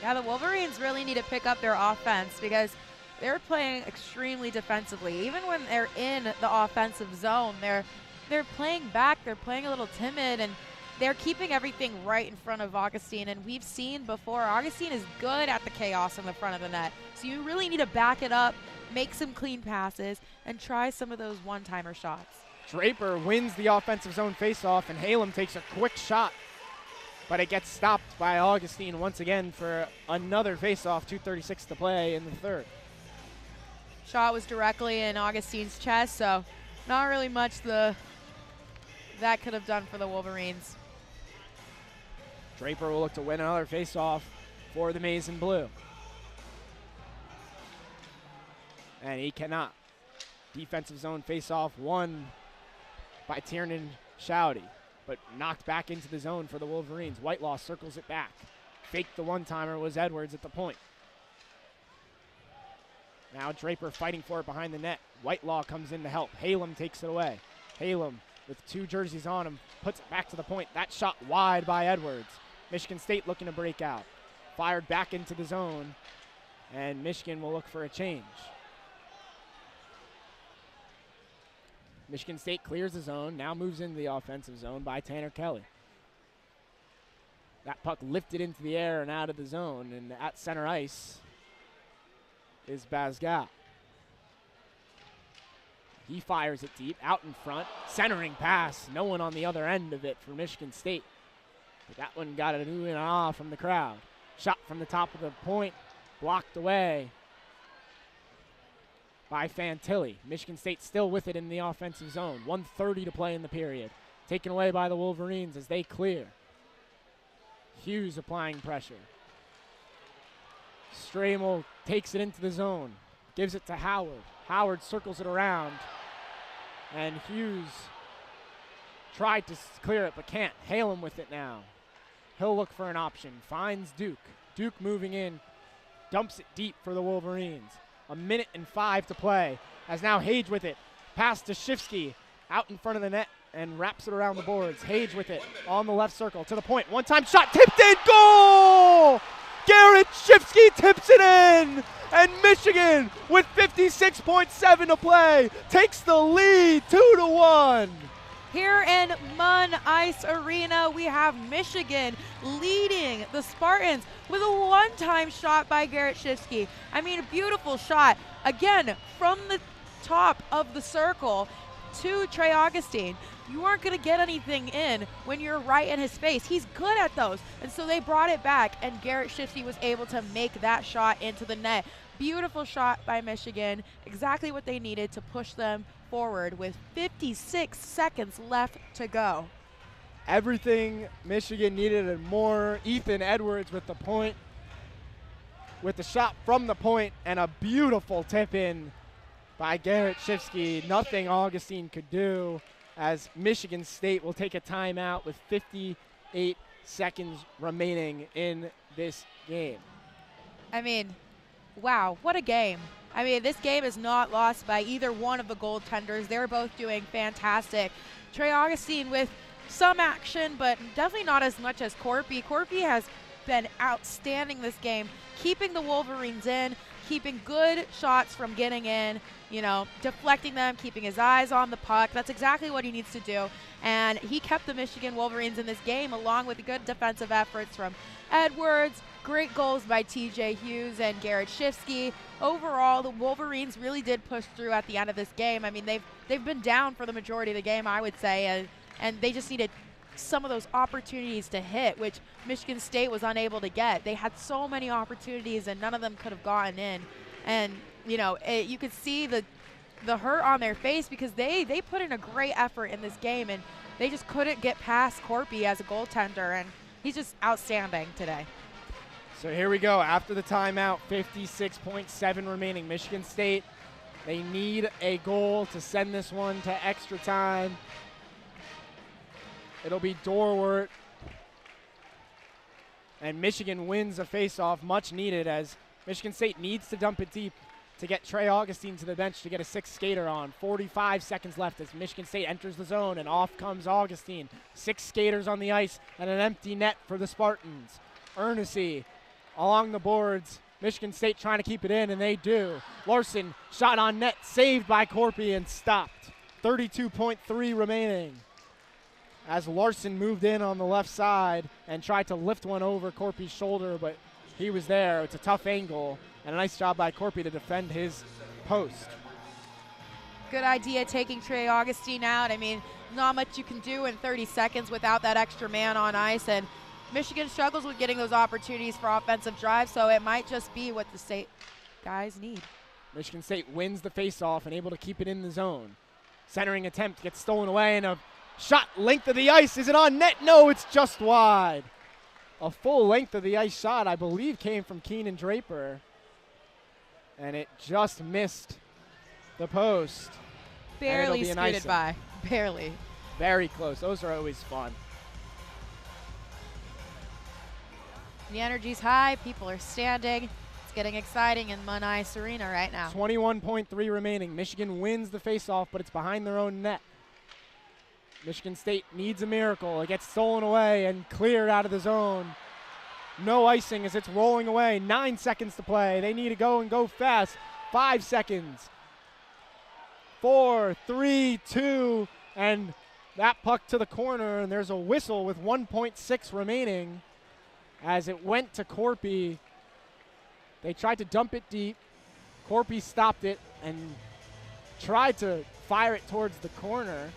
Yeah, the Wolverines really need to pick up their offense because they're playing extremely defensively. Even when they're in the offensive zone, they're playing back. They're playing a little timid, and they're keeping everything right in front of Augustine. And we've seen before, Augustine is good at the chaos in the front of the net. So you really need to back it up, make some clean passes, and try some of those one-timer shots. Draper wins the offensive zone faceoff, and Halem takes a quick shot, but it gets stopped by Augustine once again for another faceoff. 2:36 to play in the third. Shot was directly in Augustine's chest, so not really much that could have done for the Wolverines. Draper will look to win another faceoff for the Maize and Blue. and he cannot. Defensive zone face-off won by Tiernan Shouty, but knocked back into the zone for the Wolverines. Whitelaw circles it back. Faked the one-timer was Edwards at the point. Now Draper fighting for it behind the net. Whitelaw comes in to help. Halem takes it away. Halem with 2 jerseys on him puts it back to the point. That shot wide by Edwards. Michigan State looking to break out. Fired back into the zone, and Michigan will look for a change. Michigan State clears the zone, now moves into the offensive zone by Tanner Kelly. That puck lifted into the air and out of the zone, and at center ice is Bazgat. He fires it deep, out in front, centering pass. No one on the other end of it for Michigan State. But that one got an ooh and ah from the crowd. Shot from the top of the point, blocked away by Fantilli. Michigan State still with it in the offensive zone. 1:30 to play in the period. Taken away by the Wolverines as they clear. Hughes applying pressure. Stramel takes it into the zone, gives it to Howard. Howard circles it around, and Hughes tried to clear it but can't. Halem with it now. He'll look for an option, finds Duke. Duke moving in, dumps it deep for the Wolverines. 1:05 to play, as now Hage with it. Pass to Shifsky, out in front of the net, and wraps it around the boards. Hage with it, on the left circle, to the point. One-time shot, tipped in, goal! Garrett Shifsky tips it in! And Michigan, with 56.7 to play, takes the lead 2-1. Here in Munn Ice Arena, we have Michigan leading the Spartans with a one-time shot by Garrett Shifsky. I mean, a beautiful shot. Again, from the top of the circle to Trey Augustine. You aren't going to get anything in when you're right in his face. He's good at those. And so they brought it back, and Garrett Shifsky was able to make that shot into the net. Beautiful shot by Michigan. Exactly what they needed to push them forward with 56 seconds left to go. Everything Michigan needed and more. Ethan Edwards with the point, with the shot from the point, and a beautiful tip in by Garrett Shifsky. Nothing Augustine could do, as Michigan State will take a timeout with 58 seconds remaining in this game. I mean, wow, what a game. I mean, this game is not lost by either one of the goaltenders. They're both doing fantastic. Trey Augustine with some action, but definitely not as much as Corpy. Corpy has been outstanding this game, keeping the Wolverines in, keeping good shots from getting in, you know, deflecting them, keeping his eyes on the puck. That's exactly what he needs to do. And he kept the Michigan Wolverines in this game, along with good defensive efforts from Edwards. Great goals by TJ Hughes and Garrett Shifsky. Overall, the Wolverines really did push through at the end of this game. I mean, they've been down for the majority of the game, I would say, and they just needed some of those opportunities to hit, which Michigan State was unable to get. They had so many opportunities, and none of them could have gotten in. And, you know, you could see the hurt on their face, because they put in a great effort in this game, and they just couldn't get past Corpy as a goaltender, and he's just outstanding today. So here we go. After the timeout, 56.7 remaining. Michigan State, they need a goal to send this one to extra time. It'll be Dorwart. And Michigan wins a faceoff, much needed, as Michigan State needs to dump it deep to get Trey Augustine to the bench to get a sixth skater on. 45 seconds left as Michigan State enters the zone, and off comes Augustine. 6 skaters on the ice and an empty net for the Spartans. Ernest along the boards. Michigan State trying to keep it in, and they do. Larson, shot on net, saved by Corpy and stopped. 32.3 remaining, as Larson moved in on the left side and tried to lift one over Corpy's shoulder, but he was there. It's a tough angle, and a nice job by Corpy to defend his post. Good idea taking Trey Augustine out. I mean, not much you can do in 30 seconds without that extra man on ice, and Michigan struggles with getting those opportunities for offensive drives, so it might just be what the state guys need. Michigan State wins the faceoff and able to keep it in the zone. Centering attempt gets stolen away, and a shot length of the ice. Is it on net? No, it's just wide. A full length of the ice shot, I believe, came from Keenan Draper, and it just missed the post. Barely be an scooted icing. by. Barely. Very close. Those are always fun. The energy's high. People are standing. It's getting exciting in Munn Ice Arena right now. 21.3 remaining. Michigan wins the faceoff, but it's behind their own net. Michigan State needs a miracle. It gets stolen away and cleared out of the zone. No icing as it's rolling away. 9 seconds to play. They need to go and go fast. 5 seconds. 4, 3, 2, and that puck to the corner, and there's a whistle with 1.6 remaining as it went to Corpy. They tried to dump it deep. Corpy stopped it and tried to fire it towards the corner,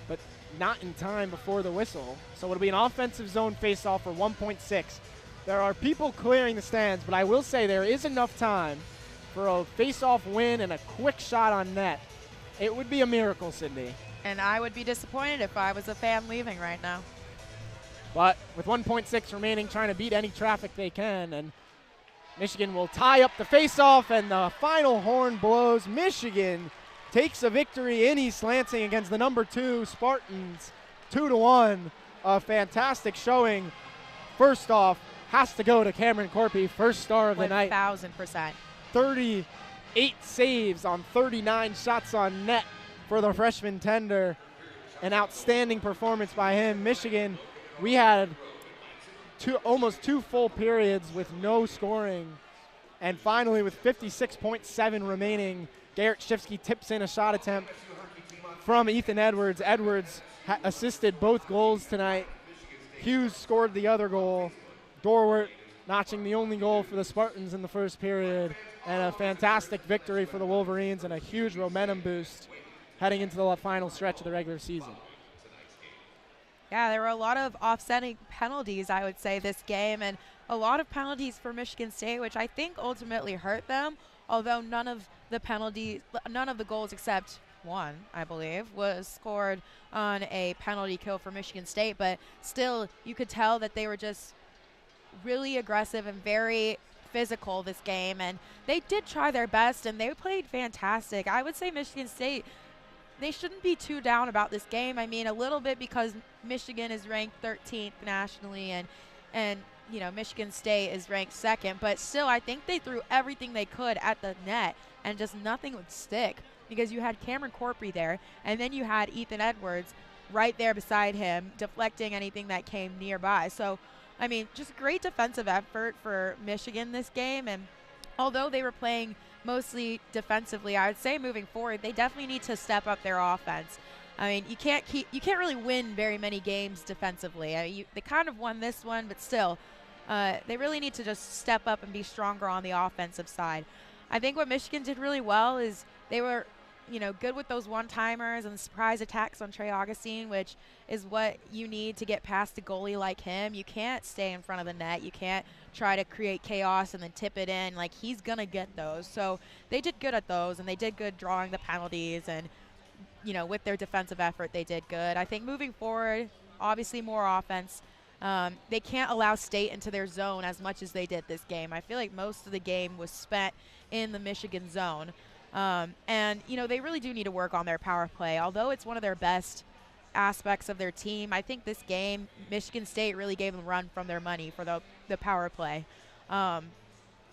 but not in time before the whistle. So it'll be an offensive zone faceoff for 1.6. There are people clearing the stands, but I will say there is enough time for a faceoff win and a quick shot on net. It would be a miracle, Sydney. And I would be disappointed if I was a fan leaving right now. But with 1.6 remaining, trying to beat any traffic they can, and Michigan will tie up the faceoff, and the final horn blows. Michigan takes a victory in East Lansing against the number 2 Spartans, 2-1. A fantastic showing. First off, has to go to Cameron Corpy, first star of the night. 1,000%. 38 saves on 39 shots on net for the freshman tender. An outstanding performance by him. Michigan, we had almost 2 full periods with no scoring. And finally, with 56.7 remaining, Garrett Shifsky tips in a shot attempt from Ethan Edwards. Edwards assisted both goals tonight. Hughes scored the other goal. Dorwart notching the only goal for the Spartans in the first period. And a fantastic victory for the Wolverines and a huge momentum boost heading into the final stretch of the regular season. Yeah, there were a lot of offsetting penalties, I would say, this game, and a lot of penalties for Michigan State, which I think ultimately hurt them, although none of the goals except one, I believe, was scored on a penalty kill for Michigan State, but still you could tell that they were just really aggressive and very physical this game, and they did try their best and they played fantastic. I would say Michigan State, they shouldn't be too down about this game. I mean, a little bit because Michigan is ranked 13th nationally and you know, Michigan State is ranked 2nd, but still I think they threw everything they could at the net and just nothing would stick because you had Cameron Corpy there and then you had Ethan Edwards right there beside him deflecting anything that came nearby. So I mean, just great defensive effort for Michigan this game, and although they were playing mostly defensively, I would say moving forward, they definitely need to step up their offense. I mean, you can't really win very many games defensively. I mean, they kind of won this one, but still, they really need to just step up and be stronger on the offensive side. I think what Michigan did really well is they were, you know, good with those one-timers and surprise attacks on Trey Augustine, which is what you need to get past a goalie like him. You can't stay in front of the net. You can't try to create chaos and then tip it in. Like, he's going to get those. So they did good at those, and they did good drawing the penalties. And, you know, with their defensive effort, they did good. I think moving forward, obviously more offense. They can't allow State into their zone as much as they did this game. I feel like most of the game was spent in the Michigan zone. And, you know, they really do need to work on their power play. Although it's one of their best aspects of their team, I think this game, Michigan State really gave them a run from their money for the power play. And,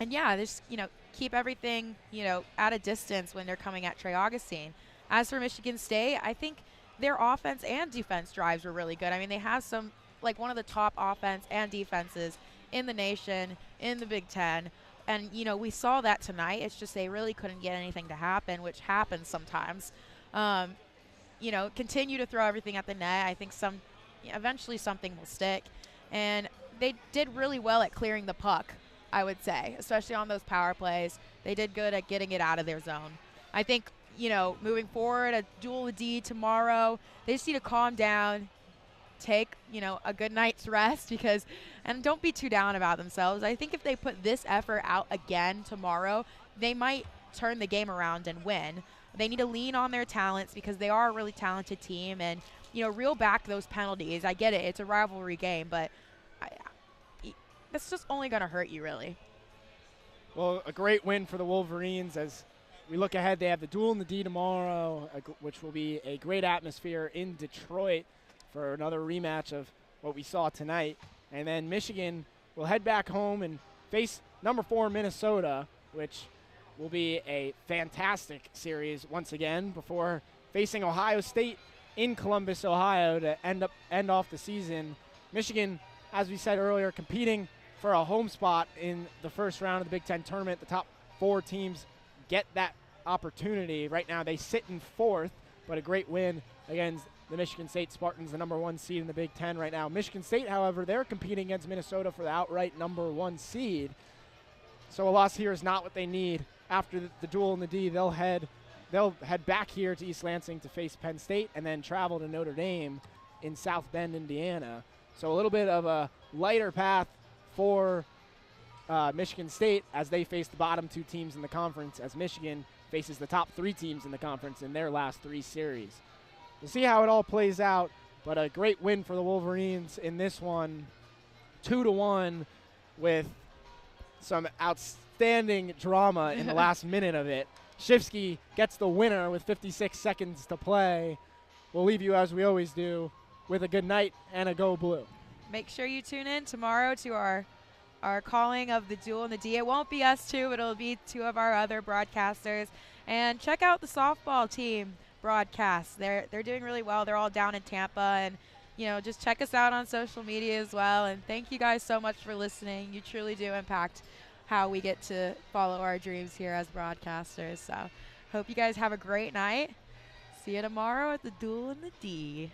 yeah, just, you know, keep everything, you know, at a distance when they're coming at Trey Augustine. As for Michigan State, I think their offense and defense drives were really good. I mean, they have some, like, one of the top offense and defenses in the nation, in the Big Ten. And, you know, we saw that tonight. It's just they really couldn't get anything to happen, which happens sometimes. You know, continue to throw everything at the net. I think eventually something will stick. And they did really well at clearing the puck, I would say, especially on those power plays. They did good at getting it out of their zone. I think, you know, moving forward, a duel D tomorrow, they just need to calm down, take, you know, a good night's rest and don't be too down about themselves. I think if they put this effort out again tomorrow, they might turn the game around and win. They need to lean on their talents because they are a really talented team and, you know, reel back those penalties. I get it. It's a rivalry game, but that's just only going to hurt you, really. Well, a great win for the Wolverines as we look ahead, they have the duel in the D tomorrow, which will be a great atmosphere in Detroit for another rematch of what we saw tonight. And then Michigan will head back home and face number 4 Minnesota, which will be a fantastic series once again before facing Ohio State in Columbus, Ohio to end off the season. Michigan, as we said earlier, competing for a home spot in the first round of the Big Ten tournament. The top 4 teams get that opportunity. Right now they sit in 4th, but a great win against the Michigan State Spartans, the number 1 seed in the Big Ten right now. Michigan State, however, they're competing against Minnesota for the outright number 1 seed. So a loss here is not what they need. After the duel in the D, they'll head back here to East Lansing to face Penn State and then travel to Notre Dame in South Bend, Indiana. So a little bit of a lighter path for Michigan State as they face the bottom 2 teams in the conference, as Michigan faces the top 3 teams in the conference in their last 3 series. We'll see how it all plays out, but a great win for the Wolverines in this one, 2-1, with some outstanding drama in the last minute of it. Shifsky gets the winner with 56 seconds to play. We'll leave you, as we always do, with a good night and a go blue. Make sure you tune in tomorrow to our calling of the duel in the D. It won't be us 2, but it'll be 2 of our other broadcasters. And check out the softball team broadcast. They're doing really well. They're all down in Tampa, and just check us out on social media as well. And thank you guys so much for listening. You truly do impact how we get to follow our dreams here as broadcasters. So hope you guys have a great night. See you tomorrow at the duel in the D.